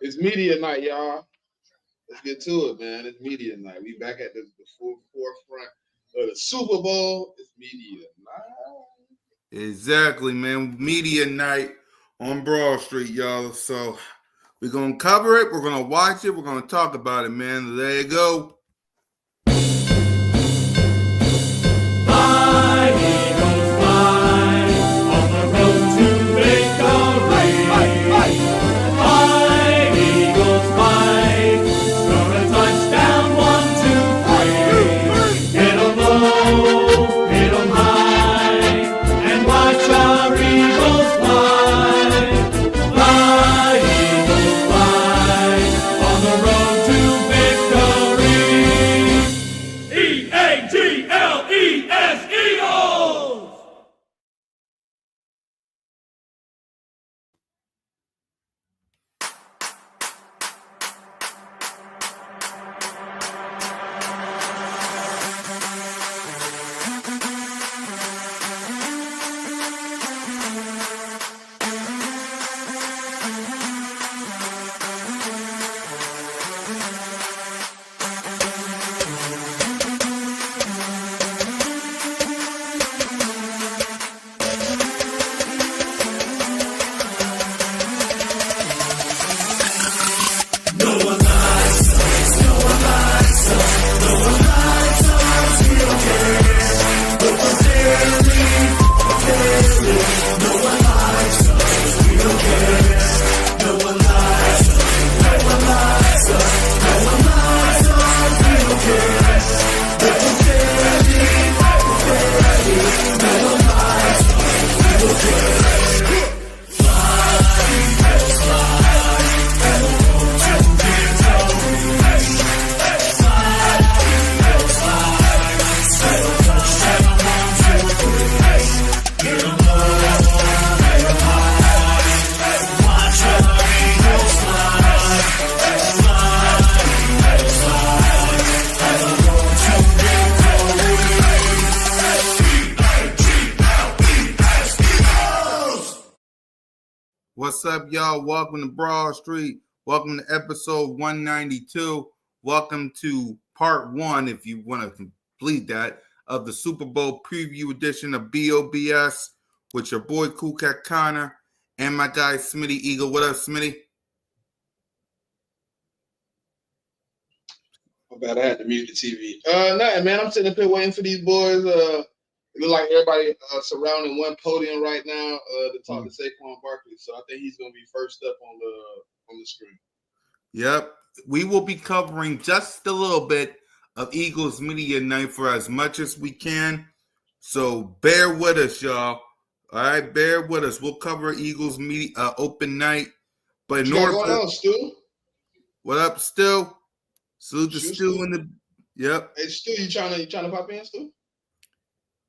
It's media night, y'all. Let's get to it, man. It's media night. We back at the forefront of the Super Bowl. It's media night. Exactly, man. Media night on Broad Street, y'all. So we're gonna cover it. We're gonna watch it. We're gonna talk about it, man. There you go. Fly, Eagles, fly on the road to victory. Fly, Eagles, fly. Score a touchdown, 1, 2, 3. Hit 'em low, hit 'em high, and watch our Eagles fly. Fly, Eagles, fly on the road to victory. E-A-G-L-E-S, Eagles! What's up, y'all? Welcome to Broad Street. Welcome to episode 192. Welcome to part 1, if you want to complete that, of the Super Bowl preview edition of B.O.B.S. with your boy Cool Cat Connor and my guy Smitty Eagle. What up, Smitty? I'm bad. I had to mute the TV. Nothing, man. I'm sitting up here waiting for these boys. It look like everybody surrounding one podium right now to talk to Saquon Barkley. So I think he's going to be first up on the screen. Yep. We will be covering just a little bit of Eagles Media Night for as much as we can. So bear with us, y'all. All right, bear with us. We'll cover Eagles Media Open Night. But in order going on, Stu? What up, Stu? Salute to Stu in the. Yep. Hey, Stu, you trying to pop in, Stu?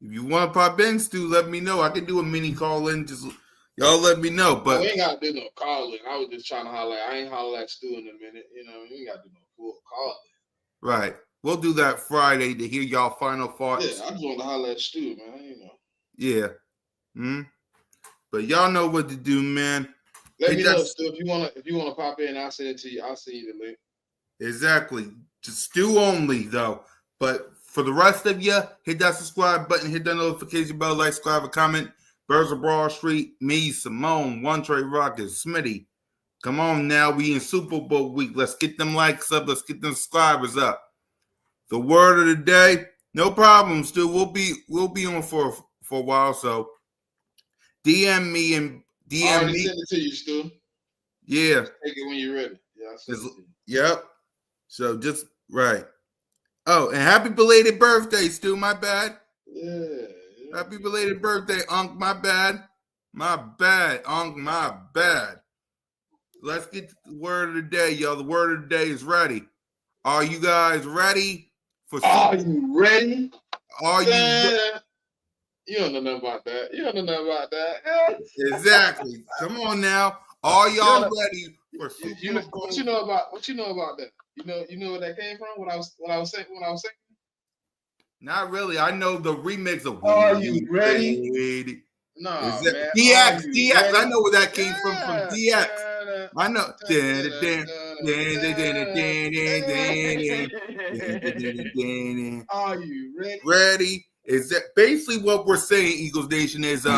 If you want to pop in, Stu, let me know. I can do a mini call in. Just y'all let me know. But we ain't got to do no calling. I was just trying to holler. I ain't holler at Stu in a minute. You know, we ain't got to do no full calling. Right. We'll do that Friday to hear y'all final thoughts. Yeah, I just want to holler at Stu, man. You know. Yeah. But y'all know what to do, man. Let me know, Stu, if you wanna pop in. I'll send it to you. I'll send you the link. Exactly. Just Stu only though. But for the rest of you, hit that subscribe button, hit that notification bell, like, subscribe, comment. Birds of Broad Street, me, Simone, One Trey Rockets, Smitty. Come on now, we in Super Bowl week. Let's get them likes up. Let's get them subscribers up. The word of the day, no problem, Stu. We'll be on for a while. So DM me and DM me. Send it to you, Stu. Yeah. Just take it when you're ready. Yeah. Yep. So just right. Oh, and happy belated birthday, Stu. My bad. Yeah. Happy belated birthday, Unc. My bad. My bad, Unc. My bad. Let's get to the word of the day, y'all. The word of the day is ready. Are you guys ready? Are you ready? Are you? You don't know nothing about that. You don't know nothing about that. Exactly. Come on now. Are y'all ready for Super Bowl? What you know about that? You know where that came from? What I was saying. Not really. I know the remix of Are You Ready? No, man. DX. I know where that came from DX. I know. Are you ready? Ready? Is that basically what we're saying, Eagles Nation, is We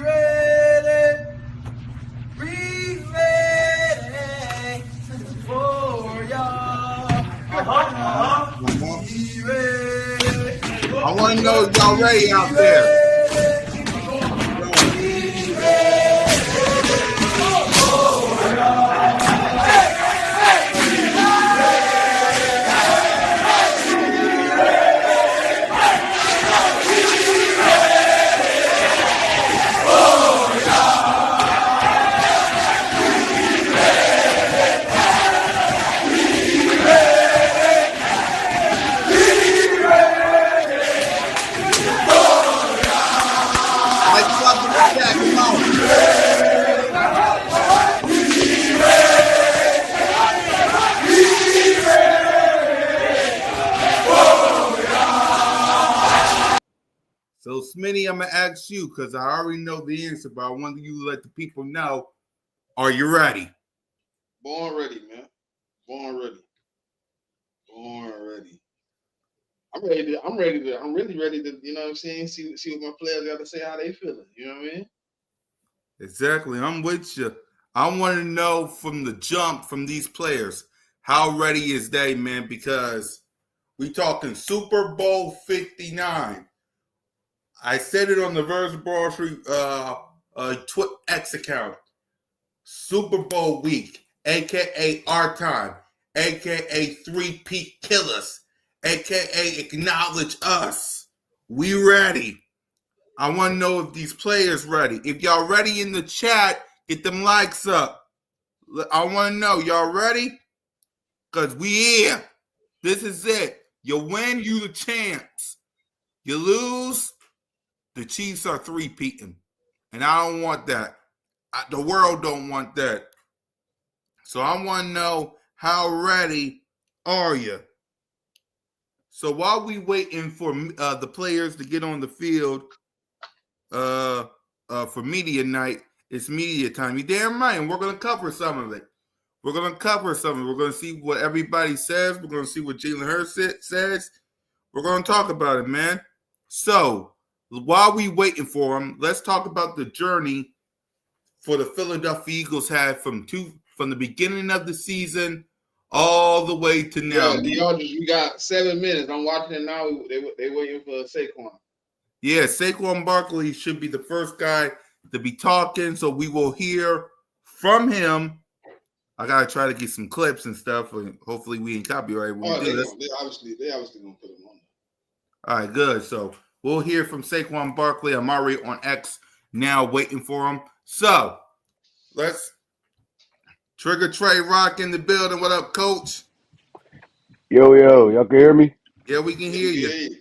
ready. We ready for y'all. We ready. I want to know if y'all ready out there. Like you got the back, come on. So, Smitty, I'm going to ask you because I already know the answer, but I want you to let the people know. Are you ready? Born ready, man. Born ready. Born ready. I'm really ready to, you know what I'm saying? See what my players got to say, how they feeling. You know what I mean? Exactly. I'm with you. I want to know from the jump from these players, how ready is they, man? Because we talking Super Bowl 59. I said it on the Verse Broad Street X account. Super Bowl week, aka our time, aka 3-peat killers, aka acknowledge us. We ready. I want to know if these players ready. If y'all ready in the chat, get them likes up. I want to know, y'all ready? Because we here. This is it. You win, you the champs. You lose, the Chiefs are 3-peating. And I don't want that. The world don't want that. So I want to know, how ready are you? So while we waiting for the players to get on the field for media night, it's media time. You damn right, and we're going to cover some of it. We're going to see what everybody says. We're going to see what Jalen Hurts says. We're going to talk about it, man. So while we waiting for them, let's talk about the journey for the Philadelphia Eagles had from the beginning of the season all the way to now. Yeah, we got 7 minutes. I'm watching it now. They waiting for Saquon. Yeah, Saquon Barkley should be the first guy to be talking, so we will hear from him. I gotta try to get some clips and stuff, and hopefully we ain't copyright when we do this. They obviously gonna put him on there. All right, good. So we'll hear from Saquon Barkley. I'm already on X now, waiting for him. So let's Trigger Trey Rock in the building. What up, Coach? Yo, y'all can hear me? Yeah, we can hear you.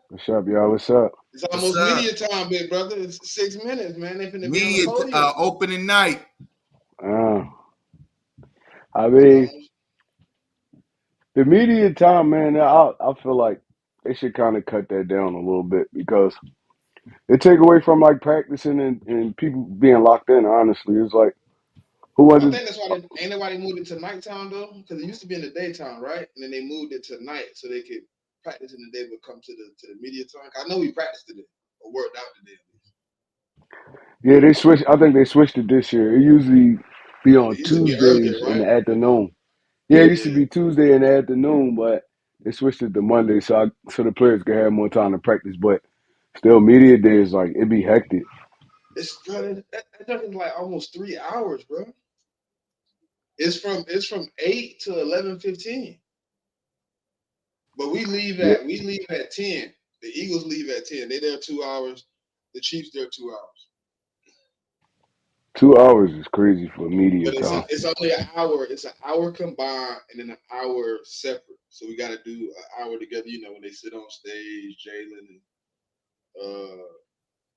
What's up, y'all? What's up? It's almost media time, big brother. It's 6 minutes, man. They finna media be on the podium. Opening night. I mean, the media time, man, I feel like they should kind of cut that down a little bit because it take away from like practicing and people being locked in. Honestly, it's like I think that's why ain't nobody moved it to nighttime though, because it used to be in the daytime, right? And then they moved it to night so they could practice in the day, but come to the media time. I know we practiced today or worked out today at least. Yeah, they switched. I think they switched it this year. It usually be on Tuesdays earlier, right? in the afternoon. Yeah, it used to be Tuesday in the afternoon, but they switched it to Monday so the players could have more time to practice. But still, media day is like it be hectic. It's that like almost 3 hours, bro. It's from 8 to 11:15. But we leave at 10. The Eagles leave at 10. They there 2 hours. The Chiefs there 2 hours. 2 hours is crazy for media time. It's only an hour. It's an hour combined and then an hour separate. So we got to do an hour together. You know, when they sit on stage, Jalen and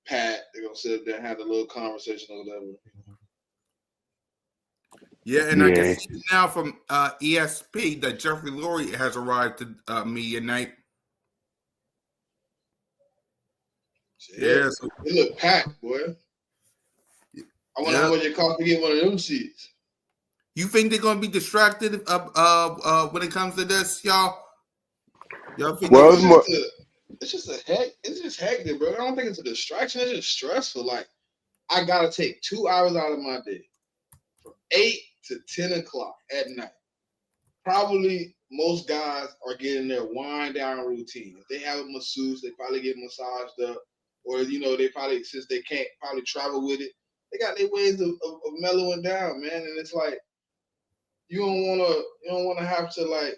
Pat, they're gonna sit up there and have a little conversation or whatever. Yeah, and I can see now from ESP that Jeffrey Lurie has arrived to media night. Yeah, so it look packed, boy. I wonder how much it costs to get one of them seats. You think they're gonna be distracted when it comes to this, y'all? Y'all think Well, it's just hectic, bro. I don't think it's a distraction. It's just stressful. Like, I gotta take 2 hours out of my day from 8 to 10 o'clock at night. Probably most guys are getting their wind down routine. If they have a masseuse, they probably get massaged up, or they probably, since they can't probably travel with it, they got their ways of mellowing down, man. And it's like you don't wanna have to like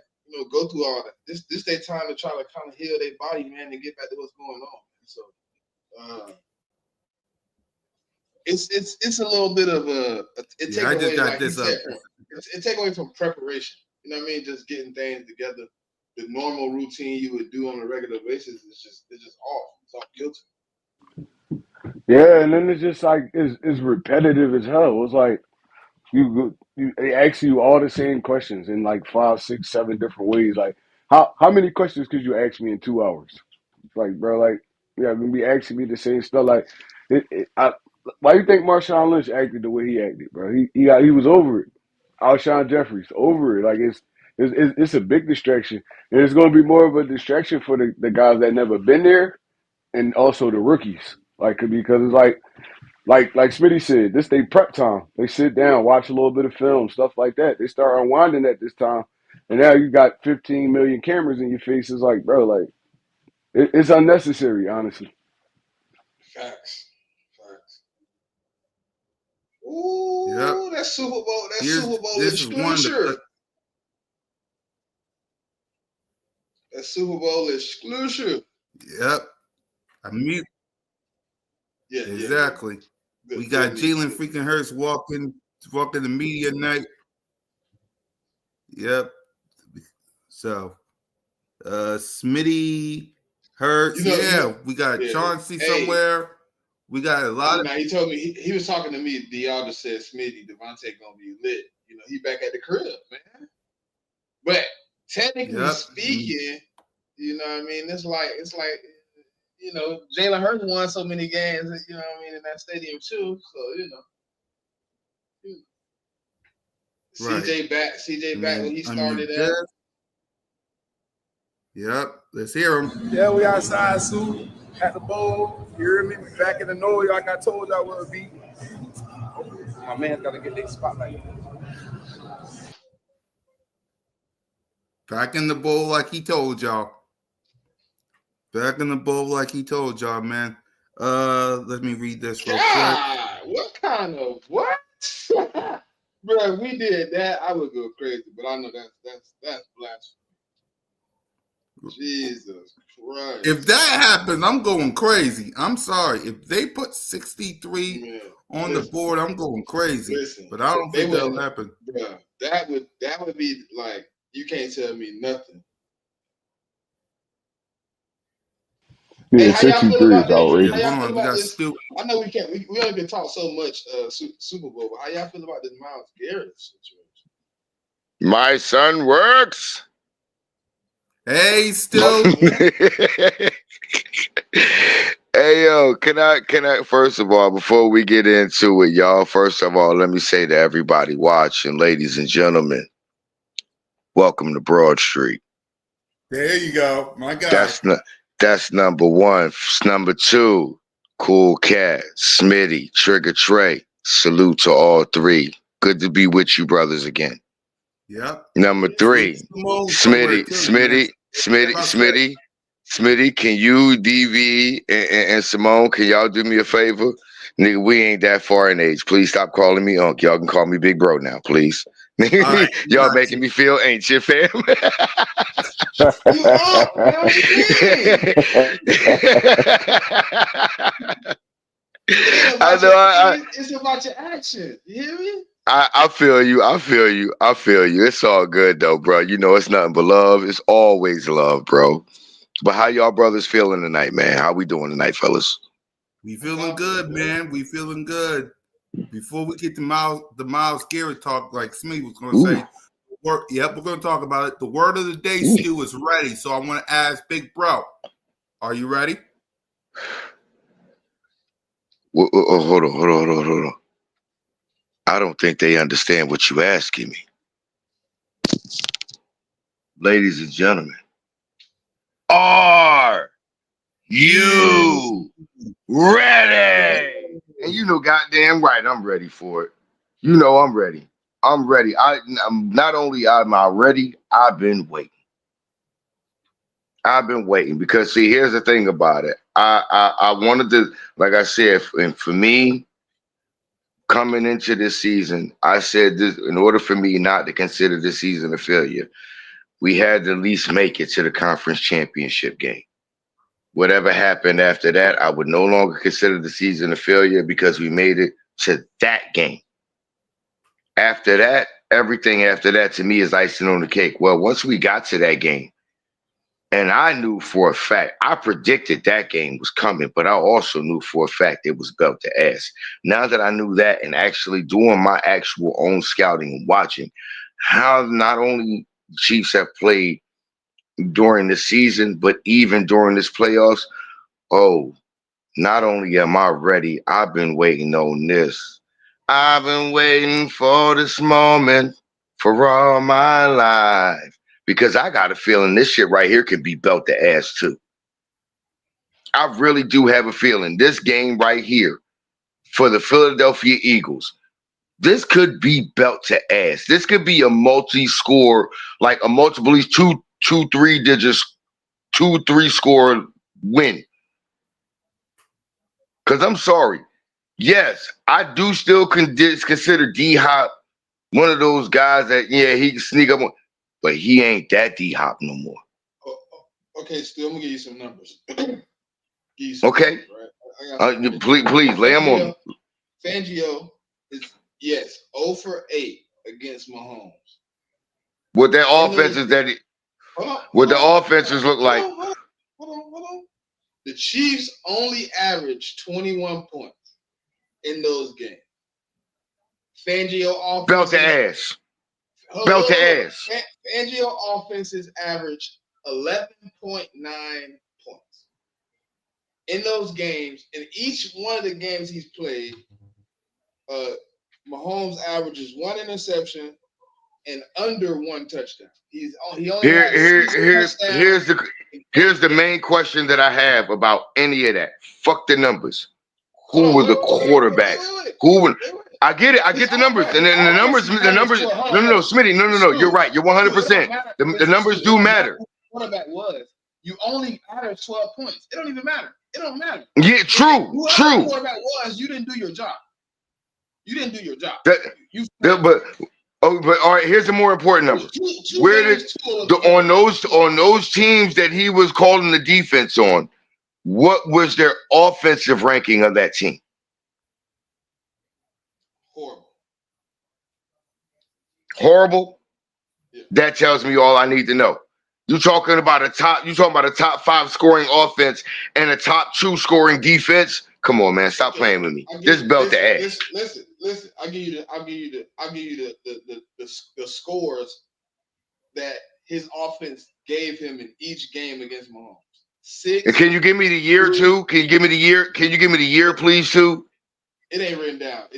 go through all that. This their time to try to kind of heal their body, man, and get back to what's going on. So it's a little bit of it take away, like you said, it take away from preparation. You know what I mean? Just getting things together. The normal routine you would do on a regular basis is just off. It's off kilter. yeah, and then it's just like it's repetitive as hell. It's like they ask you all the same questions in like 5, 6, 7 different ways. Like how many questions could you ask me in 2 hours? It's like, bro, like yeah, gonna be asking me the same stuff. Like why you think Marshawn Lynch acted the way he acted, bro? He was over it. Alshon Jeffries over it. Like it's a big distraction, and it's going to be more of a distraction for the guys that never been there, and also the rookies. Like because it's like Smitty said, this they prep time. They sit down, watch a little bit of film, stuff like that. They start unwinding at this time, and now you got 15 million cameras in your face. It's like, bro, like it's unnecessary, honestly. Facts. Ooh, yep. That Super Bowl. Super Bowl exclusive. That Super Bowl exclusive. Yep. I mean, yeah, exactly. Yeah. We got Jalen freaking Hurts walking the media night. Yep. So, Smitty, Hurts. We got Chauncey somewhere. We got a lot of. He told me he was talking to me. DR just said Smitty, Devontae gonna be lit. He back at the crib, man. But technically speaking, you know what I mean. It's like Jalen Hurts won so many games, you know what I mean, in that stadium too. So right. CJ back when he started at. Yep, let's hear him. Yeah, we outside, Sue, at the bowl. You hear me? We back in the know, like I told y'all where it be. My man's got to get their spotlight. Back in the bowl like he told y'all. Back in the bowl like he told y'all, man. Let me read this real quick. What kind of what? Bro, if we did that, I would go crazy. But I know that's blasphemy. Jesus Christ. If that happens, I'm going crazy. I'm sorry. If they put 63 on the board, I'm going crazy. Listen, but I don't think that'll happen. Bro, that would be like, you can't tell me nothing. Yeah, 63 is outrageous. I know we can't. We only can talk so much Super Bowl. But how y'all feel about this Myles Garrett situation? My son works. Hey, still. Hey, yo, can I, first of all, before we get into it, y'all, first of all, let me say to everybody watching, ladies and gentlemen, welcome to Broad Street. There you go. My God. That's number one. Number two, Cool Cat, Smitty, Trigger Trey. Salute to all three. Good to be with you, brothers, again. Yep. Number three, Smitty, can you, DV, and Simone, can y'all do me a favor? Nigga, we ain't that far in age. Please stop calling me Unc. Y'all can call me Big Bro now, please. Right, y'all making me feel ancient, fam. You up, man? What you mean? It's about your action. You hear me? I feel you. It's all good though, bro. It's nothing but love. It's always love, bro. But how y'all brothers feeling tonight, man? How we doing tonight, fellas? We feeling good, man. We feeling good. Before we get to the Myles Garrett talk, like Smitty was going to say, we're going to talk about it. The word of the day, Stu, is ready. So I want to ask Big Bro, are you ready? Hold on. I don't think they understand what you're asking me. Ladies and gentlemen, are you ready? And you know, goddamn right, I'm ready for it. You know, I'm ready. I'm ready. I'm not only am I ready, I've been waiting. I've been waiting because see, here's the thing about it. I wanted to, like I said, and for me coming into this season, I said this in order for me not to consider this season a failure, we had to at least make it to the conference championship game. Whatever happened after that, I would no longer consider the season a failure because we made it to that game. After that, everything after that to me is icing on the cake. Well, once we got to that game, and I knew for a fact, I predicted that game was coming, but I also knew for a fact it was belt to ass. Now that I knew that and actually doing my actual own scouting and watching how not only Chiefs have played during the season, but even during this playoffs, oh, not only am I ready, I've been waiting on this. I've been waiting for this moment for all my life. Because I got a feeling this shit right here could be belt to ass too. I really do have a feeling this game right here for the Philadelphia Eagles, this could be belt to ass. This could be a multi-score, like a multiple two, 3 digits, 2, 3 score win. Because I'm sorry. Yes, I do still consider D Hop one of those guys that, yeah, he can sneak up on, but he ain't that D Hop no more. Okay, still, I'm gonna give you some numbers. Give you some Okay. numbers, right? I got some Please lay them on me. Fangio is, yes, 0 for 8 against Mahomes. What their offenses what the offenses look like. Hold on. The Chiefs only averaged 21 points in those games. Fangio offense Belt to ass. Belt to ass. Fangio offenses averaged 11.9 points in those games. In each one of the games he's played, Mahomes averages 1 interception and under 1 touchdown. He only here's the main question that I have about any of that. Fuck the numbers. Who were the quarterbacks? I get it. I get the numbers. And then the numbers. No, Smitty. No. You're right. You're 100%. The numbers do matter. Quarterback was. You only average 12 points. It don't even matter. It don't matter. Yeah, true. Whoever the quarterback was, you didn't do your job. You didn't do your job. But all right, here's the more important number. Where did on those teams that he was calling the defense on, what was their offensive ranking of that team? Horrible. Yeah. That tells me all I need to know. You're talking about a top 5 scoring offense and a top 2 scoring defense. Come on, man, stop playing with me. This belt to ass. Listen. I'll give you the scores that his offense gave him in each game against Mahomes. 6. And can you give me the year too? Can you give me the year? Can you give me the year, please, too? It ain't written down.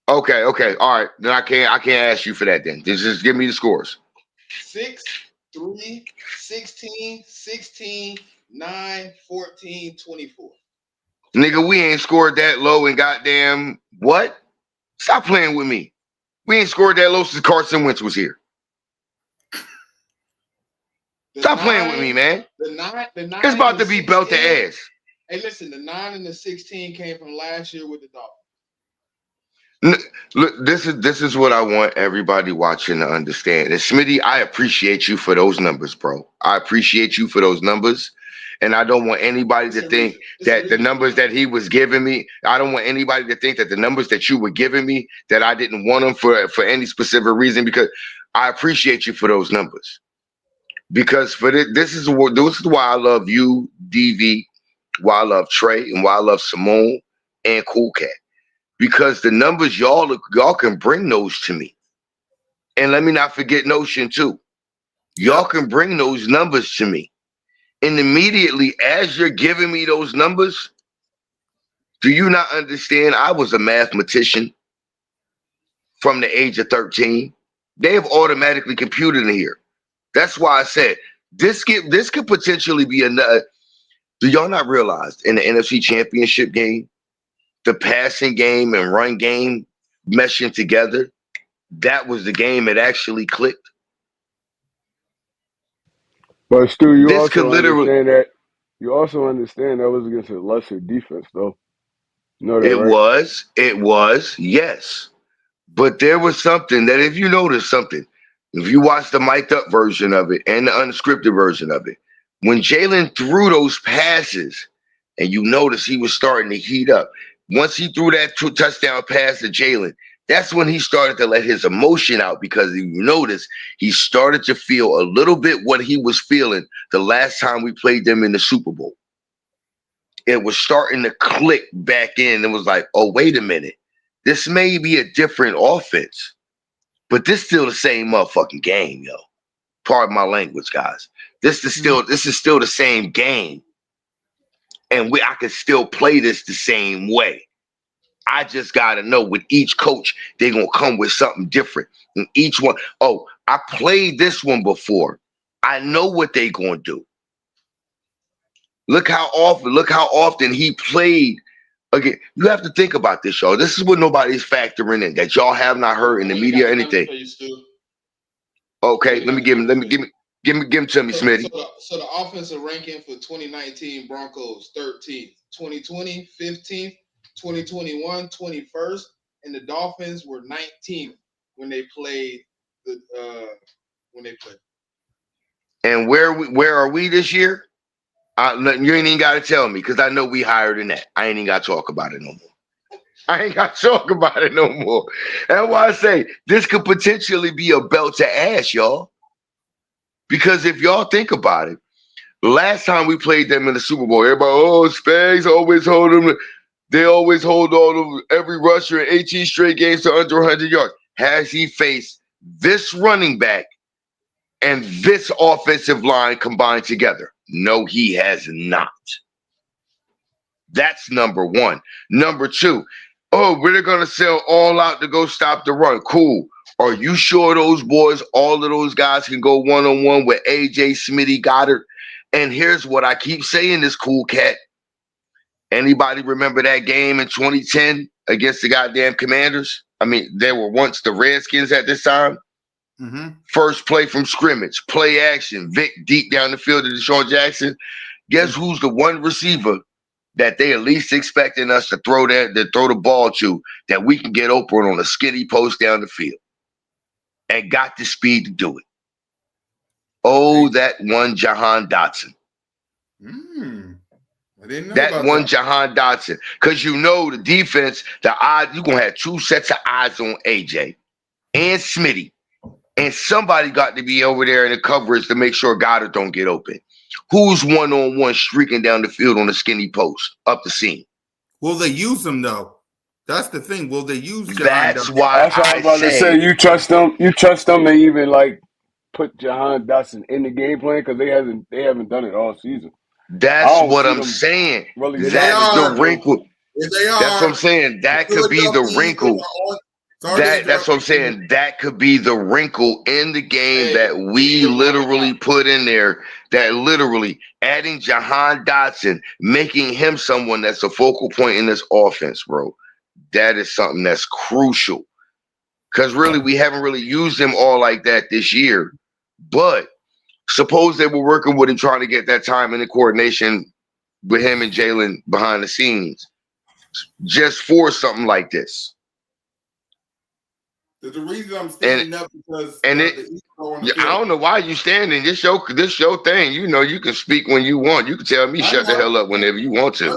Okay. All right. Then I can't ask you for that then. Just give me the scores. 6, 3, 16, 16, 9, 14, 24. Nigga, we ain't scored that low and goddamn what? Stop playing with me. We ain't scored that low since Carson Wentz was here. Stop playing with me, man. The 9 it's about to be belt to ass. Hey, listen, the 9 and the 16 came from last year with the Dolphins. Look, this is what I want everybody watching to understand. And Smitty, I appreciate you for those numbers, bro. I appreciate you for those numbers. And I don't want anybody to think that the numbers that he was giving me, I don't want anybody to think that the numbers that you were giving me, that I didn't want them for any specific reason, because I appreciate you for those numbers. Because this is why I love you, DV, why I love Trey, and why I love Simone and Cool Cat. Because the numbers y'all can bring those to me. And let me not forget Notion too. Y'all can bring those numbers to me. And immediately as you're giving me those numbers, do you not understand I was a mathematician? from the age of 13. They have automatically computed in here. That's why I said this could potentially be another. Do y'all not realize in the NFC Championship game, the passing game and run game meshing together, that was the game that actually clicked? But Stu, you This could also literally, understand that was against a lesser defense, though. You know that, it right? was, yes. But there was something that if you notice something, if you watch the mic'd up version of it and the unscripted version of it, when Jalen threw those passes and you notice he was starting to heat up, once he threw that touchdown pass to Jalen, that's when he started to let his emotion out because you notice he started to feel a little bit what he was feeling the last time we played them in the Super Bowl. It was starting to click back in. It was like, oh, wait a minute. This may be a different offense, but this still the same motherfucking game, yo. Pardon my language, guys. This is still the same game. And I can still play this the same way. I just gotta know with each coach, they're gonna come with something different. And each one, oh, I played this one before. I know what they're gonna do. Look how often he played. Again, you have to think about this, y'all. This is what nobody's factoring in that y'all have not heard in the media or anything. Okay, let me give him to me, Smitty. So the offensive ranking for 2019 Broncos 13th, 2020 15th, 2021 21st, and the Dolphins were 19th when they played And where are we this year? You ain't even got to tell me because I know we higher than that. I ain't even got to talk about it no more. That's why I say this could potentially be a belt to ass, y'all. Because if y'all think about it, last time we played them in the Super Bowl, everybody, Spags always hold them. They always hold every rusher in 18 straight games to under 100 yards. Has he faced this running back and this offensive line combined together? No, he has not. That's number one. Number two, we're going to sell all out to go stop the run. Cool. Are you sure those boys, all of those guys can go one-on-one with AJ, Smitty, Goddard? And here's what I keep saying, this cool cat. Anybody remember that game in 2010 against the goddamn Commanders? I mean, they were once the Redskins at this time. Mm-hmm. First play from scrimmage, play action, Vic deep down the field to Deshaun Jackson. Guess who's the one receiver that they at least expecting us to throw the ball to that we can get open on a skinny post down the field and got the speed to do it? Oh, that one Jahan Dotson. I didn't know that about one that. Jahan Dotson. Because you know the defense, the odds, you're going to have two sets of eyes on AJ and Smitty. And somebody got to be over there in the coverage to make sure Goddard don't get open. Who's one-on-one streaking down the field on a skinny post up the seam? Will they use him, though? That's the thing. Will they use Jahan That's Dotson? why That's what I was about to say. You trust them to even like put Jahan Dotson in the game plan because they haven't done it all season. That's what I'm saying. Really That's the wrinkle. If they are, that's what I'm saying. That could be the wrinkle. That's what I'm saying. That could be the wrinkle in the game that we literally put in there. That literally adding Jahan Dotson, making him someone that's a focal point in this offense, bro. That is something that's crucial. Because really, we haven't really used him all like that this year. But suppose they were working with him, trying to get that time and the coordination with him and Jalen behind the scenes, just for something like this. The reason I'm standing up because I don't know why you standing. This your thing. You know, you can speak when you want. You can tell me shut the hell up whenever you want to.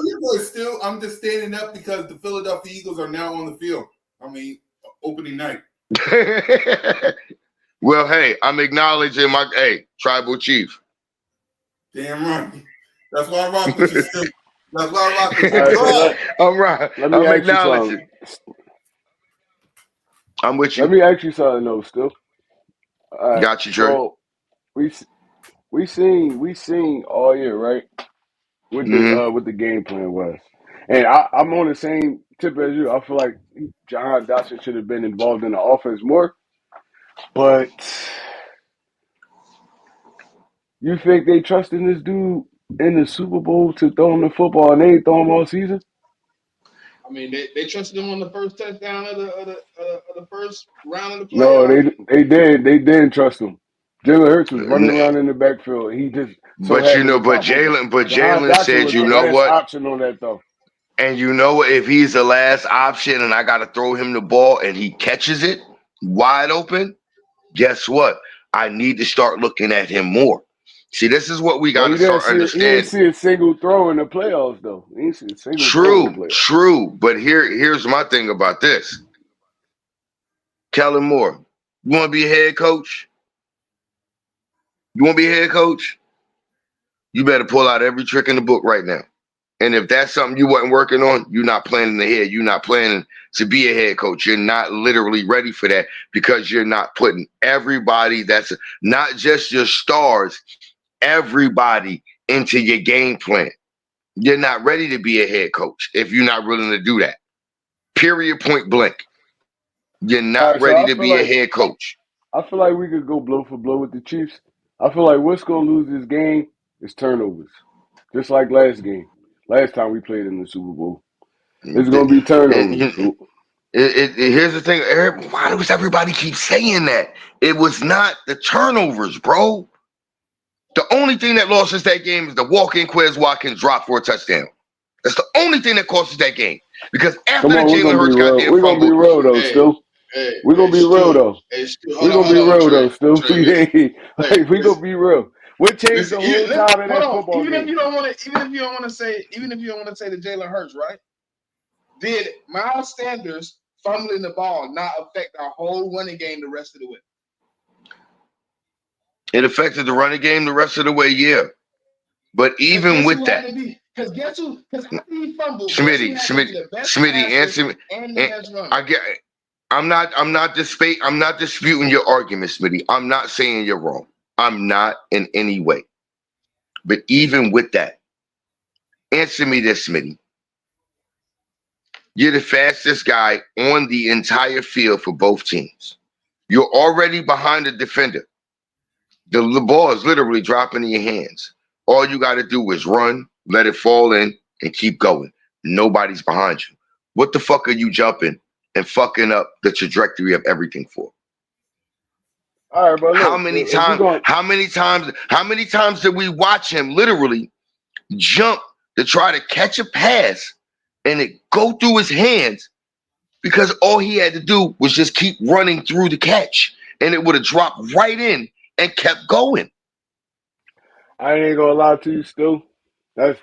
I'm just standing up because the Philadelphia Eagles are now on the field. I mean, opening night. Well, hey, I'm acknowledging tribal chief. Damn right. That's why I rock with you still. That's why I rock with you. I'm right. Let me ask you something. I'm with you. Let me ask you something though, still. Got you, Trey. So we seen all year, right? With the game plan was. And I'm on the same tip as you. I feel like Jahan Dotson should have been involved in the offense more. But you think they trusting this dude in the Super Bowl to throw him the football and they ain't throw him all season? I mean, they trusted him on the first touchdown of the first round of the No, playoffs. they didn't trust him. Jalen Hurts was running around in the backfield. He just so But you happened know, to pop open. Jahan Jalen Dotson said, was you the know last what? option on that throw. And you know what? If he's the last option and I got to throw him the ball and he catches it wide open, guess what? I need to start looking at him more. See, this is what we But got to start he ain't understanding. see a single throw in the playoffs though. He ain't see a single throw in the True, playoffs. true. But here's my thing about this. Kellen Moore, you want to be a head coach? You want to be a head coach? You better pull out every trick in the book right now. And if that's something you wasn't working on, you're not planning ahead. You're not planning to be a head coach. You're not literally ready for that because you're not putting everybody that's not just your stars, everybody into your game plan. You're not ready to be a head coach if you're not willing to do that. Period, point blank. You're All not right, so ready to be a head coach. I feel like we could go blow for blow with the Chiefs. I feel like what's gonna lose this game is turnovers. Just like last game. Last time we played in the Super Bowl. It's gonna be turnovers. Here's the thing. Why does everybody keep saying that? It was not the turnovers, bro. The only thing that lost us that game is the walk-in Quez Watkins drop for a touchdown. That's the only thing that cost us that game. Because after Come the on, Jalen Hurts goddamn we're gonna be fumble, real though, Hey, Stu. We're gonna be real Stu. though. Hey, Stu. We're gonna Hold be on, real Trey. though, Stu. Trey, listen. Hey, We gonna listen. be real. What changed Listen, the whole time in hold that on. football Even if game? you don't want to, even if you don't want to say the Jalen Hurts, right? Did Miles Sanders fumbling the ball not affect our whole running game the rest of the way? it affected the running game the rest of the way, yeah. But Because even guess with who had that, to be? Because guess who? Because after he fumbled, guess who Smitty, had to be Smitty, the best Smitty, passer answer me. and the best runner? I get. I'm not disputing your argument, Smitty. I'm not saying you're wrong. I'm not in any way. But even with that, answer me this, Smitty. You're the fastest guy on the entire field for both teams. You're already behind the defender. The ball is literally dropping in your hands. All you got to do is run, let it fall in, and keep going. Nobody's behind you. What the fuck are you jumping and fucking up the trajectory of everything for? All right, but How look, many if we times? going How many times did we watch him literally jump to try to catch a pass and it go through his hands because all he had to do was just keep running through the catch and it would have dropped right in and kept going. I ain't gonna lie to you, Stu. That's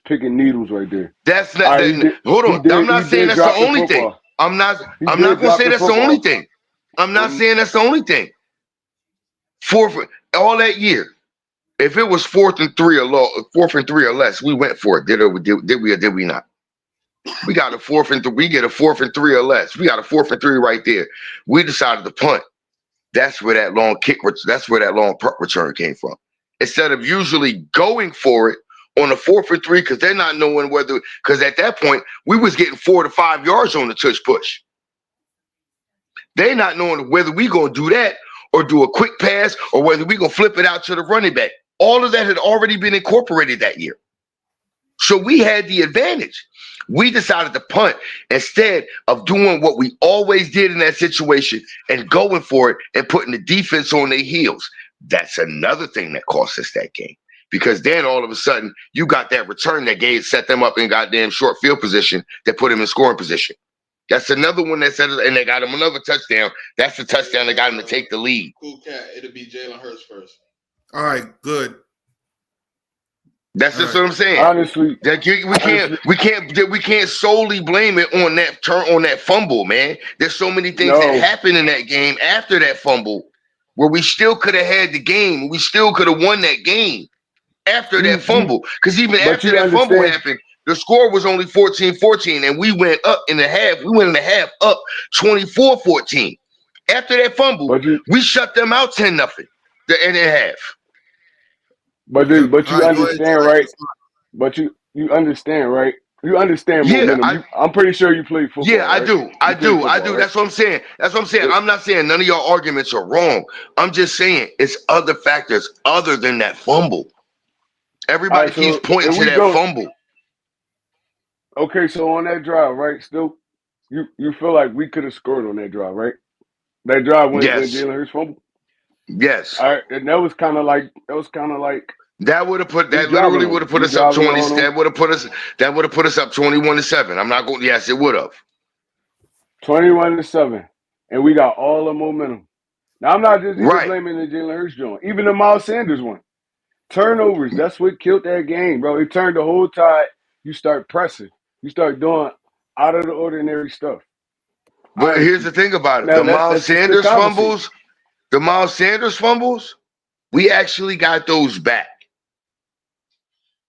picking needles right there. That's All not. right, Hold on. I'm not he saying did that's the drop the only thing. football. I'm not. He I'm not did gonna drop say the that's the only football. thing. I'm not Um, saying that's the only thing. For all that year, if it was 4th and 3 or less, we went for it. Did we or did we not? We got a 4th and 3. We get a 4th and 3 or less. We got a 4th and 3 right there. We decided to punt. That's where that long kick. That's where that long punt return came from. Instead of usually going for it on a 4th and 3, because they're not knowing whether. Because at that point we was getting 4 to 5 yards on the tush push. They not knowing whether we gonna do that or do a quick pass or whether we gonna flip it out to the running back. All of that had already been incorporated that year. So we had the advantage. We decided to punt instead of doing what we always did in that situation and going for it and putting the defense on their heels. That's another thing that cost us that game. Because then all of a sudden you got that return that set them up in goddamn short field position that put him in scoring position. That's another one that said, and they got him another touchdown. That's the touchdown that got him to take the lead. Cool cat. It'll be Jalen Hurts first. All right, good. That's just what I'm saying. honestly, That we can't solely blame it on that fumble, man. There's so many things that no. happened in that game after that fumble where we still could have had the game. We still could have won that game after that fumble. Because even But after you that fumble understand. happened, the score was only 14-14, and we went up in the half. We went in the half up 24-14. After that fumble, we shut them out 10-0 in the half. But Yep. but All you right, go ahead, understand, Trey. right? But you understand, right? You understand Yeah, momentum. I'm pretty sure you played football, yeah, I right? do. I You played do. I football, do. right? That's what I'm saying. That's what I'm saying. I'm not saying none of your arguments are wrong. I'm just saying it's other factors other than that fumble. All Everybody right, keeps so pointing if to we that go, fumble. okay, so on that drive, right? Still, you feel like we could have scored on that drive, right? That drive when Yes. Jalen Hurts fumbled. Yes. All right, and that was kind of like That would have put we that driving literally on would them. have put We us up driving 20. on them. That would have put us up 21-7. I'm not going. Yes, it would have. 21-7, and we got all the momentum. Now I'm not just even Right. blaming the Jalen Hurts joint, even the Miles Sanders one. Turnovers, that's what killed that game, bro. It turned the whole tide. You start pressing. You start doing out of the ordinary stuff. But here's Honestly. the thing about it: Now that's just the conversation. the Miles Sanders fumbles, we actually got those back.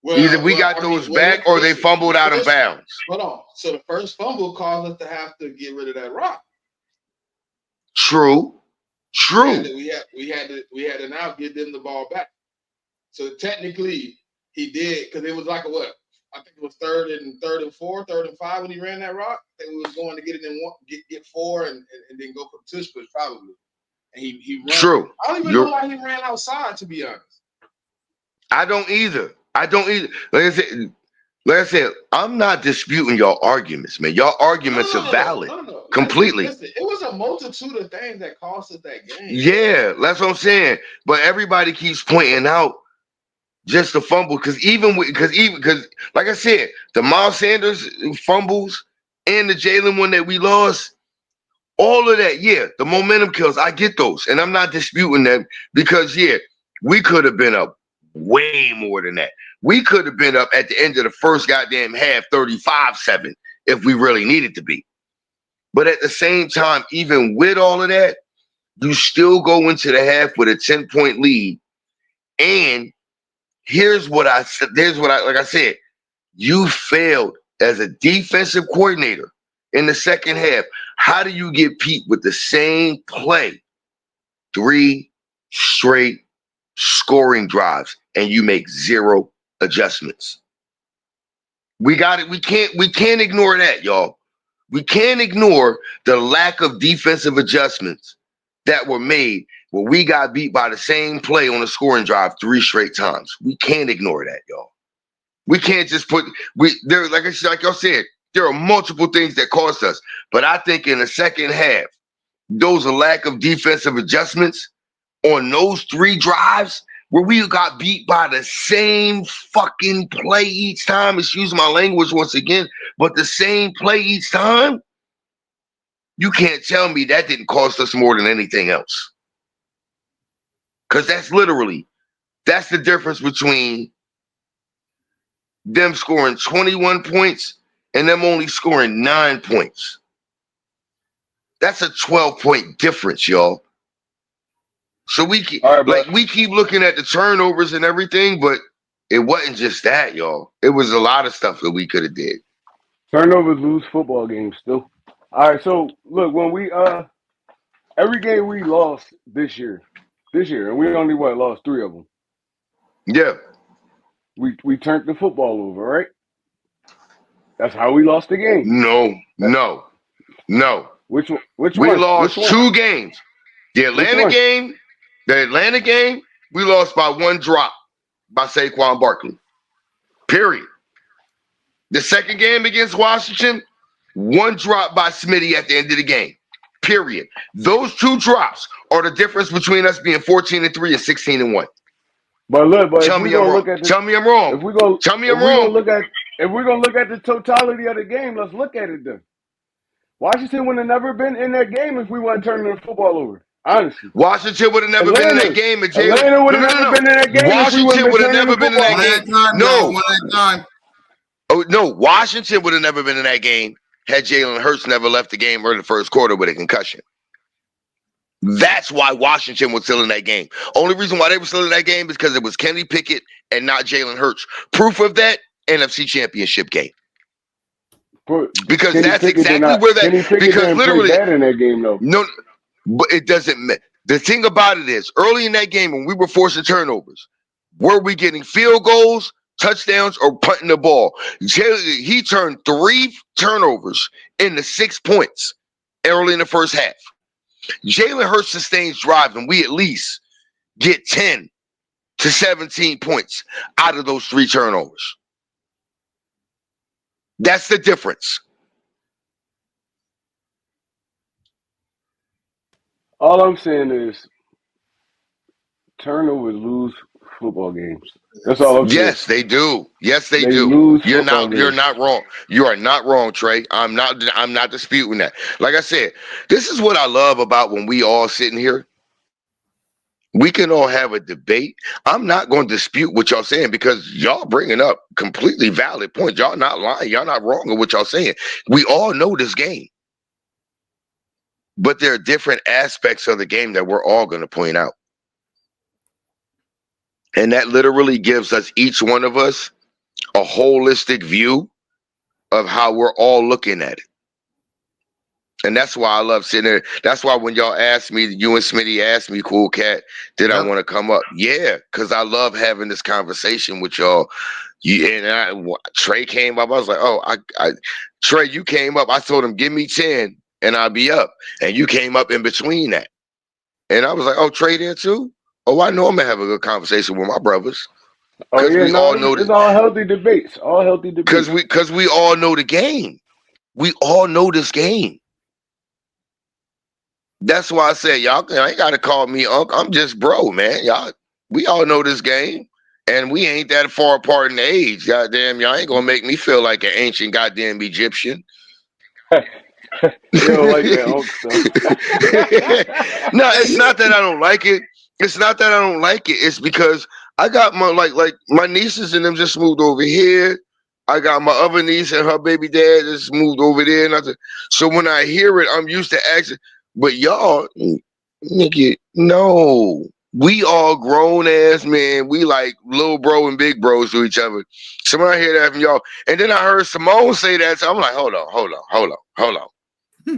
Either we got I mean, those back or they fumbled out of first, bounds. hold on. So the first fumble caused us to have to get rid of that rock. True. We had to now get them the ball back. So technically, he did because it was like a what? I think it was third and 4, 3rd and 5 when he ran that rock. I think we was going to get it in one, get 4 and then go for the tush push probably. And he ran. True. I don't even know why he ran outside, to be honest. I don't either. Like I said, I'm not disputing your arguments, man. Your arguments are valid. No. Completely. Listen, it was a multitude of things that cost us that game. Yeah, that's what I'm saying. But everybody keeps pointing out just the fumble because like I said, the Miles Sanders fumbles and the Jalen one that we lost, all of that, yeah, the momentum kills. I get those, and I'm not disputing them because we could have been up way more than that. We could have been up at the end of the first goddamn half 35-7 if we really needed to be. But at the same time, even with all of that, you still go into the half with a 10-point lead. And here's what I said. Like I said, you failed as a defensive coordinator in the second half. How do you get Pete with the same play, 3 straight scoring drives, and you make 0 adjustments? We got it. We can't ignore that, y'all. We can't ignore the lack of defensive adjustments that were made where we got beat by the same play on a scoring drive 3 straight times. We can't ignore that, y'all. We can't just like y'all said, there are multiple things that cost us. But I think in the second half, those lack of defensive adjustments on those 3 drives where we got beat by the same fucking play each time, excuse my language once again, but the same play each time, you can't tell me that didn't cost us more than anything else. Because that's the difference between them scoring 21 points and them only scoring 9 points. That's a 12-point difference, y'all. So we keep looking at the turnovers and everything, but it wasn't just that, y'all. It was a lot of stuff that we could have did. Turnovers lose football games still. All right, so look, when we every game we lost this year, and we only lost 3 of them. Yeah. We turned the football over, right? That's how we lost the game. No. Which one? Which We one? lost Which one? 2 games. The Atlanta game, we lost by 1 drop by Saquon Barkley. Period. The second game against Washington, 1 drop by Smitty at the end of the game. Period. Those 2 drops are the difference between us being 14-3 and 16-1. But look, Tell me I'm wrong. Tell me I'm wrong. If we're gonna look at the totality of the game, let's look at it then. Washington would have never been in that game if we weren't turning the football over. Honestly, Washington would have never been in that game. Atlanta would have never been in that game if we wouldn't been turning the football over. One at a time. Oh no, Washington would have never been in that game had Jalen Hurts never left the game early the first quarter with a concussion. That's why Washington was still in that game. Only reason why they were still in that game is because it was Kenny Pickett and not Jalen Hurts. Proof of that, NFC Championship game. Because Kenny that's Pickett exactly where that. Kenny Pickett Because didn't literally, play bad in that game though. no, but it doesn't matter. The thing about it is, early in that game when we were forcing turnovers, were we getting field goals touchdowns or punting the ball. He turned 3 turnovers into 6 points early in the first half. Jalen Hurts sustains drive, and we at least get 10 to 17 points out of those 3 turnovers. That's the difference. All I'm saying is turnovers lose football games. That's all I'm saying. Yes, they do. Yes, they They do. lose You're football not games. wrong. You are not wrong, Trey. I'm not disputing that. Like I said, this is what I love about when we all sitting here. We can all have a debate. I'm not going to dispute what y'all saying because y'all bringing up completely valid points. Y'all not lying. Y'all not wrong in what y'all saying. We all know this game. But there are different aspects of the game that we're all going to point out. And that literally gives us, each one of us, a holistic view of how we're all looking at it. And that's why I love sitting there. That's why when y'all asked me, you and Smitty asked me, Cool Cat, did I want to come up? Yeah, because I love having this conversation with y'all. Trey came up. I was like, oh, Trey, you came up. I told him, give me 10 and I'll be up. And you came up in between that. And I was like, oh, Trey there too? Oh, I know I'm going to have a good conversation with my brothers. Oh Because yeah, we no, all know it's all healthy debates. All healthy debates. Because we all know the game. We all know this game. That's why I said, y'all ain't got to call me Unc. I'm just bro, man. Y'all, we all know this game. And we ain't that far apart in age. Goddamn, y'all ain't going to make me feel like an ancient goddamn Egyptian. You don't like that Unc stuff. No, it's not that I don't like it. It's not that I don't like it. It's because I got my like my nieces and them just moved over here. I got my other niece and her baby dad just moved over there. And so when I hear it, I'm used to asking. But y'all, nigga, no. We all grown ass men. We like little bro and big bros to each other. So when I hear that from y'all, and then I heard Simone say that, so I'm like, hold on.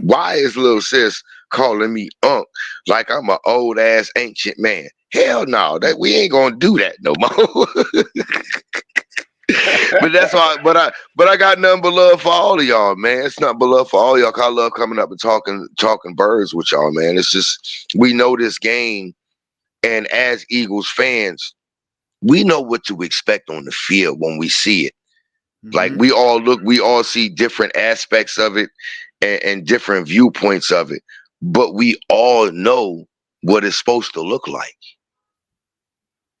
Why is little sis calling me Unc like I'm an old ass ancient man? Hell no, that we ain't gonna do that no more. But that's why. But I got nothing but love for all of y'all, man. It's nothing but love for all y'all. 'Cause I love coming up and talking birds with y'all, man. It's just we know this game, and as Eagles fans, we know what to expect on the field when we see it. Like we all see different aspects of it and different viewpoints of it, but we all know what it's supposed to look like.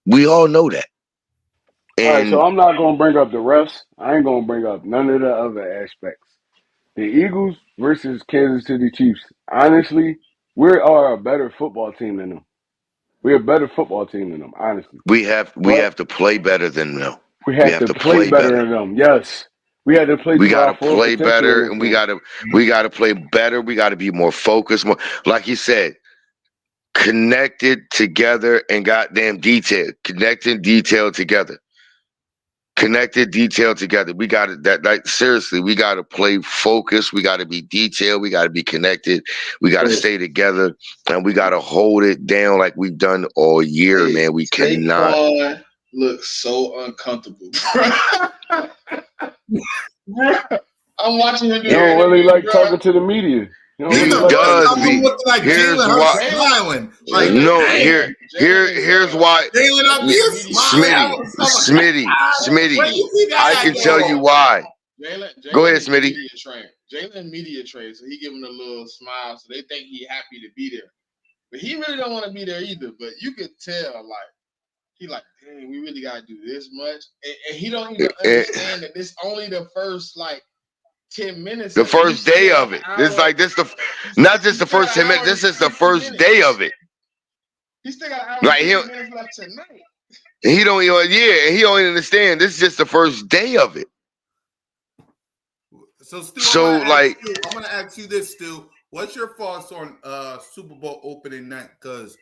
We all know that. All right, so And I'm not gonna bring up the refs. I ain't gonna bring up none of the other aspects. The Eagles versus Kansas City Chiefs. Honestly, we are a better football team than them. We're a better football team than them, honestly. we have But to play better than them. we We have have to to play play better better. than them. Yes. We had to play We to our gotta full play potential in better, this and game. we gotta play better. We gotta be more focused, more like you said, connected together and goddamn detailed, connected detailed together. Connected, detailed together. We got to that like seriously. We got to play focused. We got to be detailed. We got to be connected. We got to stay together, and we got to hold it down like we've done all year, Hey, man. We cannot. Saquon looks so uncomfortable. I'm watching him do He the don't really interview, like bro. talking to the media. He don't He really He like talking to does the I'm be. media. looking like Here's Jalen Hurts why. smiling. Like, No, damn, here's why. Jalen up here smiling. I was like, Smitty. where you see I that can at tell you though? why. Go Jalen ahead, is Smitty. media trained. Jalen media trained, so he giving a little smile, so they think he happy to be there. But he really don't want to be there either. But you could tell, like, he like, dang, we really gotta do this much, and he don't even understand that this only the first like 10 minutes The of it. He first still day got of an it. This hour. like this the not just He the still got first an 10 minutes. hour and This is the 50 first day minutes. of it. He still got an hour and Like 50 him, minutes left tonight. he don't even he don't even understand. This is just the first day of it. So, Stu, So like, I'm gonna ask you this, Stu. What's your thoughts on Super Bowl opening night? Because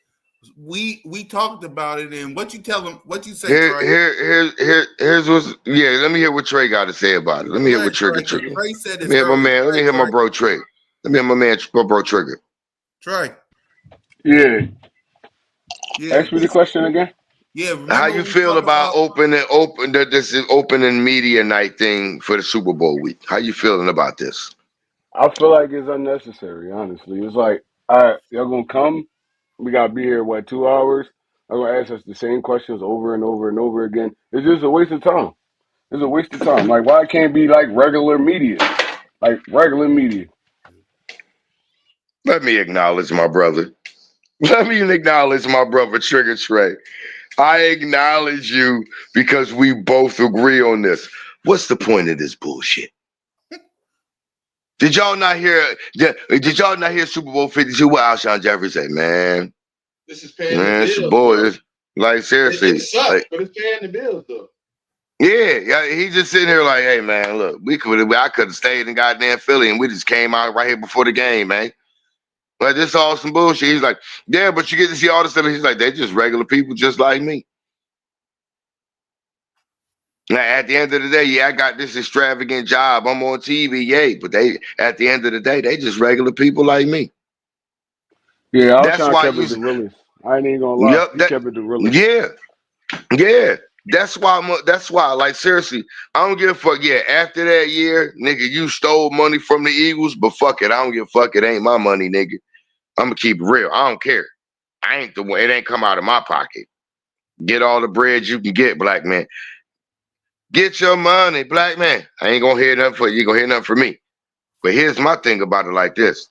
we talked about it, and what you tell them, what you say, Trey? here's what's Let me hear what Trey got to say about it. Let me hear what Trigger. Trey said Let it's me hear my early. man. Let me hear my bro Trey. Let me hear my man, my bro Trigger. Trey. Yeah. Yeah. Ask me the question again. Yeah, How remember you we feel talked about about this is opening media night thing for the Super Bowl week? How you feeling about this? I feel like it's unnecessary. Honestly, it's like, all right, y'all gonna come. We gotta be here. What, 2 hours? I'm gonna ask us the same questions over and over and over again. It's just a waste of time. It's a waste of time. Like, why can't it be like regular media? Like regular media. Let me acknowledge my brother. Let me acknowledge my brother Trigger Trey. I acknowledge you because we both agree on this. What's the point of this bullshit? Did y'all not hear? Did y'all not hear Super Bowl 52? What Alshon Jeffrey say, man? This is paying the Man, it's a bills, boy. though. Like It seriously, sucks, like but it's paying the bills, though. yeah. He's just sitting here like, hey man, look, I could have stayed in goddamn Philly and we just came out right here before the game, man. Like this all some bullshit. He's like, yeah, but you get to see all the stuff. He's like, they're just regular people, just like me. Now, at the end of the day, yeah, I got this extravagant job. I'm on TV, yay. But at the end of the day, they just regular people like me. Yeah, That's Alshon why kept you, it the realest. I ain't even gonna lie. yep, He kept it the realest. yeah, yeah. That's why, like, seriously, I don't give a fuck. Yeah, after that year, nigga, you stole money from the Eagles, but fuck it. I don't give a fuck. It ain't my money, nigga. I'm gonna keep it real. I don't care. I ain't the one. It ain't come out of my pocket. Get all the bread you can get, black man. Get your money, black man. I ain't gonna hear nothing for you. You gonna hear nothing from me. But here's my thing about it like this.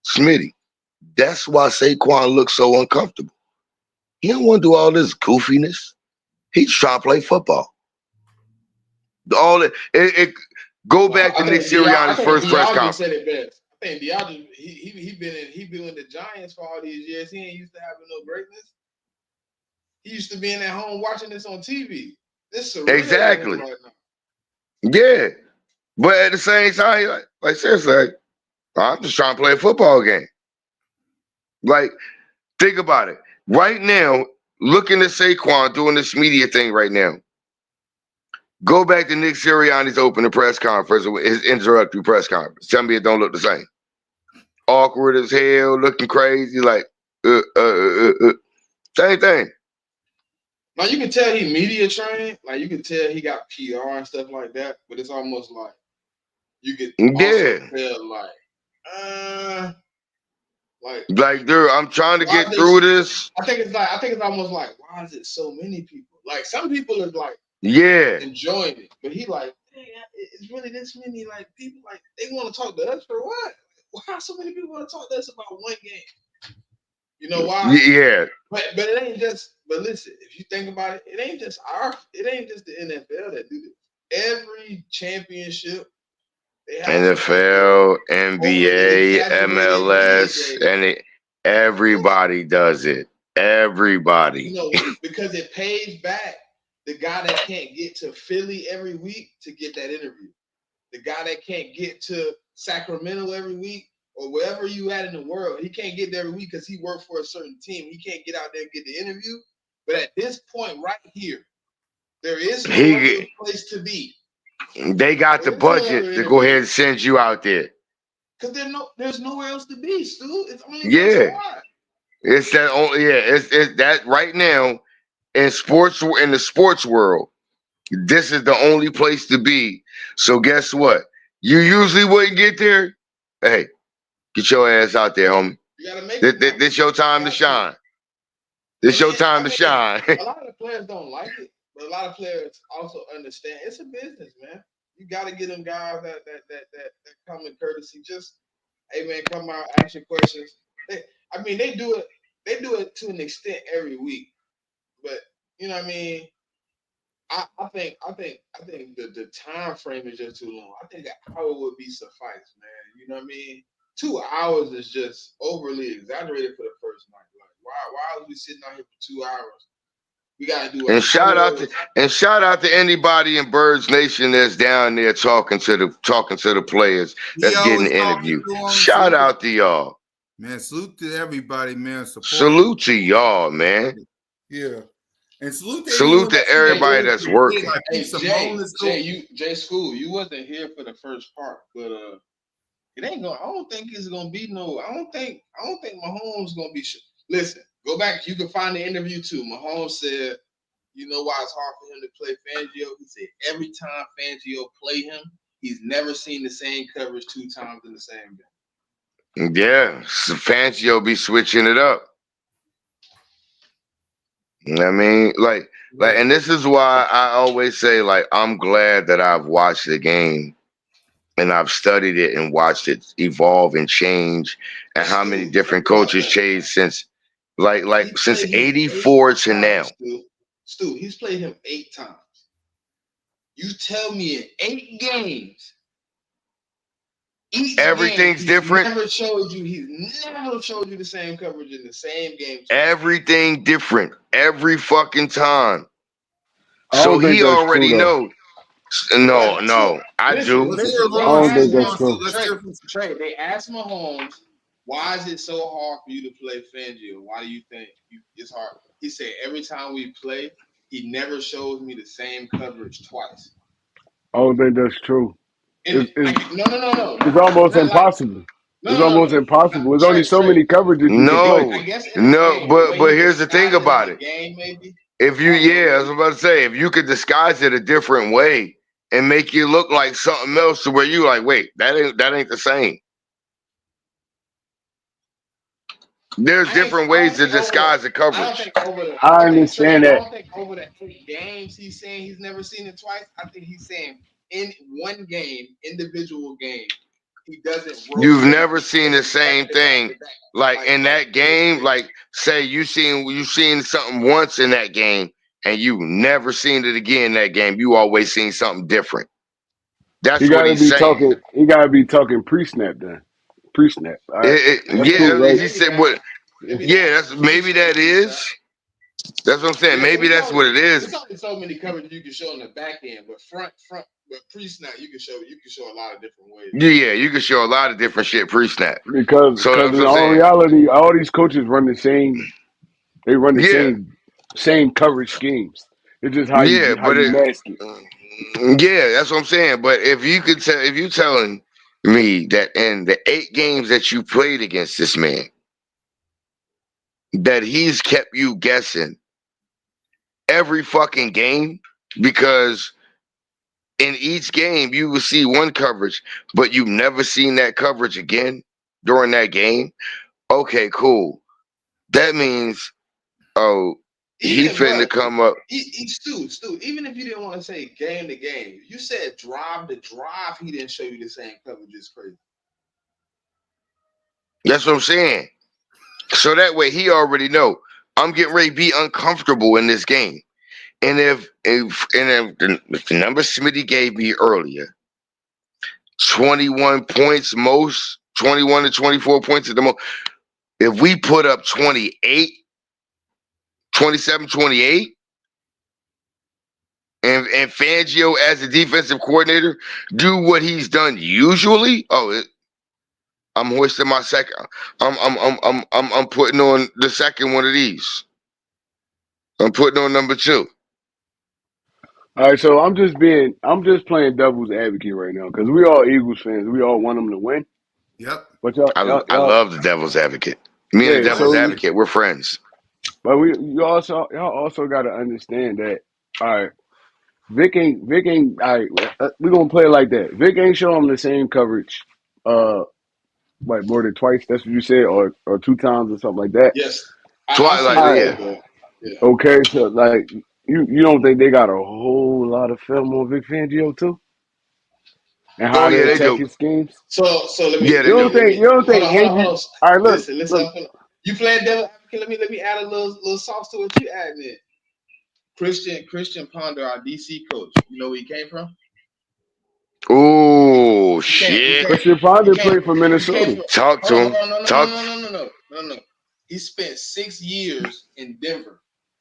Smitty, that's why Saquon looks so uncomfortable. He don't want to do all this goofiness. He's trying to play football. All it go No, back to Nick I Sirianni's think first press Dion just conference. said it best. I think Dion just he been in the Giants for all these years. He ain't used to having no greatness. He used to being at home watching this on TV. This is surreal to him Exactly. right now. Yeah. But at the same time, he like seriously, I'm just trying to play a football game. Like, think about it. Right now, looking at Saquon doing this media thing right now. Go back to Nick Sirianni's opening press conference, his introductory press conference. Tell me it don't look the same. Awkward as hell, looking crazy, like same thing. Now you can tell he media trained. Like you can tell he got PR and stuff like that. But it's almost like you could also Yeah. tell like Like, dude, I'm trying to why get is through this? this. I think it's almost like why is it so many people? Like some people are like Yeah. enjoying it, but he like "Dang, it's really this many like people like they want to talk to us for what? Why so many people want to talk to us about one game? You know why? Yeah. But it ain't just. But listen, if you think about it, it ain't just the NFL that do this. Every championship they have NFL, overly NBA, exaggerated media MLS, days. and everybody does it. Everybody. You know, because it pays back the guy that can't get to Philly every week to get that interview. The guy that can't get to Sacramento every week or wherever you at in the world, he can't get there every week because he worked for a certain team. He can't get out there and get the interview. But at this point right here, there is no other place to be. They got the There is no budget other to go ahead interview and send you out there. because there's nowhere else to be, Stu. It's only one Yeah. spot. It's that only it's that right now in the sports world, this is the only place to be. So guess what? You usually wouldn't get there. Hey, get your ass out there, homie. You got to make it now. This your time to shine. This your time to shine. A lot of the players don't like it, but a lot of players also understand it's a business, man. You got to get them guys that common courtesy. Just hey, man, come out, ask your questions. They do it. They do it to an extent every week, but you know what I mean. I think the time frame is just too long. I think an hour would be suffice, man. You know what I mean? 2 hours is just overly exaggerated for the first night. Like, why are we sitting out here for 2 hours? We gotta do an And shout out hour. to anybody in Birds Nation that's down there talking to the players he that's getting always the talking interview. to him. Shout out to y'all. Man, salute to everybody, man. Support. Salute to y'all, man. Yeah. And salute to Salute anyone to that's in the everybody building that's today. working. Like Pete Hey Simone is cool. Jay School, you wasn't here for the first part, but it ain't gonna. I don't think it's gonna be no. I don't think Mahomes gonna be. Listen, go back. You can find the interview too. Mahomes said you know why it's hard for him to play Fangio? He said every time Fangio play him, he's never seen the same coverage 2 times in the same game. Yeah, so Fangio be switching it up. I mean, and this is why I always say, like, I'm glad that I've watched the game and I've studied it and watched it evolve and change, and how many different coaches changed since, since '84 to now. Stu, he's played him 8 times. You tell me in 8 games, each Everything's game, different. He's never showed you the same coverage in the same game. Everything different every fucking time. I So don't think he that's true already though. knows. No, I do. Listen, I don't think that's true. Trey, they asked Mahomes, why is it so hard for you to play Fangio? Why do you think it's hard? He said, every time we play, he never shows me the same coverage twice. I don't think that's true. No. It's almost Not like impossible. It's almost impossible. There's only so many coverages you can play. I guess in the game, but here's the thing about it. Game, maybe. If you, I was about to say, if you could disguise it a different way and make you look like something else, to where you like, wait, that ain't the same. There's different ways to disguise the coverage. I understand that. I don't think over the 8 games he's saying he's never seen it twice. I think he's saying in one game, individual game, he doesn't. You've never seen the same thing, like in that game. Like, say you seen something once in that game, and you never seen it again in that game. You always seen something different. That's what he's saying. He gotta be talking pre-snap then. Pre-snap. All right. He said what? Yeah, maybe that is. That's what I'm saying. Maybe that's what it is. There's only so many coverages you can show in the back end, but but pre-snap you can show a lot of different ways. Yeah, you can show a lot of different shit pre-snap. Because in all reality, all these coaches run the same. They run the same coverage schemes. It's just how you mask it. Yeah, that's what I'm saying. But if you telling me that in the 8 games that you played against this man, that he's kept you guessing every fucking game, because in each game you will see one coverage, but you've never seen that coverage again during that game. Okay, cool. That means, he finna come up. Stu, even if you didn't want to say game to game, you said drive to drive, he didn't show you the same coverage. Is crazy. That's what I'm saying. So that way he already know I'm getting ready to be uncomfortable in this game. And if the number Smitty gave me earlier, 21 points most, 21 to 24 points at the most. If we put up 28, 27, 28, and Fangio as the defensive coordinator do what he's done usually, I'm hoisting my second. I'm putting on the second one of these. I'm putting on number 2. All right, so I'm just playing devil's advocate right now because we all Eagles fans. We all want them to win. Yep. But I love the devil's advocate. Me and the devil's advocate, we're friends. But y'all also got to understand that. All right, Vic ain't. All right, we're gonna play it like that. Vic ain't showing him the same coverage. More than twice. That's what you said, or 2 times or something like that. Yes. Twilight, yeah. Okay, so like you don't think they got a whole lot of film on Vic Fangio too, and how they attack his schemes? So let me. You don't think Andrew? Hold on. All right, look. Listen. You playing devil advocate? Let me add a little sauce to what you adding in. Christian Ponder, our DC coach. You know where he came from? Oh shit! Christian Ponder played for Minnesota. Talk to him. No. He spent 6 years in Denver.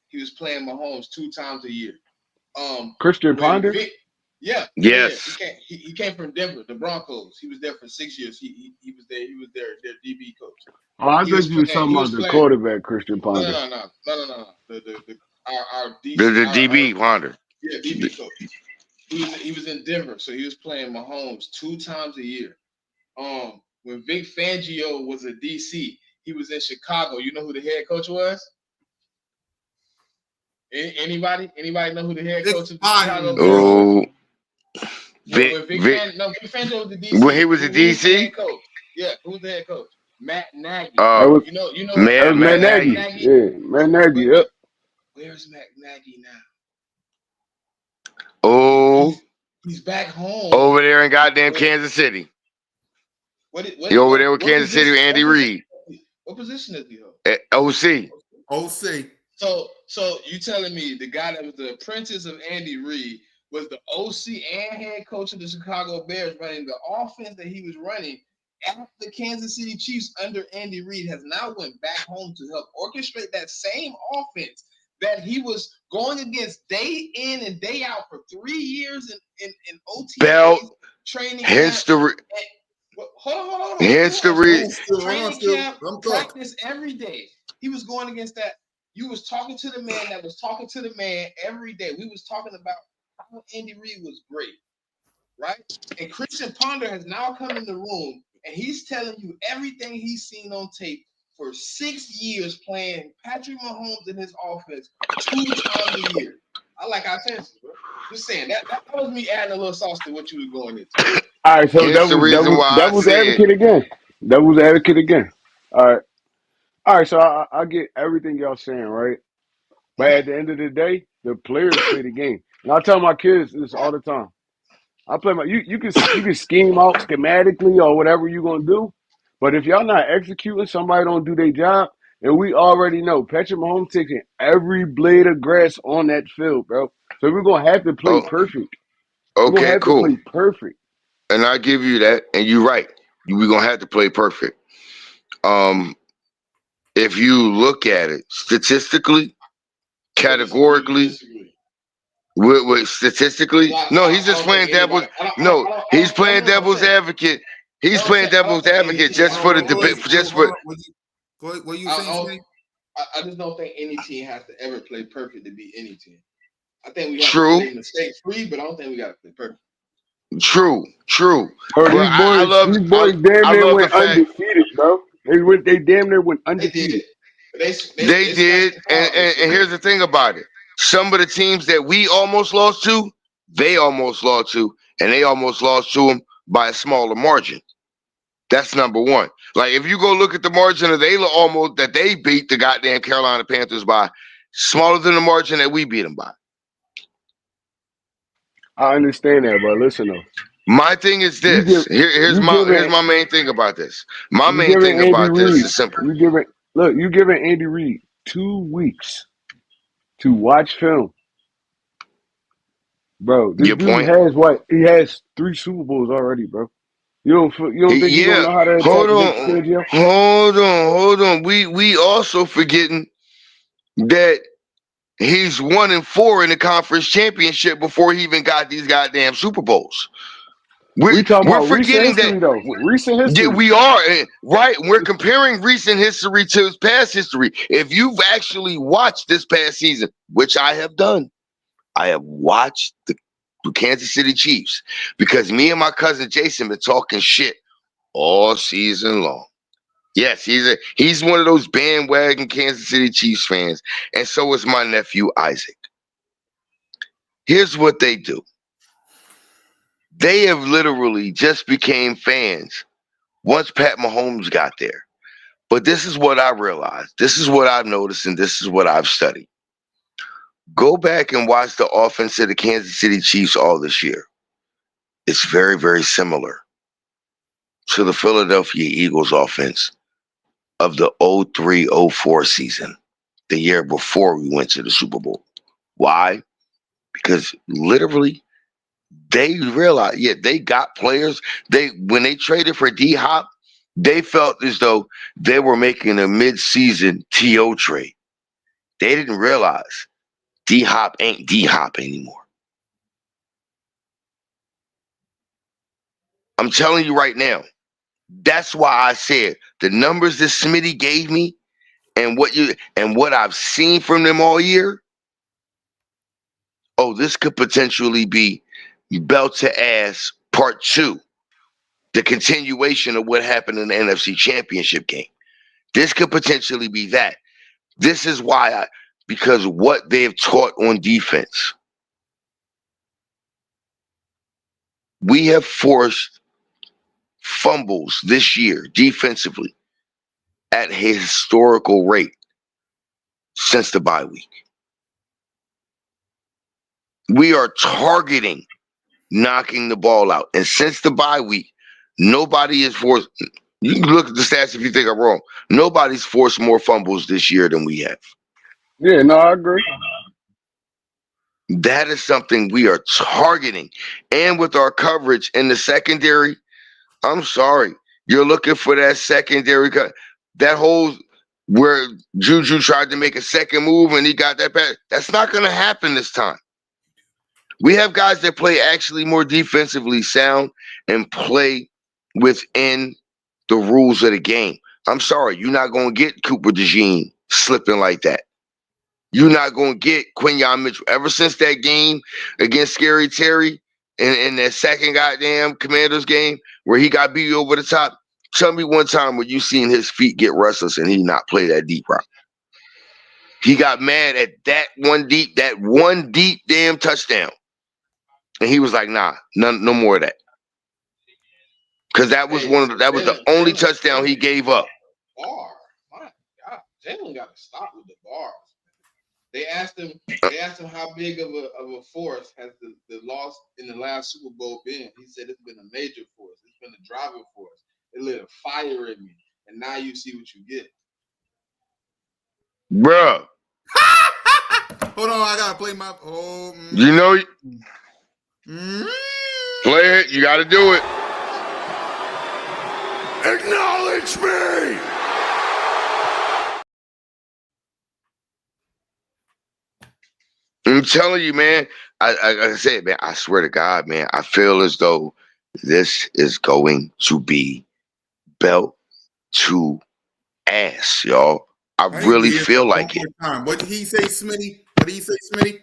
He was playing Mahomes 2 times a year. Christian Ponder. Yes. He came from Denver, the Broncos. He was there for 6 years. He was there. He was their DB coach. Oh, I thought you were talking about the quarterback, Christian Ponder. No. Our DB Ponder. Yeah, DB coach. He was in Denver, so he was playing Mahomes 2 times a year. When Vic Fangio was a DC, he was in Chicago. You know who the head coach was? Anybody know who the head Vic coach of the Chicago Bears Fangio. was? Oh, Vic, When Vic Vic, Fangio was the when he DC, was who a was the DC, head coach? Yeah, who was the head coach? Matt Nagy. That was You know, that was Matt Matt Matt Nagy. Nagy, Nagy. Yeah, Matt Nagy. Yep. Where's Matt Nagy now? oh, He's back home. over there in goddamn But Kansas City. what He over there with Kansas City with Andy Reid, what position is he hold? OC. OC. So you telling me the guy that was the apprentice of Andy Reid was the OC and head coach of the Chicago Bears, running the offense that he was running at the Kansas City Chiefs under Andy Reid, has now went back home to help orchestrate that same offense that he was going against day in and day out for 3 years in OTAs, Belt, training hence camp. the Hold on. hence the Training camp, practice every day. He was going against that. You was talking to the man that was talking to the man every day. We was talking about how Andy Reid was great, right? And Christian Ponder has now come in the room and he's telling you everything he's seen on tape for 6 years playing Patrick Mahomes in his offense 2 times a year. I like our chances, bro. Just saying that was me adding a little sauce to what you was going into. All right, so hence the reason why I devil's said advocate again. Devil's advocate again. All right. So I get everything y'all saying, right? But at the end of the day, the players play the game, and I tell my kids this all the time. I play my you can scheme out schematically or whatever you're gonna do, but if y'all not executing, somebody don't do their job, and we already know Patrick Mahomes taking every blade of grass on that field, bro. So we're gonna have to play oh, perfect. We're gonna okay, have to cool. play perfect. And I give you that, and you're right. We're gonna have to play perfect. Um, if you look at it statistically, So disagree, you categorically, disagree. with statistically, no, he's I just don't think playing devil's. anybody. No, he's playing No. I'm devil's saying. advocate. He's No, I'm playing saying. I don't devil's think any advocate team just has for the to ever debate. play. Just Hold for on. What you I, saying, Snake? I just don't think any team has to ever play perfect to beat any team. I think we have to true, play mistake free, but I don't think we got to play perfect. true. Bro, But these boys damn I near love the went fact undefeated, bro. They damn near went They did. undefeated. they They scratched did. the And, crowd this and year. and here's the thing about it: some of the teams that we almost lost to, they almost lost to, and they almost lost to them by a smaller margin. That's number one. Like if you go look at the margin of that they beat the goddamn Carolina Panthers by, smaller than the margin that we beat them by. I understand that, but listen though, My thing is you this. give Here's you my giving main thing about this. My you main giving thing Andy about this Reid is simple. you giving Andy Reid 2 weeks to watch film, bro. This Your dude point? has what? He has 3 Super Bowls already, bro. You don't think he gonna Yeah. know how to attack Hold Vic on. Fangio? Hold on. We also forgetting that he's 1-4 in the conference championship before he even got these goddamn Super Bowls. We talking We're about recent forgetting that. history though. Recent Yeah, history. we are right. We're comparing recent history to his past history. If you've actually watched this past season, which I have done, I have watched the Kansas City Chiefs because me and my cousin Jason been talking shit all season long. Yes, he's one of those bandwagon Kansas City Chiefs fans, and so is my nephew Isaac. Here's what they do. They have literally just became fans once Pat Mahomes got there. But this is what I realized. This is what I've noticed, and this is what I've studied. Go back and watch the offense of the Kansas City Chiefs all this year. It's very, very similar to the Philadelphia Eagles offense of the 03-04 season, the year before we went to the Super Bowl. Why? Because literally they realized, yeah, they got players. When they traded for D Hop, they felt as though they were making a mid-season TO trade. They didn't realize D Hop ain't D Hop anymore. I'm telling you right now. That's why I said the numbers that Smitty gave me and what I've seen from them all year. Oh, this could potentially be belt to ass part 2, the continuation of what happened in the NFC Championship game. This could potentially be that. This is why because what they've taught on defense. We have forced fumbles this year defensively at a historical rate since the bye week. We are targeting knocking the ball out. And since the bye week, nobody is forced. You can look at the stats if you think I'm wrong. Nobody's forced more fumbles this year than we have. Yeah, no, I agree. That is something we are targeting. And with our coverage in the secondary, I'm sorry. You're looking for that secondary cut. That whole where Juju tried to make a second move and he got that pass. That's not going to happen this time. We have guys that play actually more defensively sound and play within the rules of the game. I'm sorry. You're not going to get Cooper DeJean slipping like that. You're not going to get Quinyon Mitchell. Ever since that game against Scary Terry in that second goddamn Commanders game where he got beat over the top, tell me one time where you seen his feet get restless and he not play that deep route. He got mad at that one deep damn touchdown. And he was like, nah, no more of that. Because that was the only touchdown he gave up. Bar. My God. Jalen got to stop with the bars. They asked him how big of a force has the loss in the last Super Bowl been. He said it's been a major force. It's been a driving force. It lit a fire in me. And now you see what you get. Bruh. Hold on, I gotta play my You know play it, you gotta do it. Acknowledge me! I'm telling you, man. Like I said, man, I swear to God, man, I feel as though this is going to be belt to ass, y'all. I really feel like it. What did he say, Smitty? What did he say, Smitty?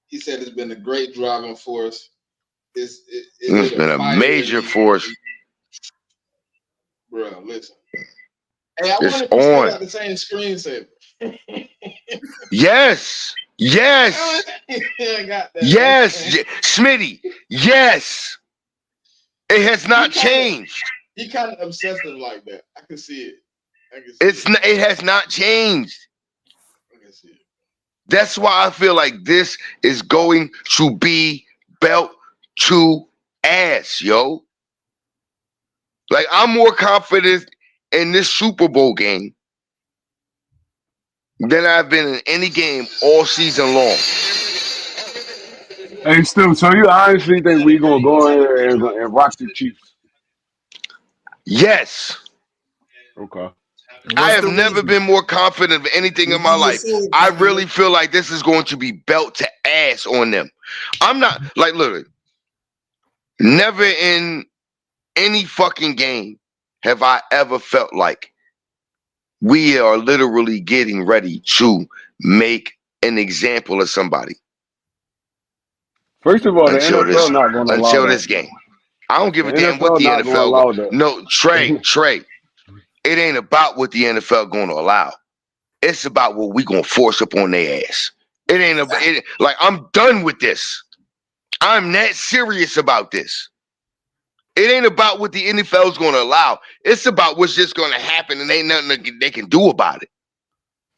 He said it's been a great driving force. It's been a major force. Bro, listen. Hey, I It's wonder if you still got the same screensaver. Yes. Yes. I got that. Yes. Smitty. Yes. It has not changed. He kind of obsessive like that. I can see it. It has not changed. I can see it. That's why I feel like this is going to be belt to ass, yo. Like, I'm more confident in this Super Bowl game than I've been in any game all season long. Hey, Stu, so you honestly think we gonna go in here and rock the Chiefs? Yes. Okay. I have never been more confident of anything in my life. I really feel like this is going to be belt to ass on them. I'm not, like, literally, never in any fucking game have I ever felt like we are literally getting ready to make an example of somebody. First of all, the NFL not going to allow until that. this game. I don't give a The damn what the not gonna allow that. No, Trey, it ain't about what the NFL going to allow. It's about what we going to force up on their ass. It ain't about it, like, I'm done with this. I'm that serious about this. It ain't about what the NFL is going to allow. It's about what's just going to happen, and ain't nothing they can do about it.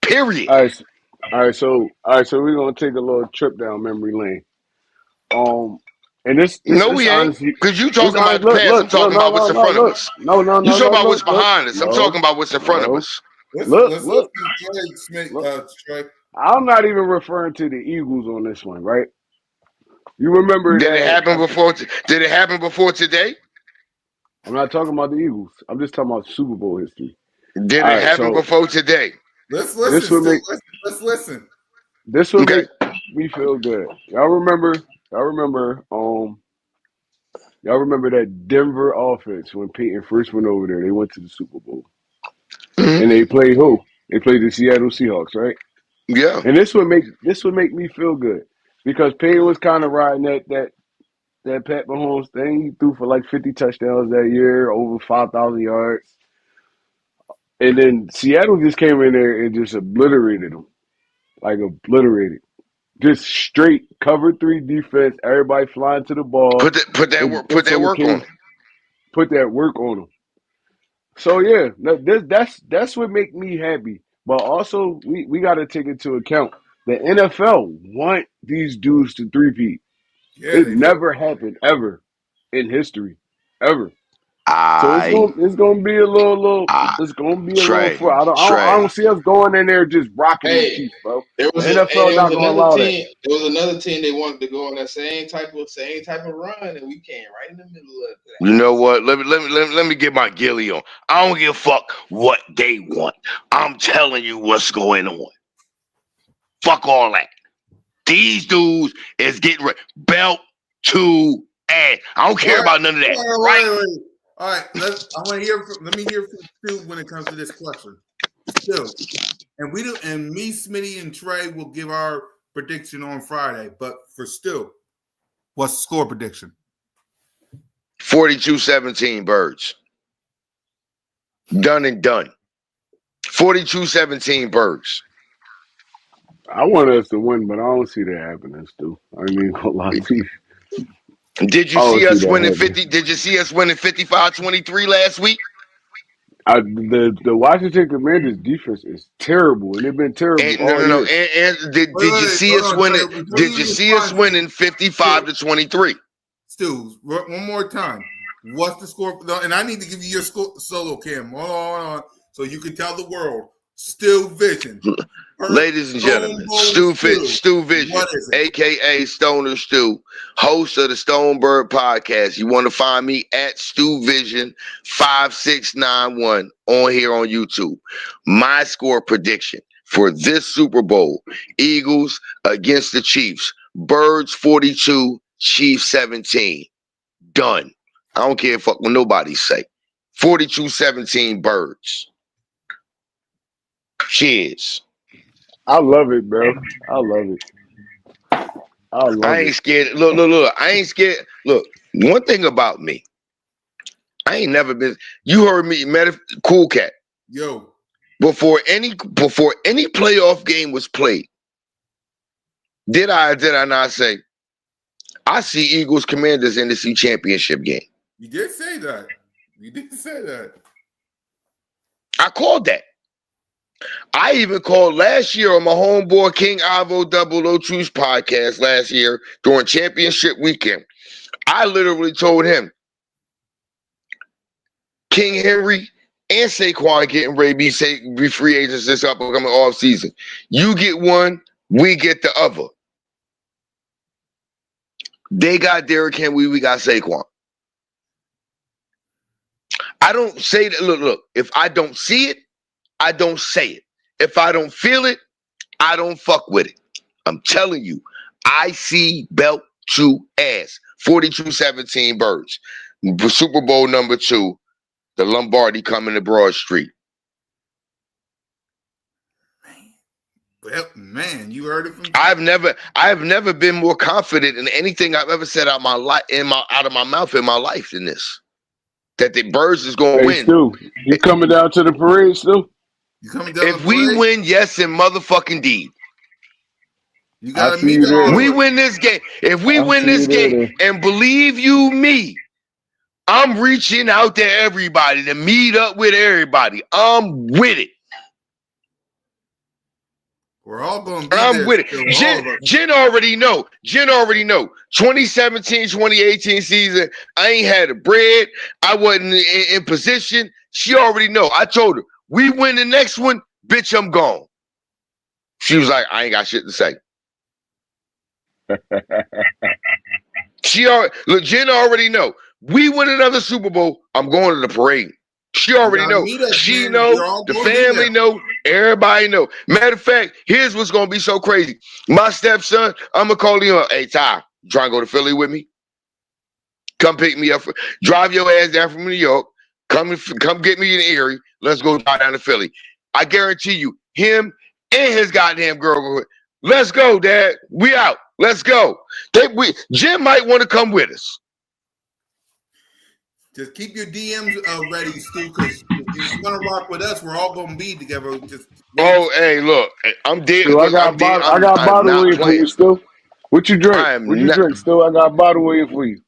Period. All right. So we're gonna take a little trip down memory lane. And this no, we ain't. Because you talking about the past. I'm talking about what's in front of us. You talking about what's behind us. I'm talking about what's in front of us. Look. I'm not even referring to the Eagles on this one, right? You remember Did that? It happen before? Did it happen before today? I'm not talking about the Eagles. I'm just talking about Super Bowl history. Did it happen before today? Let's listen. Let's listen. This will make me feel good. Y'all remember that Denver offense when Peyton first went over there? They went to the Super Bowl. Mm-hmm. And they played who? They played the Seattle Seahawks, right? Yeah. And this would make me feel good because Peyton was kind of riding that Pat Mahomes thing. He threw for like 50 touchdowns that year, over 5,000 yards. And then Seattle just came in there and just obliterated them. Like obliterated. Just straight cover 3 defense, everybody flying to the ball. And Put that so work on can him. put that work on them. So yeah, that's what make me happy. But also we gotta take into account the NFL want these dudes to three-peat. Yeah, It they do. never happened ever in history. Ever. So I, it's gonna be a little I, it's gonna be a little Trey, for I don't Trey. see us going in there just rocking these Hey, Chiefs, bro. there The was NFL not gonna another allow that. team. There was another team they wanted to go on that same type of run, and we came right in the middle of You that. know what? Let me get my gilly on. I don't give a fuck what they want. I'm telling you what's going on. Fuck all that. These dudes is getting ready. Belt to ass. I don't care What? about none of that. Right? Wait. All right, let me hear from Stu when it comes to this question. Stu, and we do, and me, Smitty, and Trey will give our prediction on Friday. But for Stu, what's the score prediction? 42-17 Birds. Done and done. 42-17 Birds. I want us to win, but I don't see that happening, Stu. I ain't even gonna lie to you. Did you I don't see see us that winning happening. 50? Did you see us winning 55-23 last week? The Washington Commanders defense is terrible, and they've been terrible And no, all no, no. year. And did you Wait, see us hold on, winning? Trey. Before Did you you see us respond, winning 55-23? Stu, one more time. What's the score? And I need to give you your solo cam. Hold on, so you can tell the world. Still Vision. Ladies and gentlemen, Stu Vision, What is it? aka Stoner Stu, host of the Stonebird podcast. You want to find me at Stu Vision 5691 on here on YouTube. My score prediction for this Super Bowl: Eagles against the Chiefs. Birds 42, Chiefs 17. Done. I don't care fuck what nobody say. 42-17 Birds. Cheers. I love it, bro. I love it. I I love ain't it. scared. Look. I ain't scared. Look, one thing about me, I ain't never been. You heard me, Cool Cat. Yo. Before any playoff game was played, did I not say I see Eagles Commanders in the NFC Championship game? You did say that. You did say that. I called that. I even called last year on my homeboy King Ivo Double O Truth podcast last year during championship weekend. I literally told him King Henry and Saquon getting ready to be free agents this upcoming off season. You get one, we get the other. They got Derrick Henry, we got Saquon. I don't say that. Look. If I don't see it, I don't say it. If I don't feel it, I don't fuck with it. I'm telling you, I see belt to ass. 42-17 Birds. Super Bowl number 2. The Lombardi coming to Broad Street. Well, man, you heard it from. I've never been more confident in anything I've ever said out of my mouth in my life than this. That the Birds is gonna Hey, win. Stu, you coming down to the parade, Stu? You coming down If the we parade? win, yes, and motherfucking deed. You I gotta see meet you all of there. We us. win this game. If we I win see you this game, there. and believe you me, I'm reaching out to everybody to meet up with everybody. I'm with it. We're all gonna be I'm there. with Still, it. all of us. Jen already know. 2017, 2018 season, I ain't had the bread. I wasn't in position. She already know. I told her, we win the next one, bitch, I'm gone. She was like, I ain't got shit to say. Jen already know. We win another Super Bowl, I'm going to the parade. She You already gotta know. meet us, She man. know. We're all The gonna be family there. know. Everybody know. Matter of fact, here's what's gonna be so crazy. My stepson, I'm gonna call him. Hey, Ty, you trying to go to Philly with me? Come pick me up. Drive your ass down from New York. Come get me in the Erie. Let's go drive down to Philly. I guarantee you, him and his goddamn girl. Let's go, Dad. We out. Let's go. Jim might want to come with us. Just keep your DMs ready, Stu, because if you want to rock with us, we're all gonna be together. Just Oh, hey, look, I'm dead. Stu, Look, I'm dead. I got I'm bottle not waiting for you, playing. Stu. What you drink? I am What you not. drink, Stu? I got bottle waiting for you.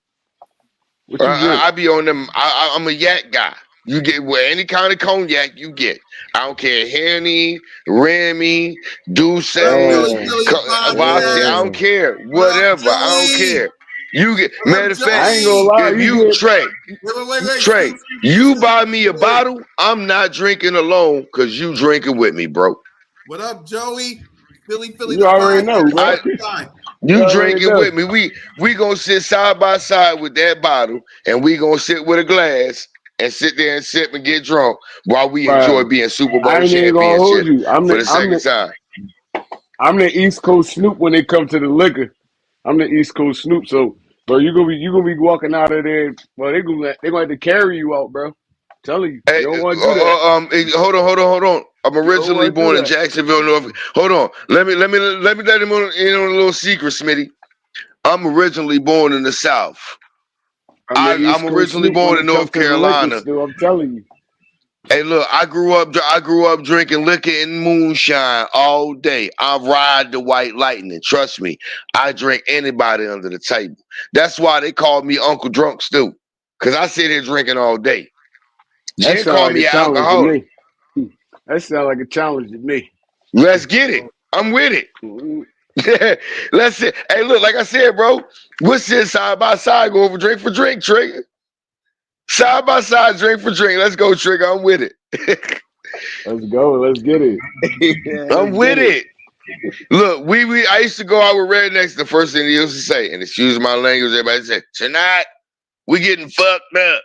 What you drink? I be on them. I'm a yak guy. You get any kind of cognac you get. I don't care, Henny, Remy, Douce, what up, Philly Yeah, Philly Vasi. I podcast? don't yeah. care. What up, Whatever. I don't Joey? care. You get. What up, Matter of fact, I ain't gonna Joey? lie, if you you get Trey, Wait, Trey, you buy me a bottle, I'm not drinking alone because you drinking with me, bro. What up, Joey? Philly you the already podcast. know, bro. I Time. You You already drinking know. with me. We gonna sit side by side with that bottle, and we gonna sit with a glass and sit there and sip and get drunk while we enjoy Bro, being Super I Bowl ain't even gonna hold championship you. for the second time. I'm the East Coast Snoop when it comes to the liquor. I'm the East Coast Snoop, so bro, you gonna be walking out of there. Well, they gonna have to carry you out, bro. I'm telling you, Hey, you don't want to do that. hold on. I'm You don't originally want to do born in that. Jacksonville, North. Hold on. Let him in on a little secret, Smitty. I'm originally born in the South. I'm the East I'm Coast originally Snoop when born in it comes North to the liquor. Carolina. Still, I'm telling you, Hey, look, I grew up drinking liquor and moonshine all day. I ride the white lightning. Trust me, I drink anybody under the table. That's why they call me Uncle Drunk Stu, because I sit here drinking all day. that Jen sound called like a me an challenge to alcoholic. me. That sound like a challenge to me. Let's get it. I'm with it. Mhm. Let's sit. Hey, look, like I said, bro, we'll sit side by side, go over drink for drink, Trigger. Side by side, drink for drink. Let's go, Trigger. I'm with it. Let's go. Let's get it. Yeah, I'm let's get with it. it. Look, I used to go out with rednecks. The first thing they used to say, and excuse my language, everybody say, tonight we getting fucked up.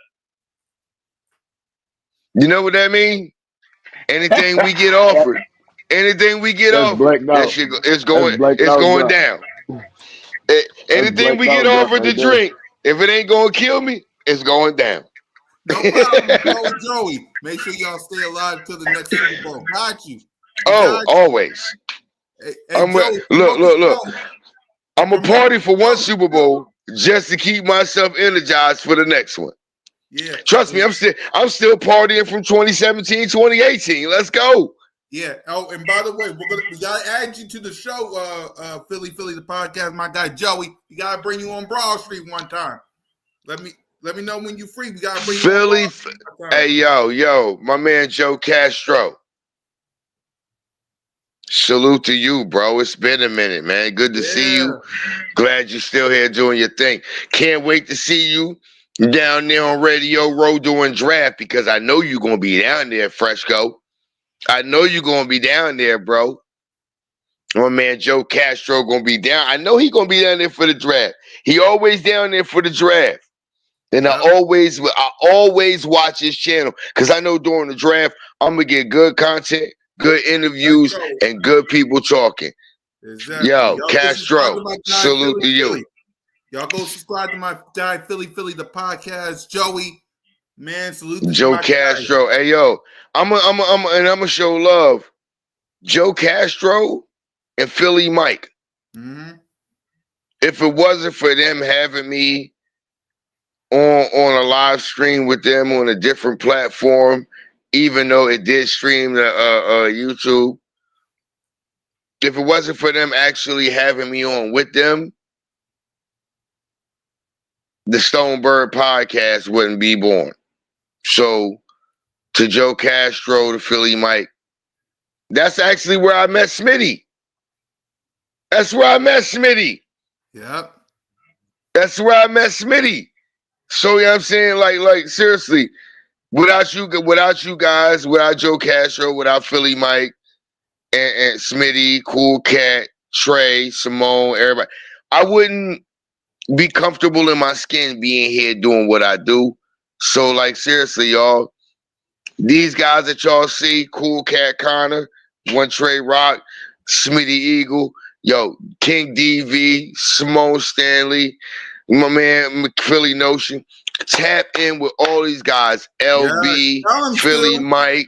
You know what that mean? Anything we get That- offered, anything we get that's offered, blacked that out. shit That's blacked it's out going drunk. down. That's Anything blacked we get out drunk offered to right there. drink, if it ain't gonna kill me, it's going down. No problem, Joey. Make sure y'all stay alive till the next Super Bowl. Got you. We Oh, got you. always. Hey Joey, Look. I'm a promote party for the one show. Super Bowl just to keep myself energized for the next one. Yeah. Trust me, I'm still partying from 2017, 2018. Let's go. Yeah. Oh, and by the way, we gotta add you to the show, Philly the podcast. My guy Joey, we gotta bring you on Broad Street one time. Let me know when you're free. We gotta bring you on Philly, Broad Street one time. hey yo, my man Joe Castro. Salute to you, bro. It's been a minute, man. Good to see you. Glad you're still here doing your thing. Can't wait to see you down there on Radio Row doing draft because I know you're gonna be down there, Fresco. I know you're gonna be down there, bro. My man Joe Castro gonna be down. I know he gonna be down there for the draft. He always down there for the draft. And I always watch his channel because I know during the draft I'm gonna get good content, good interviews, and good people talking. Exactly. Yo, Y'all go subscribe Castro, to my guy salute to you. Y'all go subscribe to my guy Philly the podcast. Joey, man, salute to Joe my guy. Castro. Hey yo, I'm gonna show love. Joe Castro and Philly Mike. Mm-hmm. If it wasn't for them having me on a live stream with them on a different platform, even though it did stream to YouTube, if it wasn't for them actually having me on with them, the Stonebird podcast wouldn't be born. So to Joe Castro, to Philly Mike, that's actually where I met Smitty. That's where I met Smitty. Yep. That's where I met Smitty. So you know what I'm saying? Like seriously, without you guys, without Joe Castro, without Philly Mike and Smitty, Cool Cat, Trey, Simone, everybody, I wouldn't be comfortable in my skin being here doing what I do. So like seriously, y'all, these guys that y'all see, Cool Cat Connor, One Trey Rock, Smitty Eagle, yo, King DV, Simone Stanley, my man Philly Notion. Tap in with all these guys, LB, Philly Mike,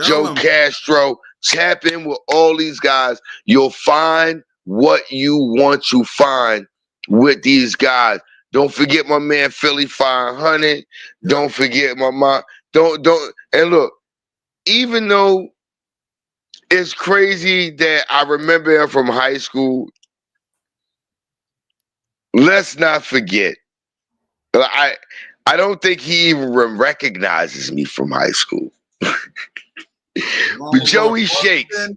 Joe Castro. Tap in with all these guys. You'll find what you want to find with these guys. Don't forget my man Philly 500. Don't forget my mom. Don't and look, even though it's crazy that I remember him from high school, let's not forget. I don't think he even recognizes me from high school. But Joey Shakes,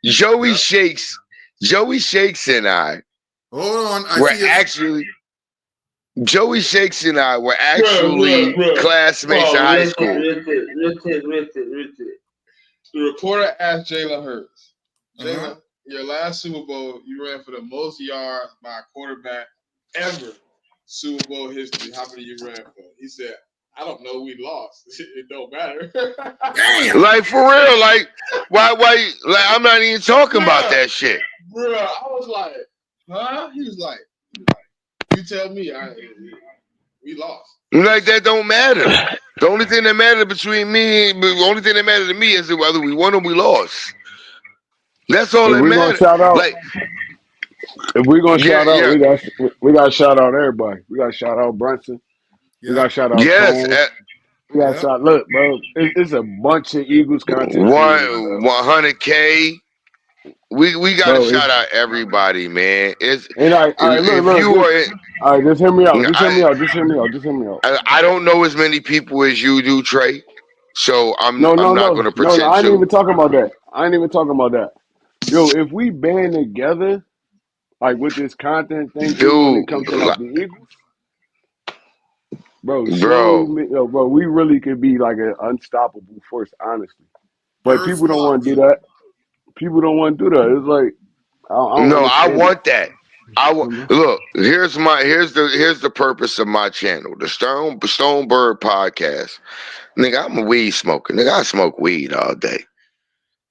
Joey Yeah. Shakes, Joey Shakes and I Hold on. I were see it. actually Joey Shakes and I were Bro, actually classmates in Oh, high real quick, school. real quick. The reporter asked Jalen Hurts, Uh-huh. Jalen, your last Super Bowl, you ran for the most yards by a quarterback ever. Super Bowl history. How many you ran for? He said, I don't know. We lost. It don't matter. Damn. Like for real, like why like I'm not even talking about that shit. Bro, I was like, huh? He was like, you tell me. We lost. Like that don't matter. The only thing that mattered between me, the only thing that mattered to me is whether we won or we lost. That's all If that we're gonna mattered. shout out, Like, if we're gonna yeah, shout out, yeah, we got to shout out everybody. We got to shout out Brunson. We got Yeah. to shout out yes. Tone. We got to Yeah. shout. Look, bro, it's a bunch of Eagles content creators, bro. 100K. We gotta Bro, it's shout out everybody, man. It's and all right, look, if look, you just are, all right, just hear me out. Just hear me I out. Just hear me out. Just hear me out. I don't know as many people as you do, Trey. So No, I'm no, not no, gonna no, no. pretend I ain't to. even talking about that. I ain't even talking about that. Yo, if we band together, like with this content thing, even when it Dude, comes to like the Eagles, bro, so bro, yo, bro, we really could be like an unstoppable force, honestly. But First people don't lock. want to do that. People don't want to do that. It's like I don't no, I understand it. want that. Look. Here's the purpose of my channel, the Stonebird Podcast. Nigga, I'm a weed smoker. Nigga, I smoke weed all day.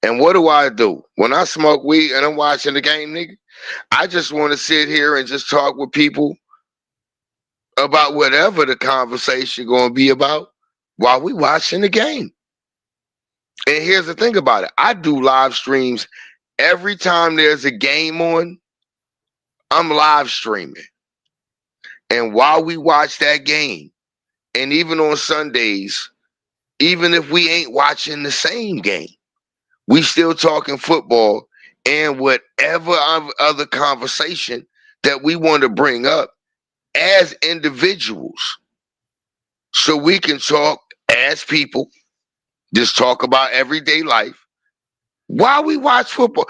And what do? When I smoke weed and I'm watching the game, nigga, I just want to sit here and just talk with people about whatever the conversation going to be about while we watching the game. And here's the thing about it. I do live streams every time there's a game on. I'm live streaming. And while we watch that game, and even on Sundays, even if we ain't watching the same game, we still talking football and whatever other conversation that we want to bring up as individuals. So we can talk as people, just talk about everyday life while we watch football.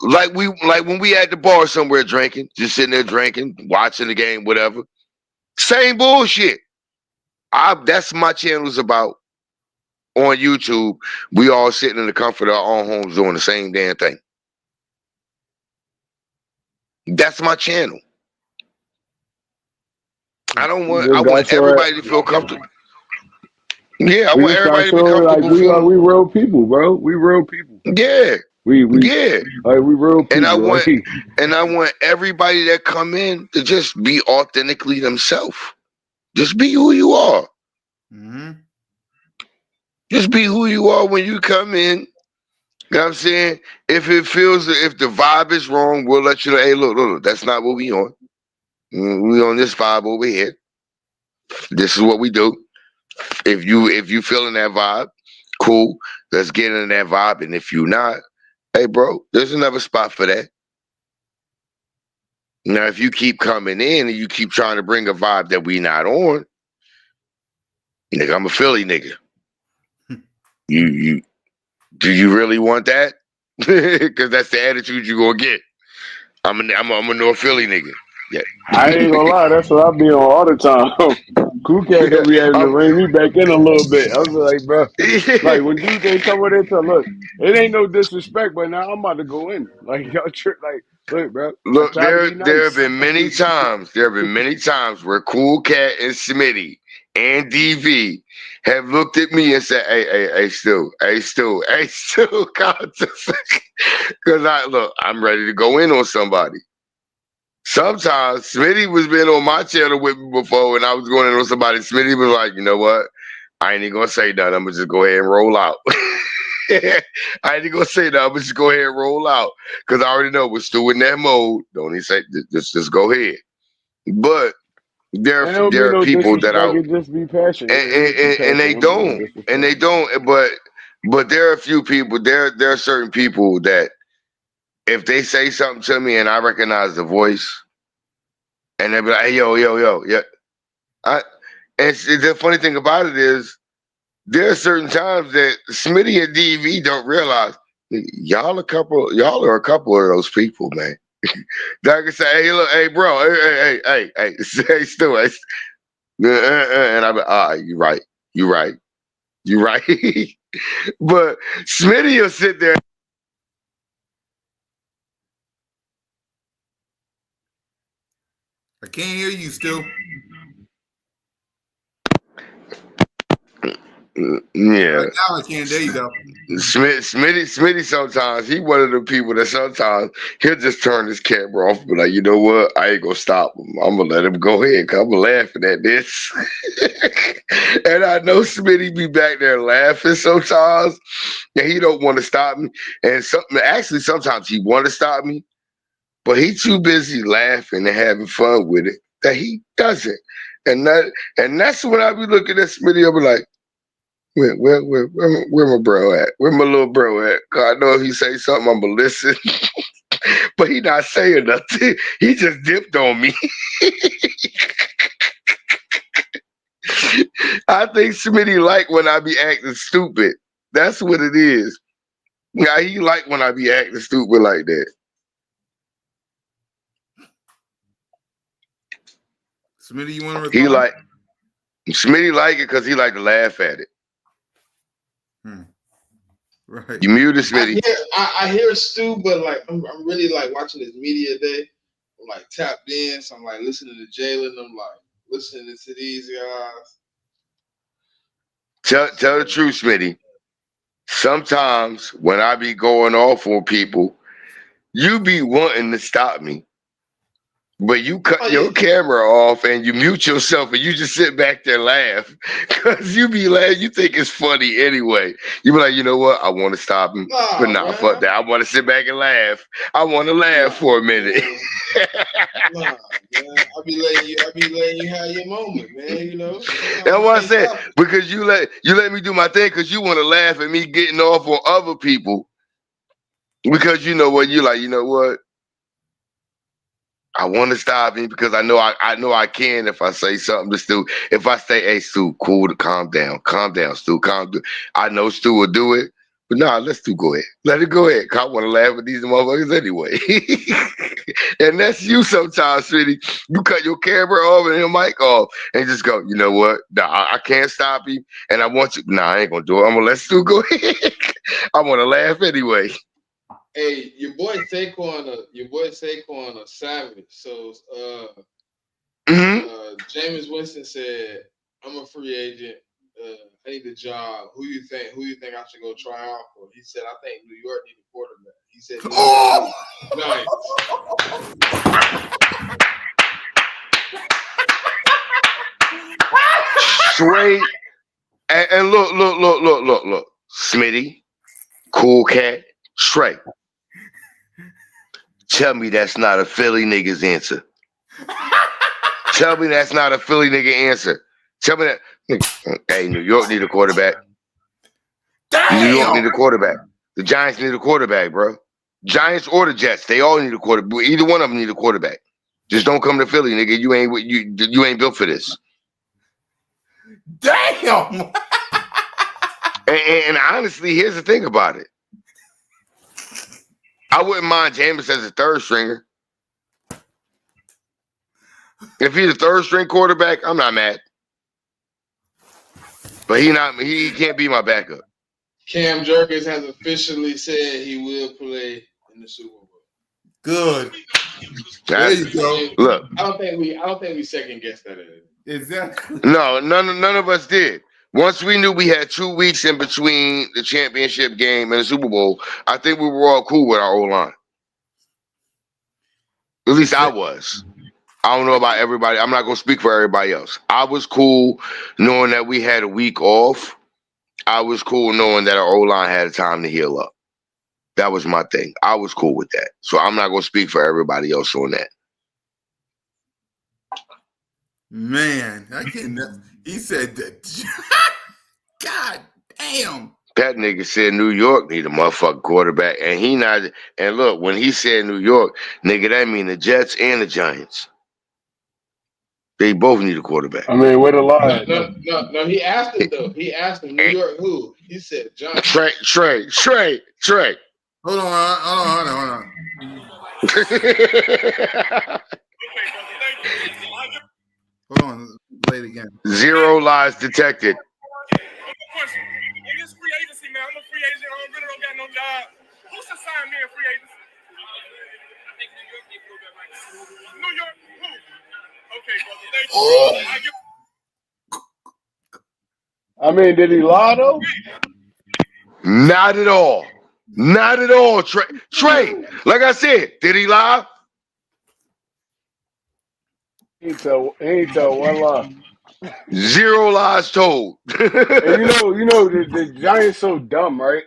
Like when we at the bar somewhere drinking, just sitting there drinking, watching the game, whatever. Same bullshit. That's my channel is about. On YouTube, we all sitting in the comfort of our own homes doing the same damn thing. That's my channel. We I just got want to show it. everybody to feel comfortable. Yeah, I We want just got to everybody to be show it like comfortable feeling. we real people, bro. We real people. Yeah, We yeah. like we real And I people. want Like everybody that come in to just be authentically themselves. Just be who you are. Mm-hmm. Just be who you are when you come in. You know what I'm saying? If the vibe is wrong, we'll let you know, hey, look, that's not what we on. We on this vibe over here. This is what we do. If you feeling that vibe, cool. Let's get in that vibe. And if you not, hey bro, there's another spot for that. Now if you keep coming in and you keep trying to bring a vibe that we not on, nigga, I'm a Philly nigga. You do you really want that? Because that's the attitude you gonna get. I'm a North Philly nigga. Yeah. I ain't gonna lie, that's what I be on all the time. Cool cat gonna be having to I'm, rein me back in a little bit. I was like, bro, like when dudes ain't come with it, so look, it ain't no disrespect, but now I'm about to go in. Like y'all, like, look, bro, I Look, try to be there have nice. been many times. There have been many times where Cool Cat and Smitty and DV have looked at me and said, "Hey, still, because I'm ready to go in on somebody." Sometimes Smitty was been on my channel with me before, and I was going in on somebody. Smitty was like, "You know what? I ain't even gonna say nothing. I'm gonna just go ahead and roll out." I ain't even gonna say that. I'm gonna just go ahead and roll out because I already know we're still in that mode. Don't even say just go ahead. But And it don't be there are no people that disrespect. out It just be passion. It just be and passion. they It don't be no don't and disrespect. they don't. But But there are a few people. There are certain people that if they say something to me and I recognize the voice, and they be like, "Hey, yo, yeah." And the funny thing about it is, there are certain times that Smitty and DV don't realize y'all are a couple of those people, man. That I can say, "Hey, look, hey, bro, hey, hey, Stu, and I'm like, you're right, you're right, you're right." But Smitty will sit there. I can't hear you still. Yeah. Right now I can. There you go. Smitty sometimes he one of the people that sometimes he'll just turn his camera off and be like, you know what? I ain't gonna stop him. I'm gonna let him go ahead. 'Cause I'm laughing at this. And I know Smitty be back there laughing sometimes, and he don't want to stop me. And sometimes he want to stop me, but he too busy laughing and having fun with it that he doesn't. And that's when I be looking at Smitty, I'll be like, where my bro at? Where my little bro at? 'Cause I know if he say something, I'm gonna listen. But he not saying nothing. He just dipped on me. I think Smitty like when I be acting stupid. That's what it is. Yeah, he like when I be acting stupid like that. Smitty, you want to He respond? like Smitty like it because he like to laugh at it. Right. You muted Smitty. I hear Stu, but like I'm really like watching this media day. I'm like tapped in, so I'm like listening to Jalen. I'm like listening to these guys. Tell the truth, Smitty. Sometimes when I be going off on people, you be wanting to stop me. But you cut your camera off and you mute yourself and you just sit back there and laugh. Cause you be laughing, you think it's funny anyway. You be like, you know what? I want to stop him. But nah, fuck that. I want to sit back and laugh. I want to laugh for a minute. Man, I be letting you have your moment, man. You know. That's what I said. Because you let me do my thing because you want to laugh at me getting off on other people. Because you know what, you like, you know what? I want to stop him because I know I can if I say something to Stu. If I say, "Hey Stu, cool, calm down, Stu, calm down." I know Stu will do it, but nah, let Stu go ahead. Let it go ahead. 'Cause I want to laugh at these motherfuckers anyway. And that's you sometimes, Smitty. You cut your camera off and your mic off and just go, you know what? Nah, I can't stop him, and I want you. Nah, I ain't gonna do it. I'm gonna let Stu go ahead. I want to laugh anyway. Hey, your boy Saquon a savage. So Jameis Winston said, "I'm a free agent. I need a job. Who you think I should go try out for?" He said, "I think New York need a quarterback." He said, "Nice." Straight and look, Smitty, cool cat, straight. Tell me that's not a Philly nigga's answer. Tell me that's not a Philly nigga answer. Tell me that. Hey, New York need a quarterback. Damn! New York need a quarterback. The Giants need a quarterback, bro. Giants or the Jets, they all need a quarterback. Either one of them need a quarterback. Just don't come to Philly, nigga. You ain't built for this. Damn! And honestly, here's the thing about it. I wouldn't mind Jameis as a third stringer. If he's a third string quarterback, I'm not mad. But he can't be my backup. Cam Jerkins has officially said he will play in the Super Bowl. Good. There you go. Look, I don't think we second guessed that. Exactly. No, none of us did. Once we knew we had 2 weeks in between the championship game and the Super Bowl, I think we were all cool with our O-line. At least I was. I don't know about everybody. I'm not going to speak for everybody else. I was cool knowing that we had a week off. I was cool knowing that our O-line had time to heal up. That was my thing. I was cool with that. So I'm not going to speak for everybody else on that. Man, I can't. He said that. God damn. That nigga said New York need a motherfucking quarterback, and he not. And look, when he said New York, nigga, that mean the Jets and the Giants. They both need a quarterback. I mean, where the lie No, at, no, though? no, no. He asked him though. He asked him New And York who? He said Giants. Trey. Hold on. Hold on. Play it again. Zero lies detected. Question. In this free agency, man, I'm a free agent. I really don't got no job. Who should sign me in free agency? I think New York need to go back right. New York, who? Okay, brother. Thank you. I mean, did he lie though? Not at all. Not at all, Trey. Trey, like I said, did he lie? He ain't tell one lie. Zero lies told. And you know the Giants so dumb, right?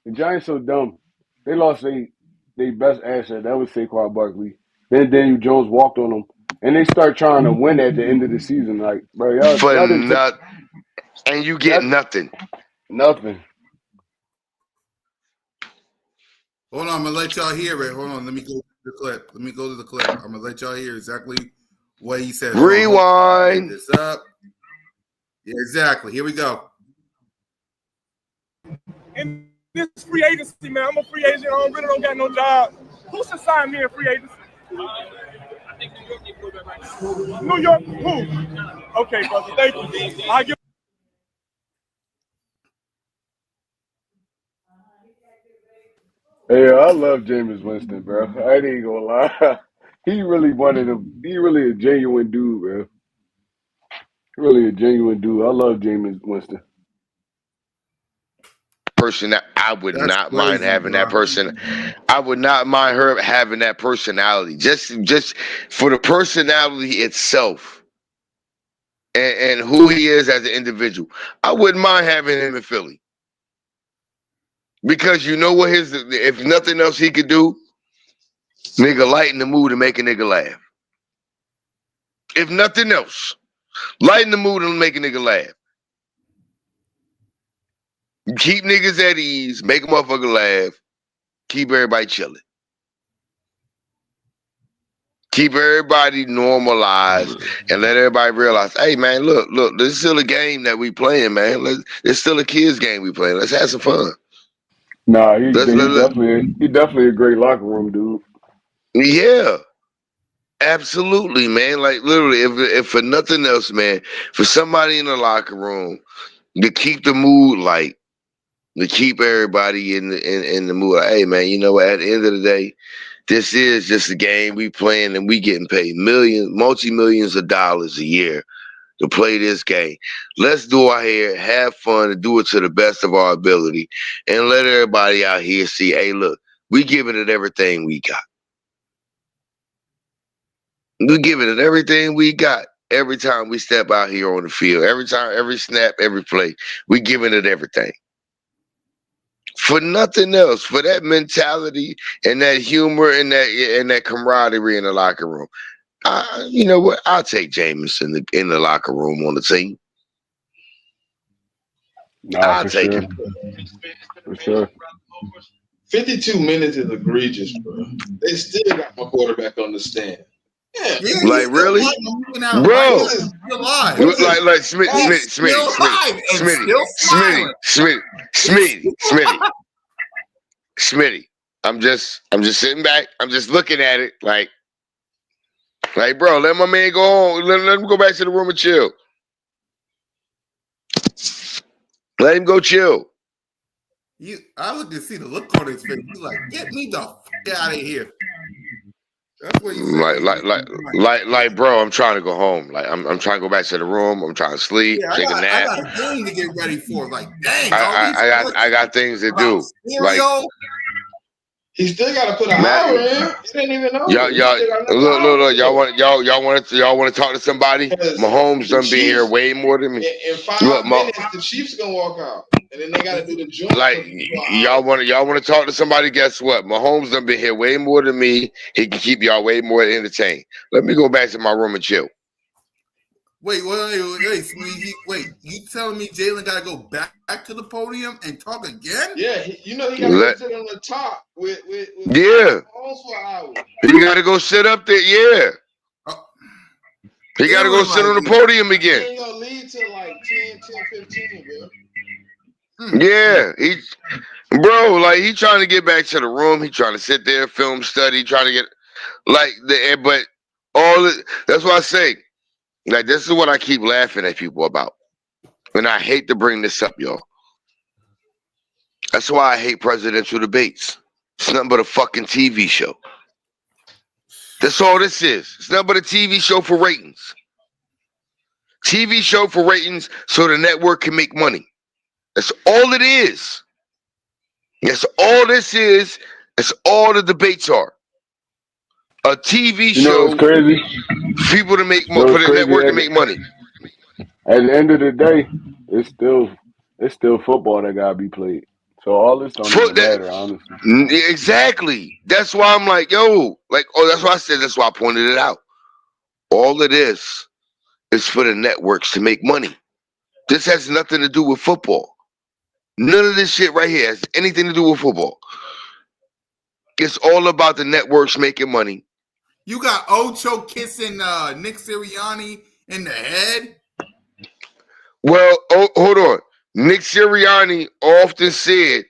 The Giants so dumb. They lost they best asset. That was Saquon Barkley. Then Daniel Jones walked on them, and they start trying to win at the end of the season. Like, bro, For y'all didn't take not, and you get nothing. nothing. Hold on, I'm gonna let y'all hear it. Hold on, let me go to the clip. I'm gonna let y'all hear exactly what he said. Rewind. This up. Yeah, exactly. Here we go. In this free agency, man, I'm a free agent. I really don't got no job. Who should sign me in free agency? I think New York need to go back right. New York, who? Okay, brother. Thank you. I give. Yeah, I love Jameis Winston, bro. I ain't gonna lie. He really wanted him. He really a genuine dude, bro. Really a genuine dude. I love Jameis Winston. Person that I would That's not mind crazy, having bro. that person. I would not mind her having that personality. Just for the personality itself and who he is as an individual. I wouldn't mind having him in Philly. Because you know what if nothing else he could do, nigga lighten the mood and make a nigga laugh. If nothing else, lighten the mood and make a nigga laugh. Keep niggas at ease, make a motherfucker laugh, keep everybody chilling. Keep everybody normalized and let everybody realize, hey man, look, this is still a game that we playing, man. It's still a kids game we playing. Let's have some fun. Nah, Let's he let definitely a great locker room dude. yeah. Absolutely, man. Like literally, if for nothing else, man, for somebody in the locker room to keep the mood light, to keep everybody in the mood. Like, hey, man, you know what? At the end of the day, this is just a game we playing, and we getting paid multi-millions of dollars a year to play this game. Let's do our hair, have fun, and do it to the best of our ability, and let everybody out here see, hey, look, we giving it everything we got. We giving it everything we got every time we step out here on the field. Every time, every snap, every play, we giving it everything. For nothing else, for that mentality and that humor and that camaraderie in the locker room. You know what? I'll take Jameis in the locker room on the team. Nah, I'll for take sure. him. For sure. 52 minutes is egregious, bro. They still got my quarterback on the stand. Yeah. Yeah, he's Like still really, alive. I'm looking at him right bro. now. He's still alive. What is this? Like He's still alive and still smiling. Smitty. I'm just sitting back. I'm just looking at it like, bro, let my man go on. Let him go back to the room and chill. Let him go chill. I look and see the look on his face. He's like, "Get me the fuck out of here." That's what he said. Bro, I'm trying to go home. Like, I'm trying to go back to the room. I'm trying to sleep, Yeah, take a I nap. got a game to get ready for. Like, dang, I got things to do. Like, He still got to put an Matt, hour in. He didn't even know. y'all, look, y'all want to talk to somebody? Mahomes done been here way more than me. In 5 minutes, the Chiefs gonna walk out, and then they got to do the joint. Like, y'all want to talk to somebody? Guess what? Mahomes done been here way more than me. He can keep y'all way more entertained. Let me go back to my room and chill. Wait, you telling me Jalen got to go back to the podium and talk again? Yeah, he got to go sit on the top with Yeah. Mahomes for an hour. He got to go sit up there. Yeah. He got to go sit on the podium again. He ain't going to lead till like 10, 15, bro. Yeah. Bro, like, he trying to get back to the room. He trying to sit there, film study, trying to get, like, but that's why I say, like, this is what I keep laughing at people about. And I hate to bring this up, y'all. That's why I hate presidential debates. It's nothing but a fucking TV show. That's all this is. It's nothing but a TV show for ratings. TV show for ratings so the network can make money. That's all it is. That's all this is. That's all the debates are. A TV You know what's show crazy? for people to make You know money, for what's the crazy? network to make money. At the end of the day, it's still football that gotta be played. So all this don't even matter, honestly. Exactly. That's why I'm like, yo, like, that's why I said, that's why I pointed it out. All of this is for the networks to make money. This has nothing to do with football. None of this shit right here has anything to do with football. It's all about the networks making money. You got Ocho kissing Nick Sirianni in the head? Well, hold on. Nick Sirianni often said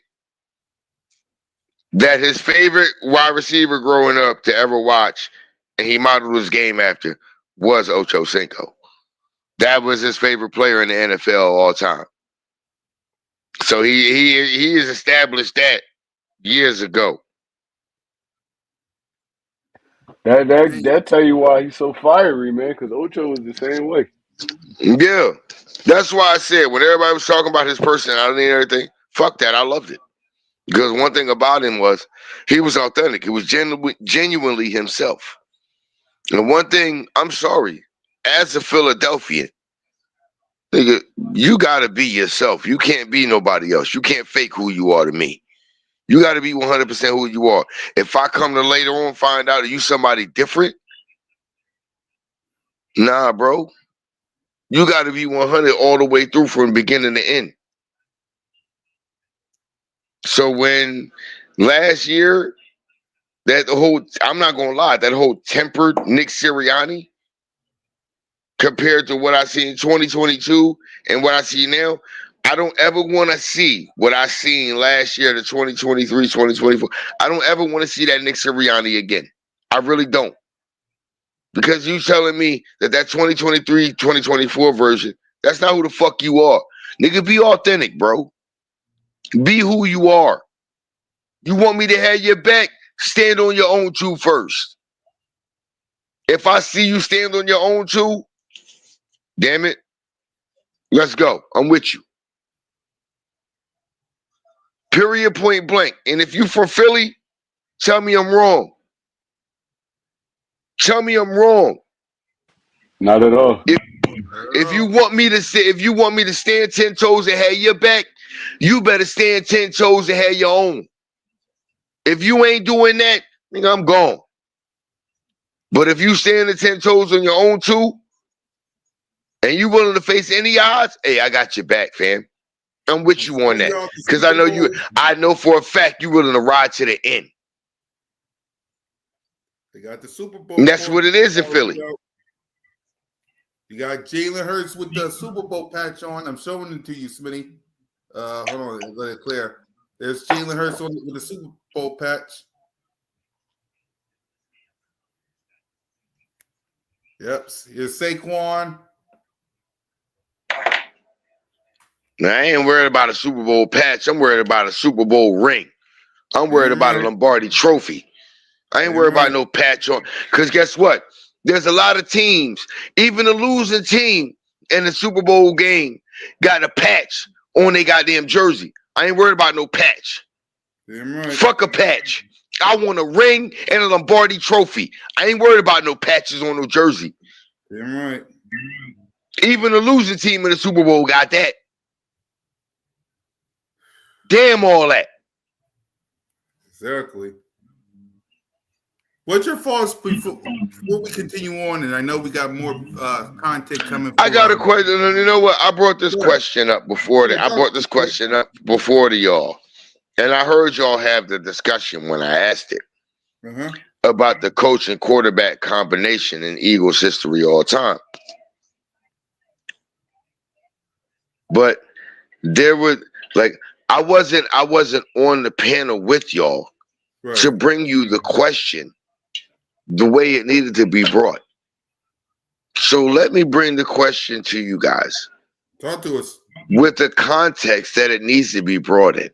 that his favorite wide receiver growing up to ever watch, and he modeled his game after, was Ocho Cinco. That was his favorite player in the NFL all time. So he has established that years ago. That tell you why he's so fiery, man. Because Ocho was the same way. Yeah, that's why I said when everybody was talking about his personality and everything, fuck that, I loved it. Because one thing about him was he was authentic. He was genuinely himself. And one thing, I'm sorry, as a Philadelphian, nigga, you gotta be yourself. You can't be nobody else. You can't fake who you are to me. You gotta be 100% who you are. If I come to later on find out that you somebody different, nah, bro. You gotta be 100 all the way through from beginning to end. So when last year, I'm not gonna lie, that whole tempered Nick Sirianni compared to what I see in 2022 and what I see now, I don't ever want to see what I seen last year, the 2023, 2024. I don't ever want to see that Nick Sirianni again. I really don't. Because you telling me that 2023, 2024 version, that's not who the fuck you are. Nigga, be authentic, bro. Be who you are. You want me to have your back? Stand on your own two first. If I see you stand on your own two, damn it, let's go. I'm with you. Period, point blank. And if you from Philly, tell me I'm wrong. Tell me I'm wrong. Not at all. If you want me to stand 10 toes and have your back, you better stand 10 toes and have your own. If you ain't doing that, nigga, I'm gone. But if you stand the 10 toes on your own too, and you willing to face any odds, hey, I got your back, fam. I'm with you on that. Because I know for a fact you willing to ride to the end. They got the Super Bowl. And that's what it is in Philly. You got Jalen Hurts with the Super Bowl patch on. I'm showing it to you, Smitty. Hold on, let it clear. There's Jalen Hurts with the Super Bowl patch. Yep. Here's Saquon. Now, I ain't worried about a Super Bowl patch. I'm worried about a Super Bowl ring. I'm worried about a Lombardi trophy. I ain't worried about no patch on. Because guess what? There's a lot of teams, even a losing team in the Super Bowl game, got a patch on their goddamn jersey. I ain't worried about no patch. Right. Fuck a patch. I want a ring and a Lombardi trophy. I ain't worried about no patches on no jersey. Damn right. Even a losing team in the Super Bowl got that. Damn all that. Exactly. What's your thoughts before we continue on? And I know we got more content coming. I got a question. You know what? I brought this question up before I brought this question up before to y'all, and I heard y'all have the discussion when I asked it about the coach and quarterback combination in Eagles history all time. But there was I wasn't on the panel with y'all to bring you the question the way it needed to be brought. So let me bring the question to you guys. Talk to us. With the context that it needs to be brought in.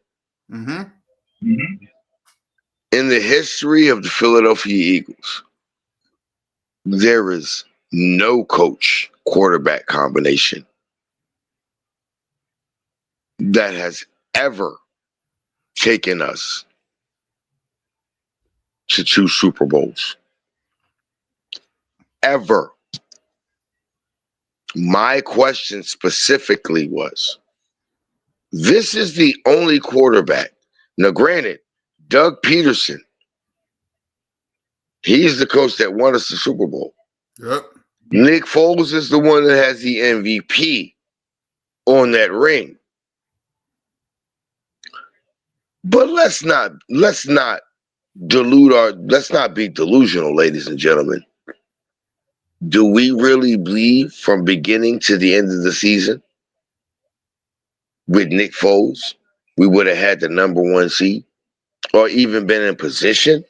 In the history of the Philadelphia Eagles, there is no coach quarterback combination that has ever taken us to 2 Super Bowls. Ever. My question specifically was, this is the only quarterback. Now, granted, Doug Peterson, he's the coach that won us the Super Bowl. Yep. Nick Foles is the one that has the MVP on that ring. But let's not be delusional, ladies and gentlemen. Do we really believe from beginning to the end of the season with Nick Foles, we would have had the number 1 seed or even been in position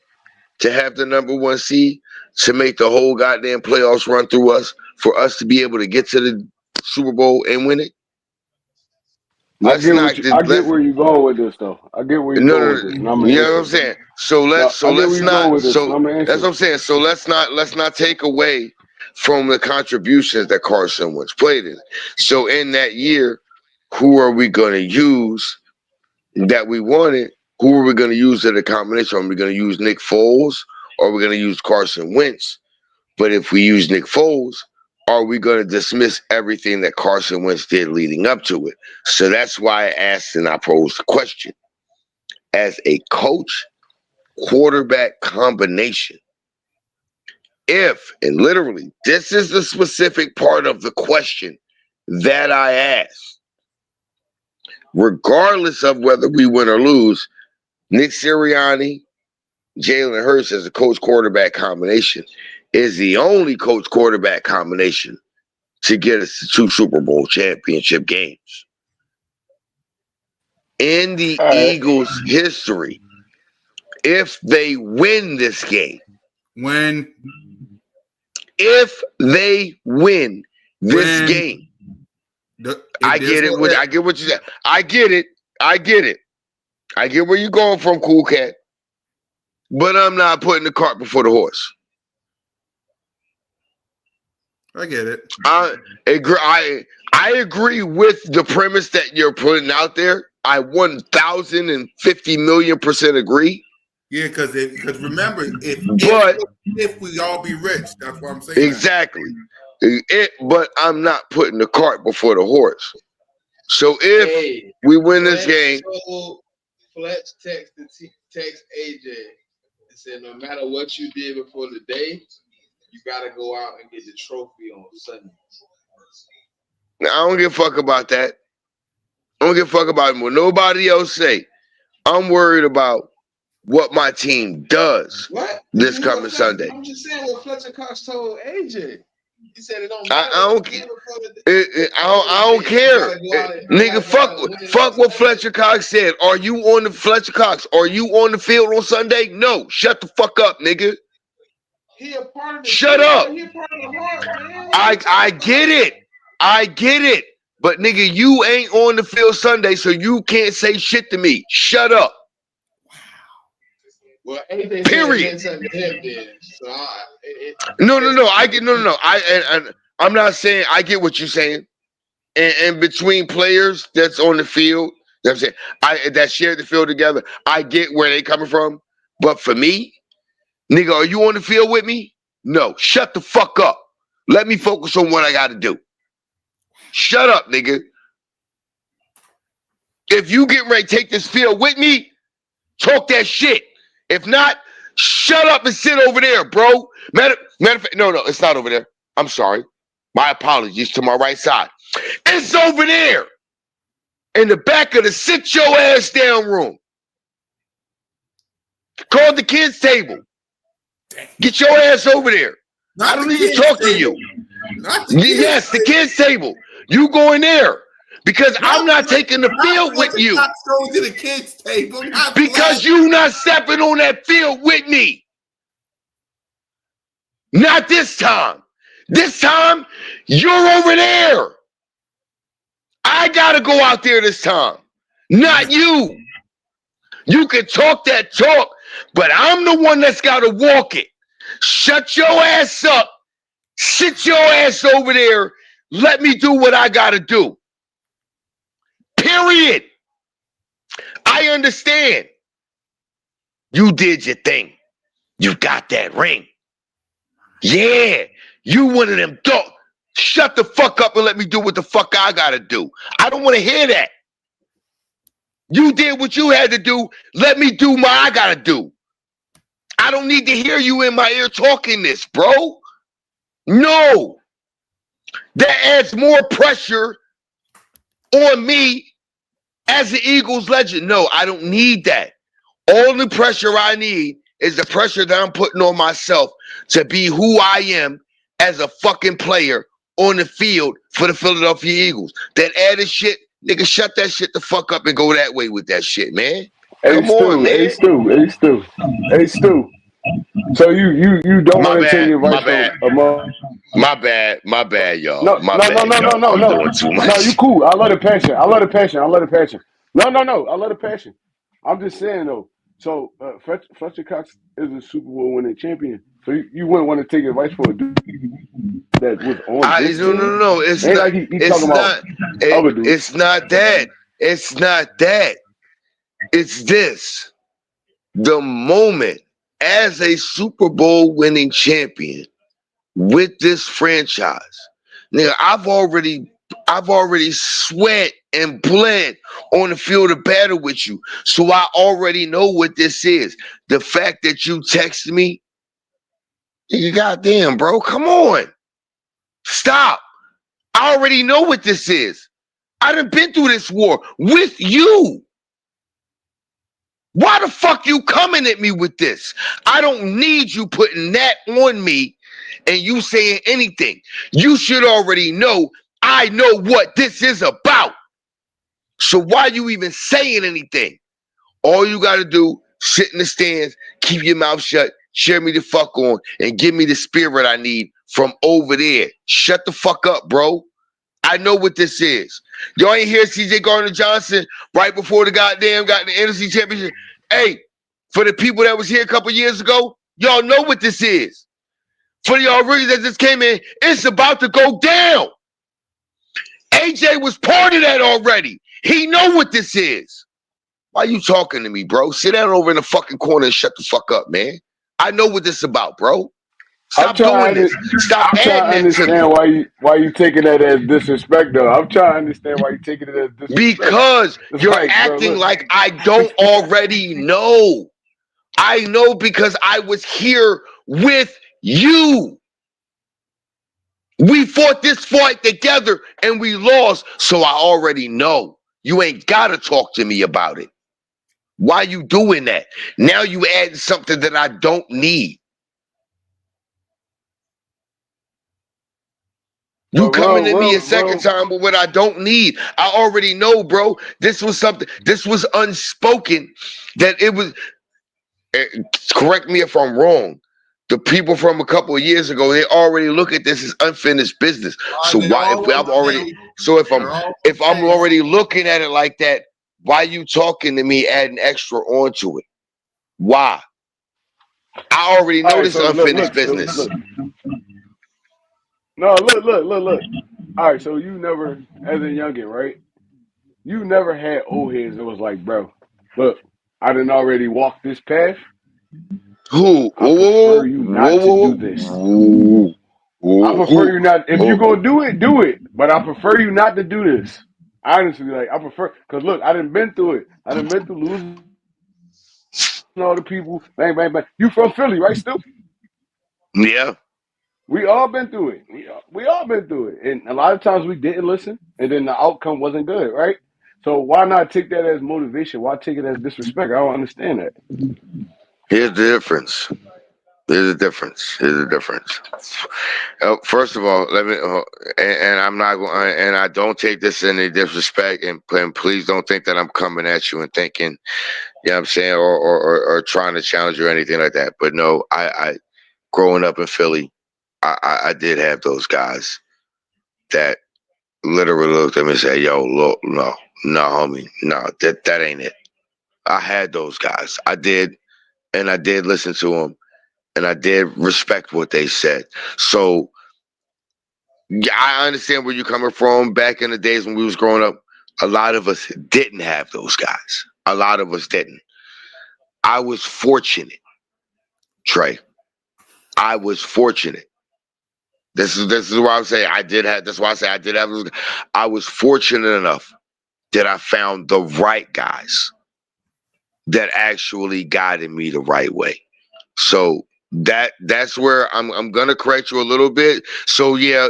to have the number 1 seed to make the whole goddamn playoffs run through us for us to be able to get to the Super Bowl and win it? I get where you're going with this, though. I get where you're going with this, and I'm gonna you know answer. what I'm saying? So let's not. That's what I'm saying. So let's not take away from the contributions that Carson Wentz played in. So in that year, who are we going to use that we wanted? Who are we going to use at a combination? Are we going to use Nick Foles or are we going to use Carson Wentz? But if we use Nick Foles, are we going to dismiss everything that Carson Wentz did leading up to it? So that's why I asked and I posed the question. As a coach, quarterback combination, if, and literally, this is the specific part of the question that I asked, regardless of whether we win or lose, Nick Sirianni, Jalen Hurts as a coach quarterback combination is the only coach quarterback combination to get us to 2 Super Bowl championship games. In the Eagles' history, if they win this game, if they win this game, I get it. I get what you said. I get it. I get where you're going from, Cool Cat. But I'm not putting the cart before the horse. I get it. I agree with the premise that you're putting out there. I 1,050,000,000% agree. Yeah, because remember, if we all be rich, that's what I'm saying. Exactly. But I'm not putting the cart before the horse. So if we win this game, Fletch text AJ and said, no matter what you did before the day, you got to go out and get the trophy on Sunday. Now, I don't give a fuck about that. I don't give a fuck about what nobody else say. I'm worried about what my team does this coming Sunday. I'm just saying what Fletcher Cox told AJ. He said it don't matter. I don't care. Nigga, fuck what Fletcher Cox said. Are you on the Fletcher Cox? Are you on the field on Sunday? No. Shut the fuck up, nigga. Shut up. I get it. I get it. But nigga, you ain't on the field Sunday, so you can't say shit to me. Shut up. Well, AJ period. Said him then. So No. I'm not saying I get what you're saying. And between players that's on the field, you know what I'm saying, that share the field together, I get where they coming from. But for me, nigga, are you on the field with me? No. Shut the fuck up. Let me focus on what I got to do. Shut up, nigga. If you get ready to take this field with me, talk that shit. If not, Shut up and sit over there, bro. Matter of fact, no, it's not over there. I'm sorry. My apologies to my right side. It's over there in the back of the sit your ass down room. Call the kids table. Get your ass over there. I don't need to talk to you. Yes, the kids table. You go in there because I'm not taking the field with you. Not going to the kids table. Because you not stepping on that field with me. Not this time. This time, you're over there. I gotta go out there this time. Not you. You can talk that talk, but I'm the one that's gotta walk it. Shut your ass up. Sit your ass over there. Let me do what I gotta do. Period. I understand. You did your thing. You got that ring. Yeah. You one of them dogs. Shut the fuck up and let me do what the fuck I gotta do. I don't want to hear that. You did what you had to do. Let me do what I gotta do. I don't need to hear you in my ear talking this, bro. No. That adds more pressure on me as the Eagles legend. No, I don't need that. All the pressure I need is the pressure that I'm putting on myself to be who I am as a fucking player on the field for the Philadelphia Eagles. That added shit, nigga, shut that shit the fuck up and go that way with that shit, man. Come on, man. Hey, Stu. So you don't want to take advice from My bad, y'all. No, My bad, y'all. I'm doing too much. No, you cool. I love the passion. No, I love the passion. I'm just saying though. So Fletcher Cox is a Super Bowl winning champion. So you wouldn't want to take advice for a dude that was on this team? No. It's Ain't not. like he It's talking not. about other dudes. It's not that. It's not that. It's this. The moment as a Super Bowl winning champion with this franchise, nigga, I've already sweat and bled on the field of battle with you. So I already know what this is. The fact that you text me, you goddamn, bro, come on. Stop. I already know what this is. I done been through this war with you. Why the fuck you coming at me with this? I don't need you putting that on me and you saying anything. You should already know I know what this is about. So why you even saying anything? All you got to do, sit in the stands, keep your mouth shut, cheer me the fuck on, and give me the spirit I need from over there. Shut the fuck up, bro. I know what this is. Y'all ain't hear CJ Gardner-Johnson right before the goddamn got the NFC Championship. Hey, for the people that was here a couple years ago, y'all know what this is. For y'all rookies that just came in, it's about to go down. AJ was part of that already. He know what this is. Why you talking to me, bro? Sit down over in the fucking corner and shut the fuck up, man. I know what this is about, bro. Stop doing this. Stop I'm trying to adding that to me. understand why you taking that as disrespect, though. I'm trying to understand why you taking it as disrespect. Because you're acting like I don't already know. I know because I was here with you. We fought this fight together and we lost, so I already know. You ain't got to talk to me about it. Why you doing that? Now you adding something that I don't need. You coming at me a second time with what I don't need. I already know, bro. This was something, this was unspoken, that it was, correct me if I'm wrong. The people from a couple of years ago, they already look at this as unfinished business. So why, if I'm already looking at it like that, why you talking to me adding extra onto it? Why? I already know this unfinished business. No, look. All right, so you never, as a youngin, right? You never had old heads that was like, bro, look, I done already walked this path. Who? I prefer you not to do this. I prefer you not. If you're gonna do it. But I prefer you not to do this. Honestly, like I prefer, cause look, I done been through it. I done been through losing all the people, bang, bang, bang. You from Philly, right, Stu? Yeah. We all been through it. We all been through it. And a lot of times we didn't listen, and then the outcome wasn't good, right? So why not take that as motivation? Why take it as disrespect? I don't understand that. Here's the difference. There's a difference. There's a difference. First of all, let me, and I'm not going, and I don't take this in any disrespect, and please don't think that I'm coming at you and thinking, you know what I'm saying, or trying to challenge you or anything like that. But no, I growing up in Philly, I did have those guys that literally looked at me and said, "Yo, look, no, homie, no, that ain't it." I had those guys. I did, and I did listen to them, and I did respect what they said. So yeah, I understand where you're coming from. Back in the days when we was growing up, a lot of us didn't have those guys. A lot of us didn't. I was fortunate, Trey. I was fortunate. This is why I'm saying I did have. That's why I say I did have. I was fortunate enough that I found the right guys that actually guided me the right way. So that's where I'm gonna correct you a little bit. So yeah,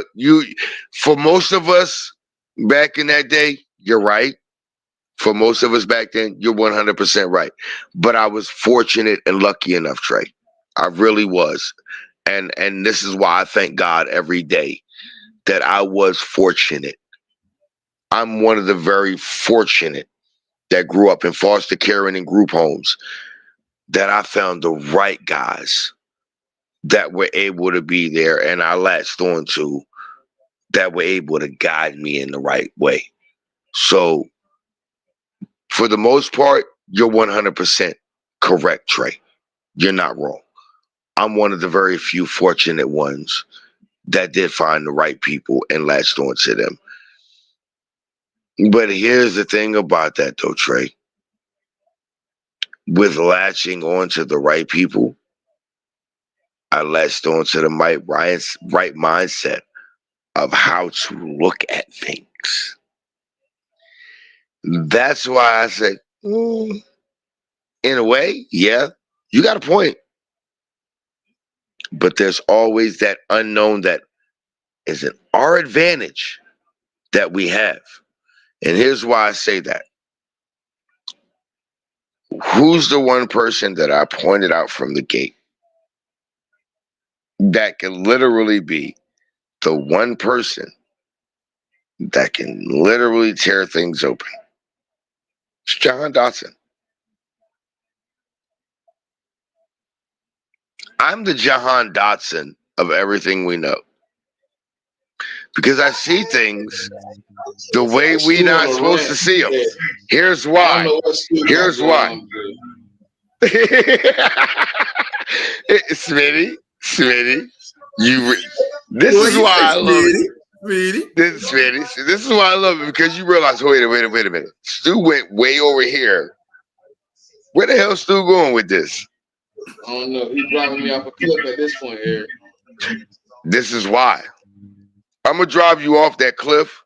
for most of us back in that day, you're right. For most of us back then, you're 100% right. But I was fortunate and lucky enough, Trey. I really was. And this is why I thank God every day that I was fortunate. I'm one of the very fortunate that grew up in foster care and in group homes, that I found the right guys that were able to be there and I latched on to, that were able to guide me in the right way. So for the most part, you're 100% correct, Trey. You're not wrong. I'm one of the very few fortunate ones that did find the right people and latched on to them. But here's the thing about that, though, Trey. With latching on to the right people, I latched on to the right mindset of how to look at things. That's why I say, in a way, yeah, you got a point. But there's always that unknown that is an our advantage that we have. And here's why I say that. Who's the one person that I pointed out from the gate that can literally be the one person that can literally tear things open? It's John Dotson. I'm the Jahan Dotson of everything we know because I see things the way we Stu on not a supposed to rant. see them. Yeah. Here's I don't why. know what Stu got Here's going why. on today. Smitty, this Boy, is you why say I love it. Smitty. This is why I love it, because you realize, wait a minute. Stu went way over here. Where the hell Stu going with this? I don't know. He's driving me off a cliff at this point, Eric. This is why. I'm gonna drive you off that cliff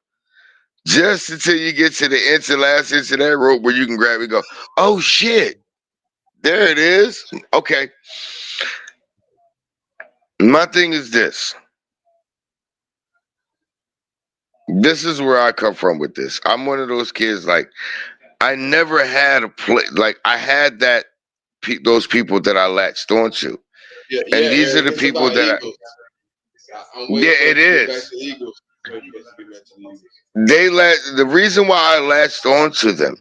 just until you get to the last inch of that rope where you can grab it and go, oh shit, there it is. Okay. My thing is this. This is where I come from with this. I'm one of those kids, like, I never had a play, like, I had those people that I latched onto. Yeah, And these are Eric. the It's people about that Eagles. I'm yeah, waiting for it us to get back is. to the Eagles. Waiting for us to get back to the Eagles. The reason why I latched onto them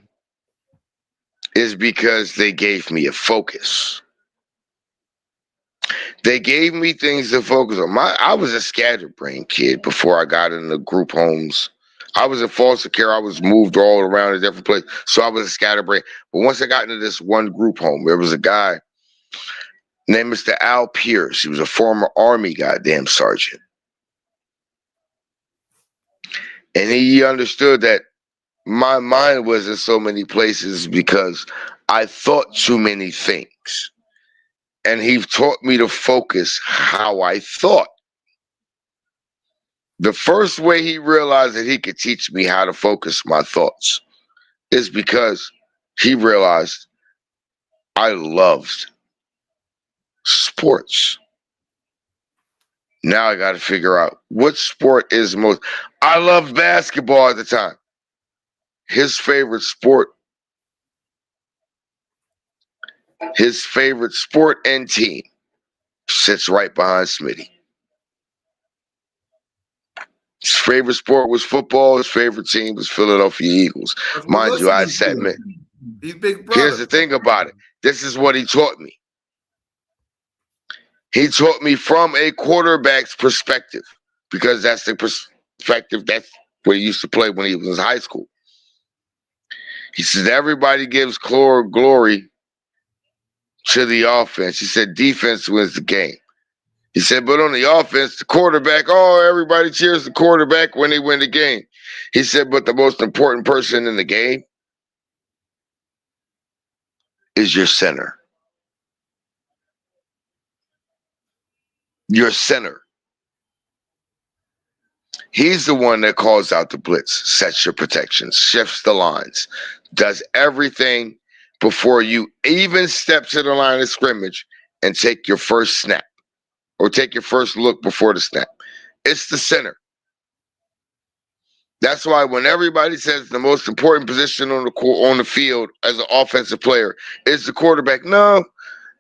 is because they gave me a focus. They gave me things to focus on. I was a scatterbrain kid before I got into group homes. I was in foster care. I was moved all around to different places. So I was a scatterbrain. But once I got into this one group home, there was a guy named Mr. Al Pierce. He was a former Army goddamn sergeant. And he understood that my mind was in so many places because I thought too many things. And he taught me to focus how I thought. The first way he realized that he could teach me how to focus my thoughts is because he realized I loved sports. Now I got to figure out what sport is most. I loved basketball at the time. His favorite sport and team sits right behind Smitty. His favorite sport was football. His favorite team was Philadelphia Eagles. That's what Mind you, I listening sat. to. He's big Here's brother. the thing about it. This is what he taught me. He taught me from a quarterback's perspective, because that's the perspective. That's what he used to play when he was in high school. He said everybody gives glory to the offense. He said defense wins the game. He said, but on the offense, the quarterback, everybody cheers the quarterback when they win the game. He said, but the most important person in the game is your center. Your center. He's the one that calls out the blitz, sets your protections, shifts the lines, does everything before you even step to the line of scrimmage and take your first snap or take your first look before the snap. It's the center. That's why when everybody says the most important position on the field as an offensive player is the quarterback, no,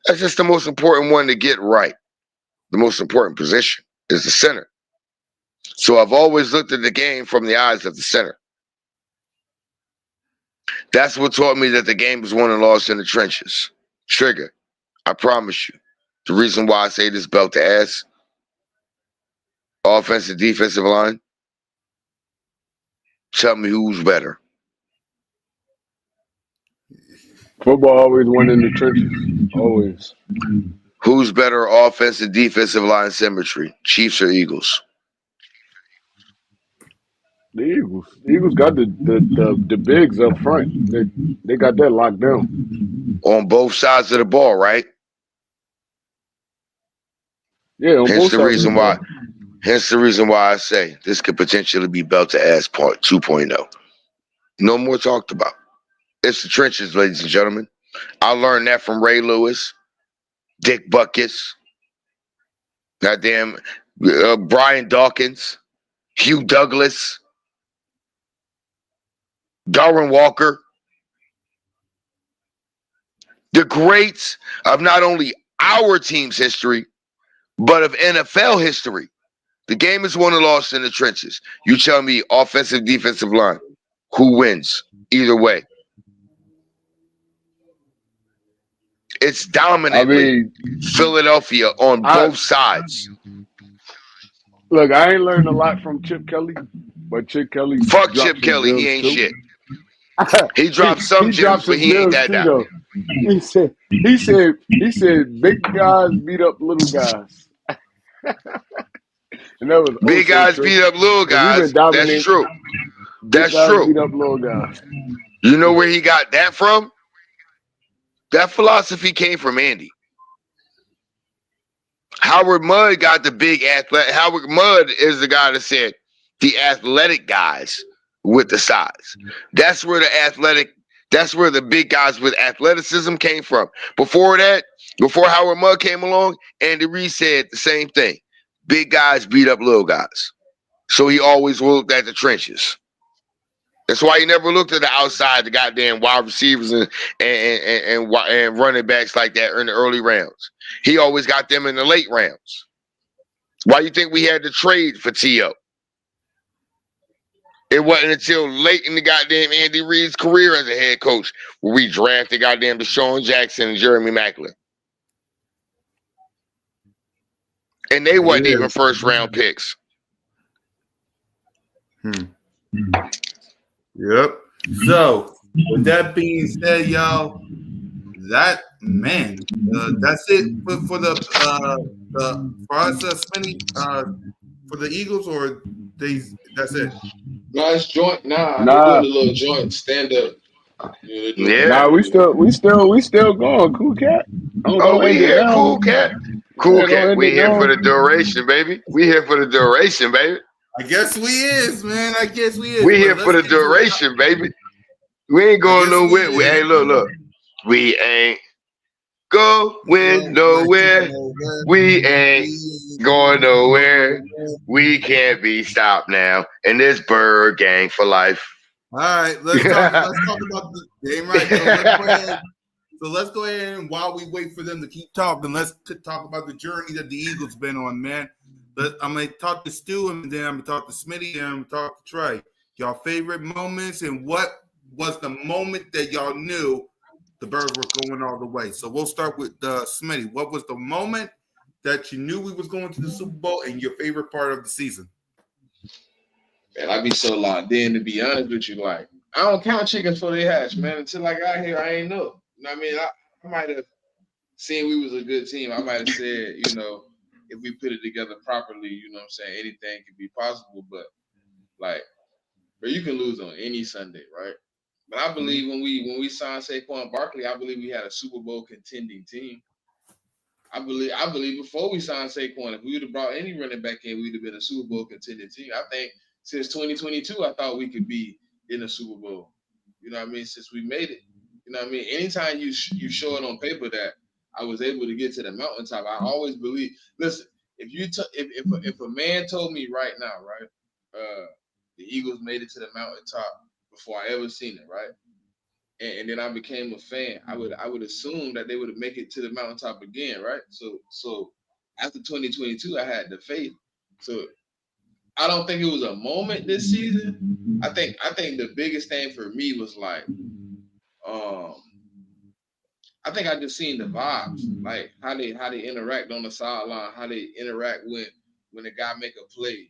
that's just the most important one to get right. The most important position is the center. So I've always looked at the game from the eyes of the center. That's what taught me that the game is won and lost in the trenches. Trigger, I promise you. The reason why I say this belt to ass, offensive, defensive line, tell me who's better. Football always won in the trenches. Always. Who's better offensive, defensive line symmetry, Chiefs or Eagles? The Eagles. The Eagles got the bigs up front. They got that locked down. On both sides of the ball, right? Yeah, on both sides of the ball. Hence the reason why I say this could potentially be belt to ass part 2.0. No more talked about. It's the trenches, ladies and gentlemen. I learned that from Ray Lewis, Dick Butkus, goddamn Brian Dawkins, Hugh Douglas, Darwin Walker. The greats of not only our team's history, but of NFL history. The game is won and lost in the trenches. You tell me offensive, defensive line. Who wins? Either way. It's dominantly Philadelphia on both sides. Look, I ain't learned a lot from Chip Kelly, but Chip Kelly Fuck Chip Kelly, he ain't too. shit. He dropped some gems, but he ain't that though. He said big guys beat up little guys. And that was big guys true. Beat up little guys. That's true. That's true. Beat up little guys. You know where he got that from? That philosophy came from Andy. Howard Mudd got the big athletic. Howard Mudd is the guy that said the athletic guys with the size. That's where the big guys with athleticism came from. Before that, before Howard Mudd came along, Andy Reid said the same thing. Big guys beat up little guys. So he always looked at the trenches. That's why he never looked at the outside, the goddamn wide receivers and running backs like that in the early rounds. He always got them in the late rounds. Why you think we had to trade for T.O.? It wasn't until late in the goddamn Andy Reid's career as a head coach where we drafted goddamn Deshaun Jackson and Jeremy Maclin. And they wasn't even first round picks. Yep. So, with that being said, y'all, that's it for us, Smitty, for the Eagles, or that's it. No, it's joint. They're doing a little joint stand up. Nah, we still going. Cool cat. We here, cool cat. Cool cat. We here for the duration, baby. We here for the duration, baby. I guess we is, man. I guess we is. We here for the duration, baby. We ain't going nowhere. Hey, look. We ain't Going nowhere. We ain't going nowhere. We can't be stopped now. And this bird gang for life. All right, let's talk. Let's talk about the game. Right. So let's go ahead. So let's go ahead and while we wait for them to keep talking, let's talk about the journey that the Eagles been on, man. I'm gonna talk to Stu and then I'm gonna talk to Smitty and I'm gonna talk to Trey. Y'all favorite moments and what was the moment that y'all knew the Birds were going all the way? So we'll start with Smitty. What was the moment that you knew we was going to the Super Bowl and your favorite part of the season? Man, I be so locked in, to be honest with you. Like, I don't count chickens before they hatch, man. Until I got here, I ain't know. You know what I mean? I might have seen we was a good team. I might have said, if we put it together properly, you know what I'm saying, anything could be possible. But like, but you can lose on any Sunday, right? But I believe when we signed Saquon Barkley, I believe we had a Super Bowl contending team. I believe before we signed Saquon, if we would have brought any running back in, we'd have been a Super Bowl contending team. I think since 2022, I thought we could be in the Super Bowl. You know what I mean? Since we made it. You know what I mean? Anytime you show it on paper that I was able to get to the mountaintop, I always believe. Listen, if a man told me right now, right, the Eagles made it to the mountaintop before I ever seen it, right? And then I became a fan, I would assume that they would make it to the mountaintop again, right? So after 2022, I had the faith. So I don't think it was a moment this season. I think the biggest thing for me was like, I think I just seen the vibes, like how they interact on the sideline, how they interact when a guy make a play,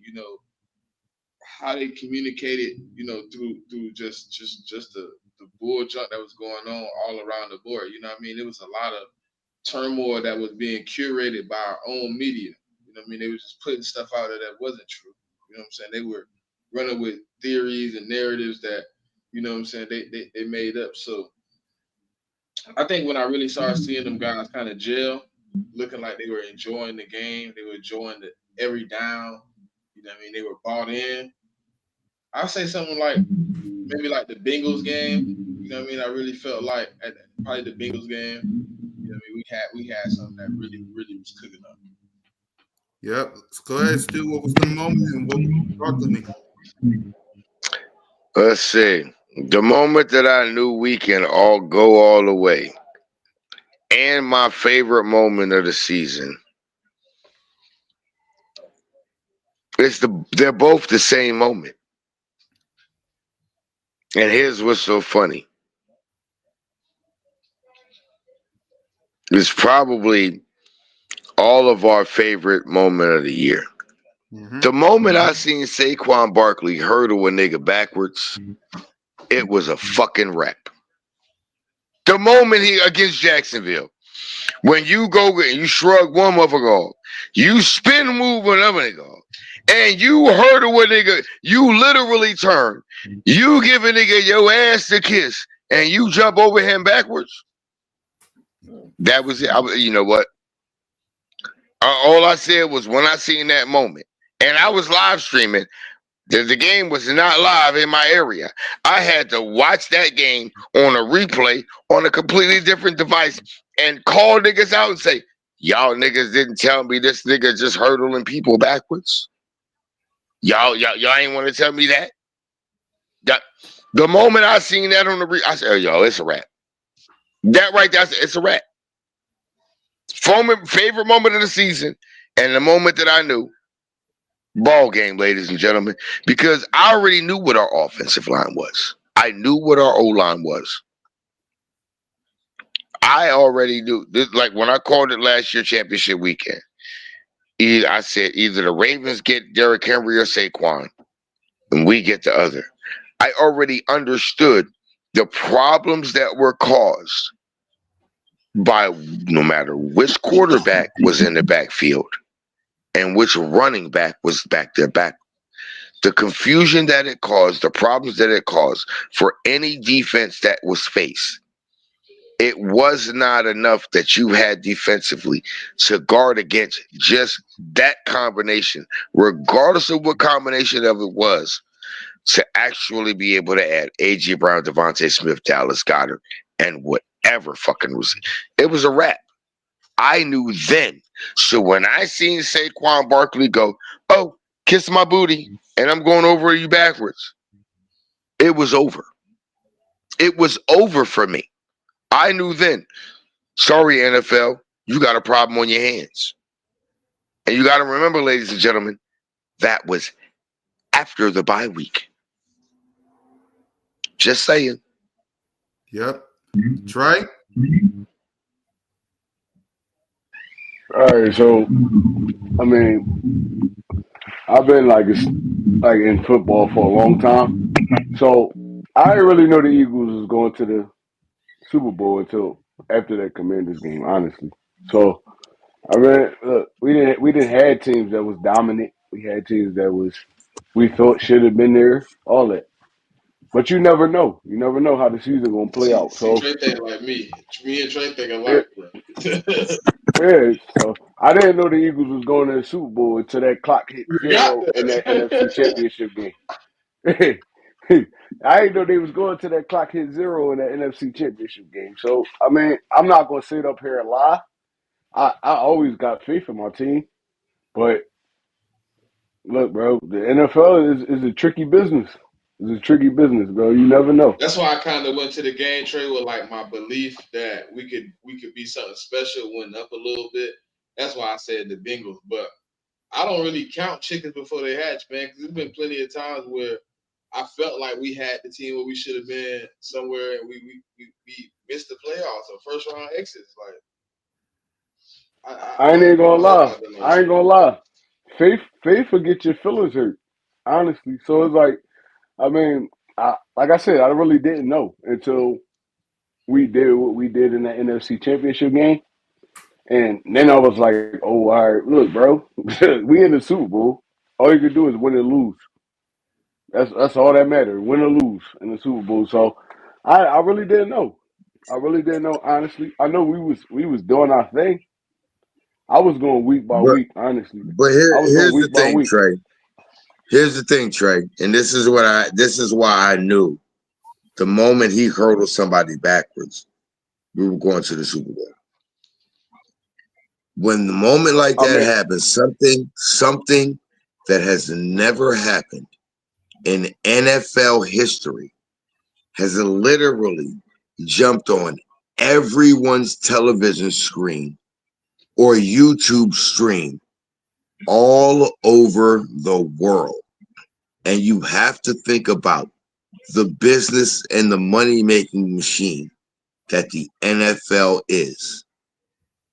how they communicated, through just the bull junk that was going on all around the board. You know what I mean? It was a lot of turmoil that was being curated by our own media. You know what I mean? They were just putting stuff out there that wasn't true. You know what I'm saying? They were running with theories and narratives that, you know what I'm saying, they made up. So I think when I really started seeing them guys kind of gel, looking like they were enjoying the game, they were enjoying the every down, you know what I mean? They were bought in. I'll say something like maybe like the Bengals game. You know what I mean? I really felt like at probably the Bengals game. You know what I mean? We had something that really, really was cooking up. Yep. Let's go ahead, Stu. What was the moment and what talk to me? Let's see. The moment that I knew we can all go all the way, and my favorite moment of the season, they're both the same moment. And here's what's so funny. It's probably all of our favorite moment of the year. The moment I seen Saquon Barkley hurdle a nigga backwards, it was a fucking wrap. The moment he against Jacksonville, when you go and you shrug one motherfucker off, you spin move another nigga off, and you hurdle a nigga, you literally turn, you give a nigga your ass to kiss, and you jump over him backwards. That was it. You know what? All I said was when I seen that moment, and I was live streaming. The game was not live in my area. I had to watch that game on a replay on a completely different device and call niggas out and say, y'all niggas didn't tell me this nigga just hurdling people backwards. Y'all ain't want to tell me that. The moment I seen that on the I said, oh, yo, it's a wrap. That right there, it's a wrap. Favorite moment of the season, and the moment that I knew, ball game, ladies and gentlemen, because I already knew what our offensive line was. I knew what our O-line was. I already knew. Like when I called it last year championship weekend, I said either the Ravens get Derrick Henry or Saquon, and we get the other. I already understood the problems that were caused by no matter which quarterback was in the backfield and which running back was back there back. The confusion that it caused, the problems that it caused for any defense that was faced, it was not enough that you had defensively to guard against just that combination, regardless of what combination of it was, to actually be able to add A.J. Brown, Devontae Smith, Dallas Goedert, and whatever fucking was. It was a wrap. I knew then. So when I seen Saquon Barkley go, oh, kiss my booty, and I'm going over you backwards, it was over. It was over for me. I knew then. Sorry, NFL, you got a problem on your hands. And you got to remember, ladies and gentlemen, that was after the bye week. Just saying. Yep. Trey? All right, so I mean, I've been like in football for a long time, so I didn't really know the Eagles was going to the Super Bowl until after that Commanders game, honestly. So I mean, look, we didn't had teams that was dominant. We had teams that we thought should have been there, all that. But you never know. You never know how the season gonna play See, out. see, So Trey think like me. Me and Trey think yeah, alike, bro. yeah. So I didn't know the Eagles was going to the Super Bowl until that clock hit We got zero in that NFC that. Championship game. I didn't know they was going to that clock hit zero in that NFC Championship game. So I mean, I'm not gonna sit up here and lie. I always got faith in my team, but look, bro, the NFL is a tricky business. It's a tricky business, bro. You never know. That's why I kind of went to the game trade with like my belief that we could be something special, went up a little bit. That's why I said the Bengals, but I don't really count chickens before they hatch, man. Because there's been plenty of times where I felt like we had the team where we should have been somewhere, and we missed the playoffs or first round exits. Like I ain't even I gonna don't know lie. about the no I ain't chicken. gonna lie. Faith will get your feelings hurt, honestly. So it's like, I mean, like I said, I really didn't know until we did what we did in the NFC Championship game, and then I was like, oh, all right, look, bro, we in the Super Bowl. All you can do is win and lose. That's all that matters. Win or lose in the Super Bowl. So I really didn't know. I really didn't know, honestly. I know we was doing our thing. I was going week by But week, honestly. but I was going here's the week by thing, week. Trey. Here's the thing, Trey. And this is why I knew the moment he hurdled somebody backwards, we were going to the Super Bowl. When the moment like I that mean, happens, something that has never happened in NFL history has literally jumped on everyone's television screen or YouTube stream all over the world. And you have to think about the business and the money making machine that the NFL is.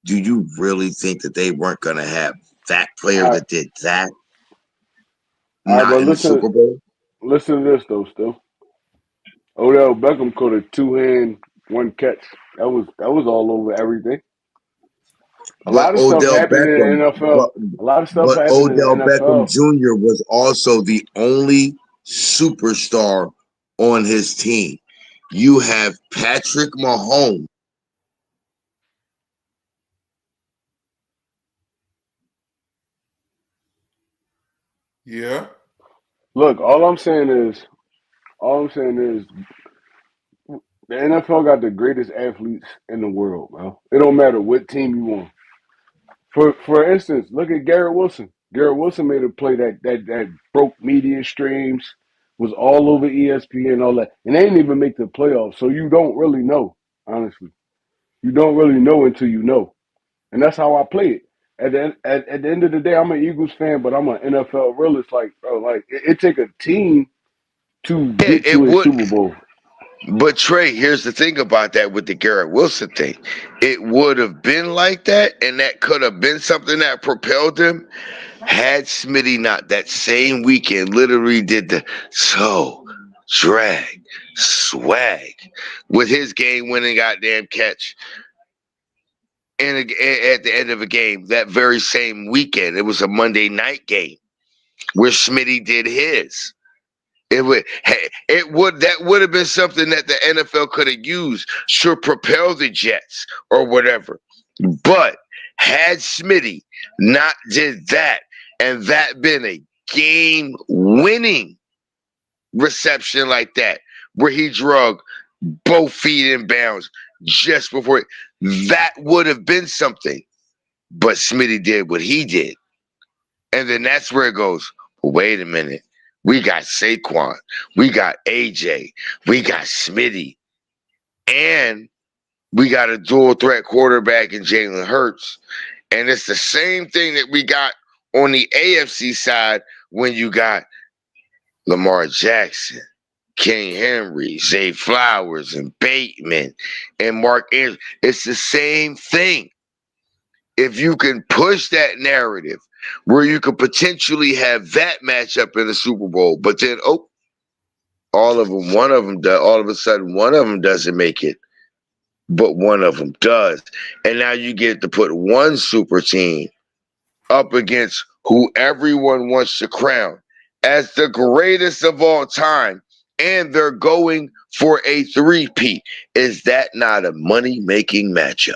Do you really think that they weren't going to have that player I that did that all right, not but in the Super Bowl? listen to this though. Still, Odell Beckham caught a 2-hand, one catch. That was all over everything. A But lot of stuff Odell happened in Beckham, the NFL. but A lot of stuff but happened in the Odell Beckham NFL. Jr. was also the only superstar on his team. You have Patrick Mahomes. Yeah. Look, all I'm saying is, the NFL got the greatest athletes in the world, bro. It don't matter what team you on. For instance, look at Garrett Wilson. Garrett Wilson made a play that broke media streams, was all over ESPN and all that, and they didn't even make the playoffs. So you don't really know, honestly. You don't really know until you know, and that's how I play it. At the end of the day, I'm an Eagles fan, but I'm an NFL realist. Like, bro, like it take a team to Yeah, get it to a would. Super Bowl. But Trey, here's the thing about that with the Garrett Wilson thing. It would have been like that, and that could have been something that propelled him had Smitty not that same weekend literally did the drag swag with his game winning goddamn catch at the end of a game that very same weekend. It was a Monday night game where Smitty did his. That would have been something that the NFL could have used to propel the Jets or whatever. But had Smitty not did that and that been a game winning reception like that, where he drug both feet in bounds just before that would have been something. but Smitty did what he did. And then that's where it goes, wait a minute. We got Saquon. We got AJ. We got Smitty. And we got a dual threat quarterback in Jalen Hurts. And it's the same thing that we got on the AFC side when you got Lamar Jackson, King Henry, Zay Flowers, and Bateman, and Mark Andrews. It's the same thing. If you can push that narrative where you could potentially have that matchup in the Super Bowl, but then, all of them, one of them does, all of a sudden, one of them doesn't make it, but one of them does. And now you get to put one super team up against who everyone wants to crown as the greatest of all time, and they're going for a three-peat. Is that not a money-making matchup?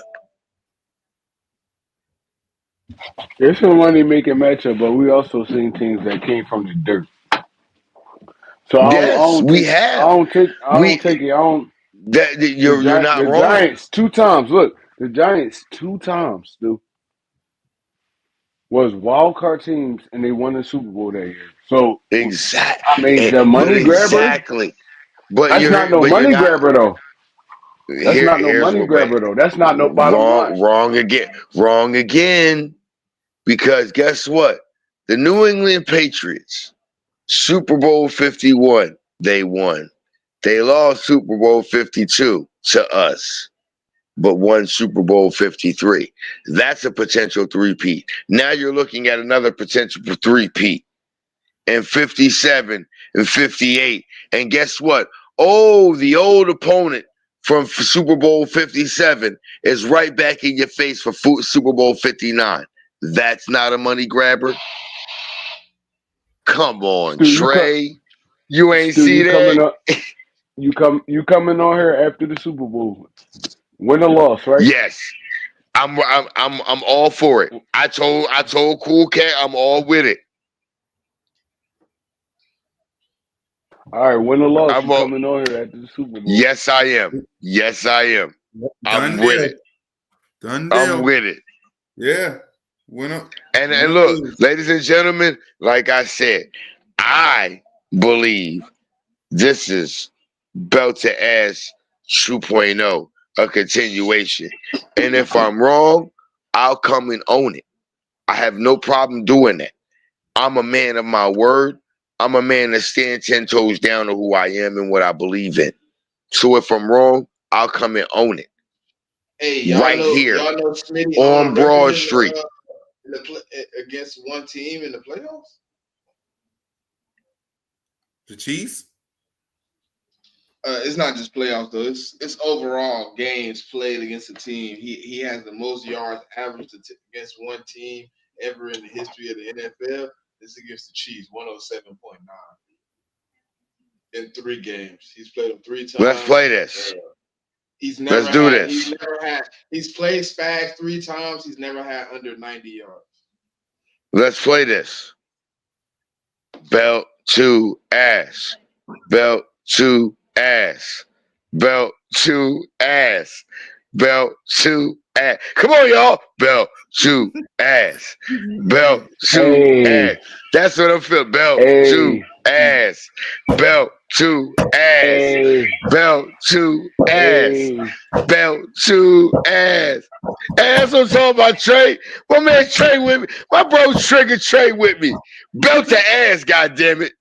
It's a money making matchup, but we also seen teams that came from the dirt. So I Yes, don't we take I have. don't take I don't take it. I don't You're not the wrong. Giants 2 times. Look, the Giants 2 times, dude, was wild card teams and they won the Super Bowl that year. So I mean Exactly. the But money grabber, exactly. But that's not no you're money not. grabber though. That's not no Here's money what. But grabber though. That's not no bottom line. wrong again. Wrong again. Because guess what? The New England Patriots, Super Bowl 51, they won. They lost Super Bowl 52 to us, but won Super Bowl 53. That's a potential three-peat. Now you're looking at another potential three-peat in 57 and 58. And guess what? Oh, the old opponent from Super Bowl 57 is right back in your face for Super Bowl 59. That's not a money grabber. Come on, Stu, Trey. You ain't Stu, see you coming that? up? You coming on here after the Super Bowl? Win or loss, right? Yes. I'm all for it. I told Cool Cat I'm all with it. All right, win or loss, I'm you all, coming on here after the Super Bowl? yes, I am. Yes, I am. I'm Done with deal. it. Done I'm deal. with it. Yeah. Winner. And Winner look, lose. ladies and gentlemen, like I said, I believe this is Belt to Ass 2.0, a continuation. And if I'm wrong, I'll come and own it. I have no problem doing that. I'm a man of my word. I'm a man that stands 10 toes down to who I am and what I believe in. So if I'm wrong, I'll come and own it. Hey, Right here y'all know Smitty on on record Broad Street. Against one team in the playoffs. The Chiefs? It's not just playoffs though. It's overall games played against a team. He has the most yards averaged against one team ever in the history of the NFL. This is against the Chiefs, 107.9 in 3 games. He's played them 3 times. Let's play this. Let's do this. He's played Spags 3 times. He's never had under 90 yards. Let's play this. Belt to ass. Belt to ass. Belt to ass. Belt to ass. Come on, y'all. Belt to ass. Belt to ass. That's what I'm feeling. Belt to ass. Belt to ass. Belt to ass. Belt to ass. And that's what I'm talking about, Trey. My man Trey with me. My bro Trigger Trey with me. Belt to ass, goddammit.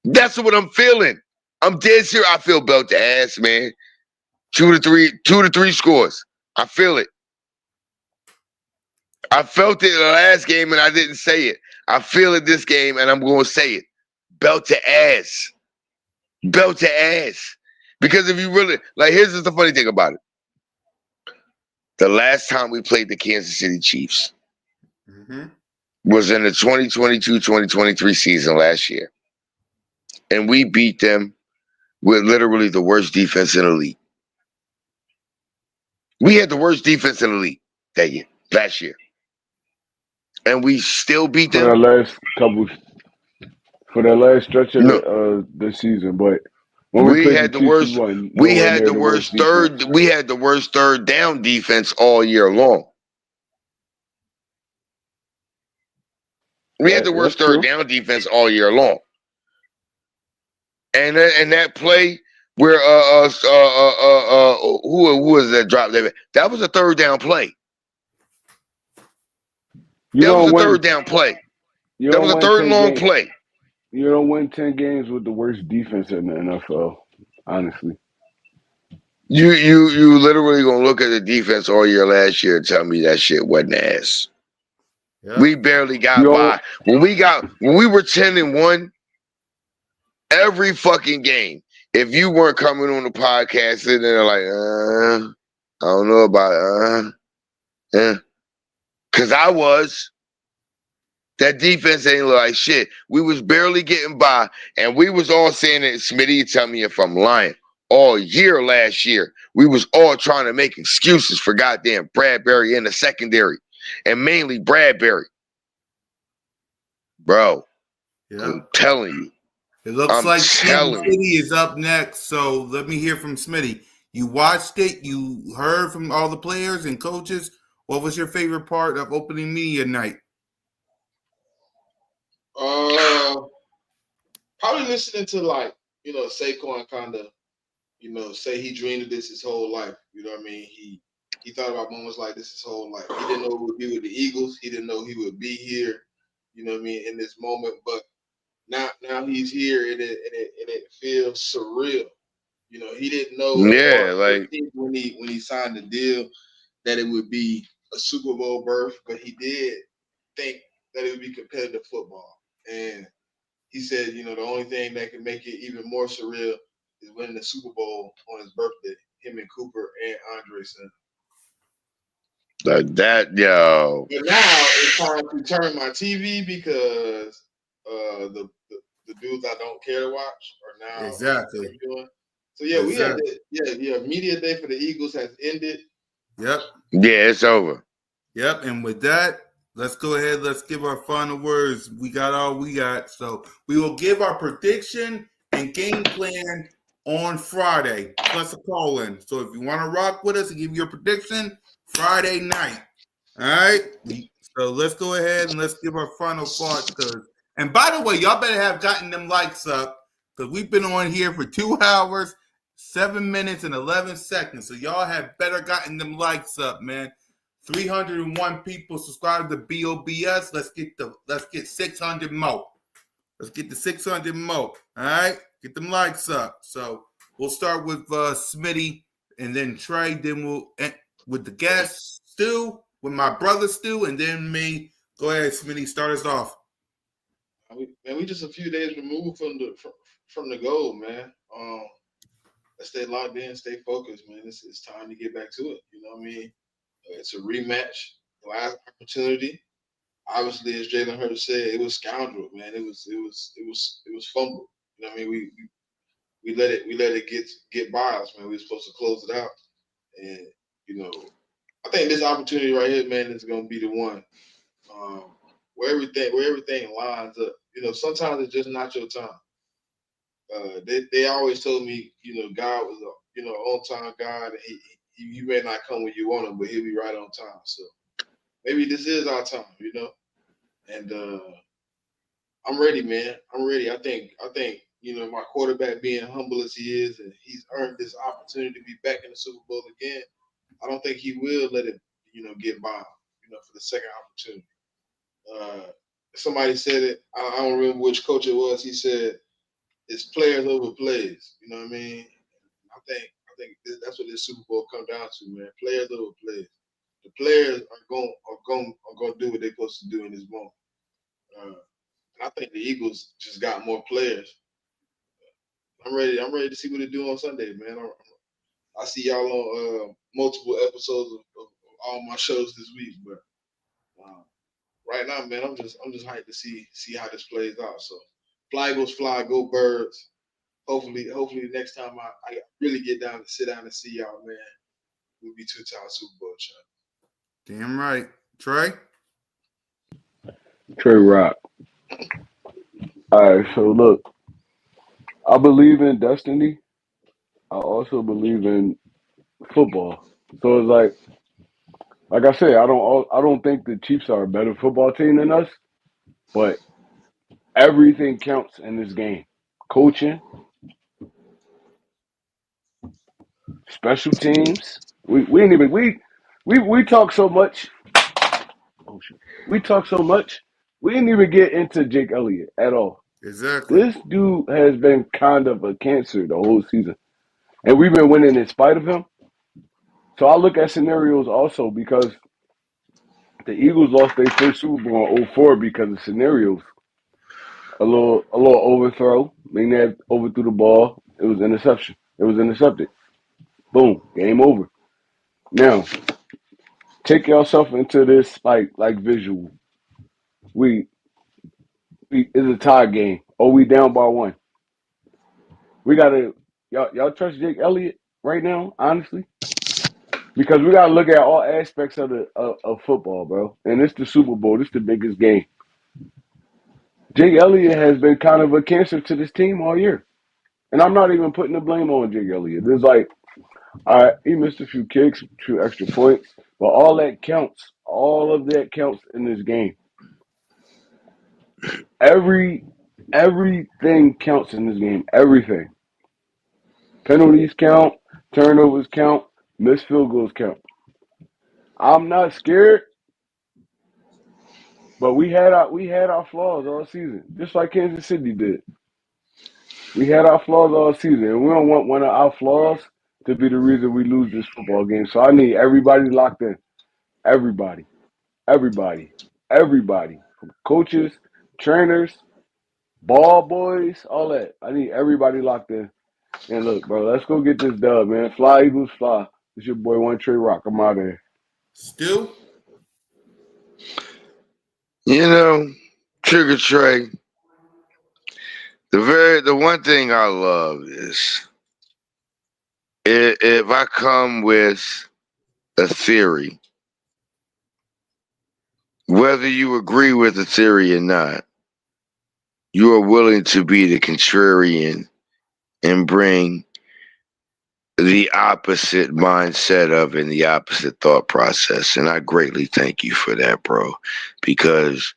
That's what I'm feeling. I'm dead serious. I feel belt to ass, man. 2 to 3 scores. I feel it. I felt it in the last game and I didn't say it. I feel it this game and I'm going to say it. Belt to ass. Belt to ass. Because if you really, like, here's just the funny thing about it. The last time we played the Kansas City Chiefs was in the 2022-2023 season last year. And we beat them with literally the worst defense in the league. We had the worst defense in the league that year, last year. And we still beat them. For the last stretch of the season, but when we played had the the Chiefs, worst. We had the worst third. We had the worst third down defense all year long. We had the worst That's third true. down defense all year long. And that play where who was that drop there? That was a third down play. You That was don't a win. third down play. You That was don't a win third and 10 long games. play. You don't win 10 games with the worst defense in the NFL. Honestly, You literally gonna look at the defense all year last year and tell me that shit wasn't ass. Yep. We barely got you by. don't. When we were 10-1, every fucking game. If you weren't coming on the podcast sitting there like, I don't know about cause I was. That defense ain't look like shit. We was barely getting by, and we was all saying it. Smitty, tell me if I'm lying. All year last year, we was all trying to make excuses for goddamn Bradbury in the secondary, and mainly Bradbury. Bro, Yep. I'm telling you. It looks I'm like Kansas telling you. City is up next, so let me hear from Smitty. You watched it, you heard from all the players and coaches. What was your favorite part of opening media night? Probably listening to Saquon kind of say he dreamed of this his whole life. You know what I mean? He thought about moments like this his whole life. He didn't know he would be with the Eagles. He didn't know he would be here. You know what I mean, in this moment. But now he's here, and it feels surreal. You know, he didn't know Yeah, March like 15th when he signed the deal that it would be a Super Bowl berth, but he did think that it would be competitive football. And he said, the only thing that can make it even more surreal is winning the Super Bowl on his birthday. Him and Cooper and Andre son. that, yo. But now it's time to turn my TV because the dudes I don't care to watch are now Exactly. doing. So yeah, we had Exactly. media day for the Eagles has ended. Yep. Yeah, it's over. Yep. And with that, let's go ahead. Let's give our final words. We got all we got. So we will give our prediction and game plan on Friday, plus a call in. So if you want to rock with us and give your prediction, Friday night. All right. So let's go ahead and let's give our final thoughts. And by the way, y'all better have gotten them likes up because we've been on here for 2 hours, 7 minutes, and 11 seconds. So y'all have better gotten them likes up, man. 301 people subscribe to B.O.B.S. Let's get 600 more. Let's get the 600 more. All right, get them likes up. So we'll start with Smitty, and then Trey. Then we'll end with the guest Stu, with my brother Stu, and then me. Go ahead, Smitty. Start us off. We just a few days removed from the goal, man. Let's stay locked in, stay focused, man. It's time to get back to it. You know what I mean? It's a rematch, last opportunity. Obviously, as Jalen Hurts said, it was scoundrel, man. It was fumble. You know what I mean? We let it get by us, man. We were supposed to close it out, and I think this opportunity right here, man, is going to be the one where everything lines up. Sometimes it's just not your time. They always told me, God was a on time God. And he may not come when you want him, but he'll be right on time. So maybe this is our time, And I'm ready, man. I'm ready. I think my quarterback being humble as he is, and he's earned this opportunity to be back in the Super Bowl again. I don't think he will let it, get by, for the second opportunity. Somebody said it. I don't remember which coach it was. He said, "It's players over plays." You know what I mean? That's what this Super Bowl come down to, man. Players over plays. The players are going to do what they're supposed to do in this moment. And I think the Eagles just got more players. I'm ready. I'm ready to see what they do on Sunday, man. I see y'all on multiple episodes of all my shows this week, but right now, man, I'm just hyped to see how this plays out. So, fly Eagles fly, go Birds. Hopefully next time I really get down to sit down and see y'all, man, we'll be 2-time Super Bowl champ. Damn right, Trey. Trey Rock. All right, so look, I believe in destiny. I also believe in football. So it's like I said, I don't think the Chiefs are a better football team than us, but everything counts in this game. Coaching, special teams. We ain't even we talk so much. Oh shit. We talk so much. We didn't even get into Jake Elliott at all. Exactly. This dude has been kind of a cancer the whole season. And we've been winning in spite of him. So I look at scenarios also because the Eagles lost their first Super Bowl in '04 because of scenarios. A little overthrow. McNabb overthrew the ball. It was interception. It was intercepted. Boom. Game over. Now, take yourself into this like visual. We it's a tie game. Oh, we down by one. We gotta y'all trust Jake Elliott right now, honestly? Because we gotta look at all aspects of of football, bro. And it's the Super Bowl. This the biggest game. Jake Elliott has been kind of a cancer to this team all year. And I'm not even putting the blame on Jake Elliott. There's like, all right, he missed a few kicks, a few extra points, but all that counts. All of that counts in this game. Everything counts in this game. Everything. Penalties count, turnovers count, missed field goals count. I'm not scared, but we had our flaws all season, just like Kansas City did. We had our flaws all season, and we don't want one of our flaws to be the reason we lose this football game. So I need everybody locked in. Everybody, everybody, everybody, from coaches, trainers, ball boys, all that. I need everybody locked in. And look, bro, let's go get this dub, man. Fly Eagles, fly. It's your boy One Trey Rock. I'm out of here. Still, You know, Trigger Trey. The one thing I love is if I come with a theory, whether you agree with the theory or not, you are willing to be the contrarian and bring the opposite mindset of and the opposite thought process. And I greatly thank you for that, bro, because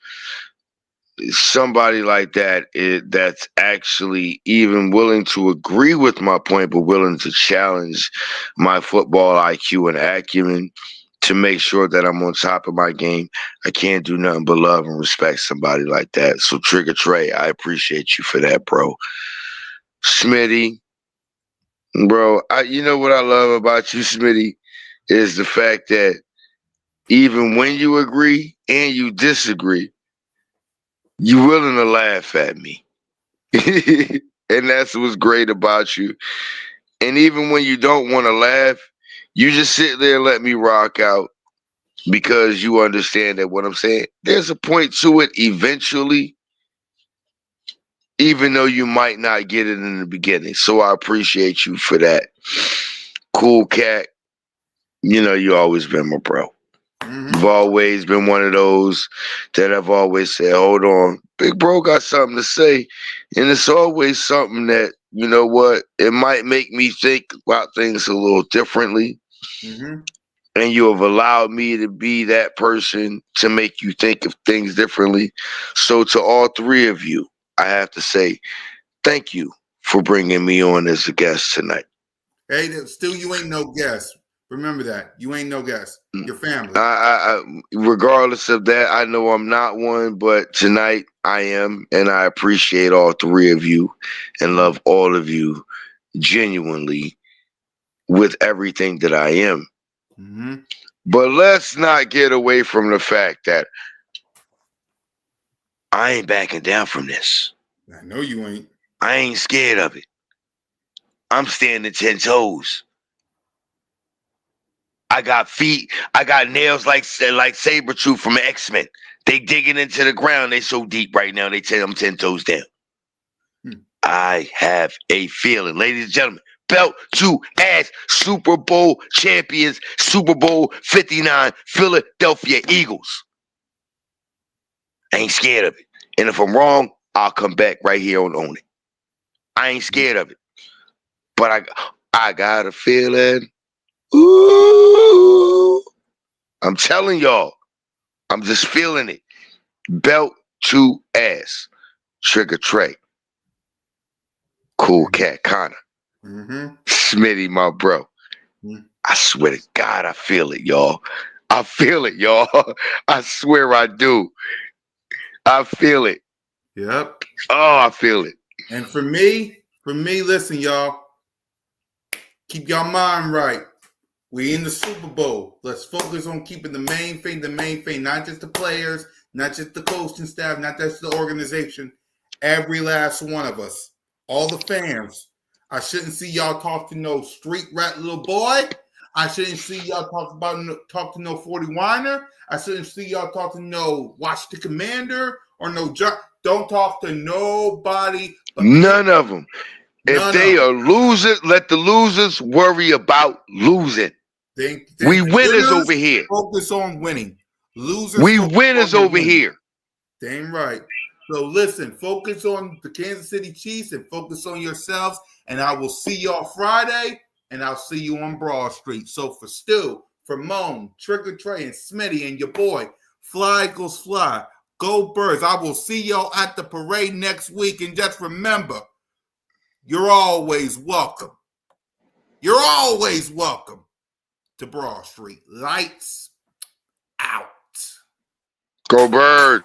somebody like that that's actually even willing to agree with my point, but willing to challenge my football IQ and acumen to make sure that I'm on top of my game. I can't do nothing but love and respect somebody like that. So Trigger Trey, I appreciate you for that, bro. Smitty, bro, you know what I love about you, Smitty, is the fact that even when you agree and you disagree, you willing to laugh at me. And that's what's great about you. And even when you don't want to laugh, you just sit there and let me rock out because you understand that what I'm saying, there's a point to it eventually, even though you might not get it in the beginning. So I appreciate you for that. Cool cat. You know, you always been my bro. You've always been one of those that I've always said, hold on, big bro got something to say. And it's always something that, you know what, it might make me think about things a little differently. mm-hmm. And you have allowed me to be that person to make you think of things differently. So to all three of you, I have to say thank you for bringing me on as a guest tonight. Hey, still you ain't no guest. Remember that. You ain't no guest. Your family. Regardless of that, I know I'm not one, but tonight I am, and I appreciate all three of you and love all of you genuinely with everything that I am. Mm-hmm. But let's not get away from the fact that I ain't backing down from this. I know you ain't. I ain't scared of it. I'm standing 10 toes. I got feet. I got nails like Sabretooth from X-Men. They digging into the ground. They so deep right now. They tell them 10 toes down. I have a feeling, ladies and gentlemen, belt to ass Super Bowl champions, Super Bowl 59 Philadelphia Eagles. I ain't scared of it. And if I'm wrong, I'll come back right here and own it. I ain't scared of it. But I got a feeling. Ooh. I'm telling y'all. I'm just feeling it. Belt 2S, Trigger Trey, Cool Cat Connor, Smitty, my bro. I swear to God, I feel it, y'all. I feel it, y'all. I swear I do. I feel it. Yep. Oh, I feel it. And for me, listen, y'all. Keep your mind right. We in the Super Bowl. Let's focus on keeping the main thing, not just the players, not just the coaching staff, not just the organization. Every last one of us, all the fans. I shouldn't see y'all talk to no street rat little boy. I shouldn't see y'all talk to no 40 whiner. I shouldn't see y'all talk to no watch the commander or no don't talk to nobody. But none of them. If they are losers, let the losers worry about losing. We winners over here. Focus on winning. Losers. We winners over here. Damn right. So listen, focus on the Kansas City Chiefs and focus on yourselves. And I will see y'all Friday, and I'll see you on Broad Street. So for Stu, for Moan, Trigger Trey, and Smitty, and your boy, Fly Eagles Fly, go Birds. I will see y'all at the parade next week. And just remember, you're always welcome. You're always welcome to Broad Street. Lights out. Go Bird.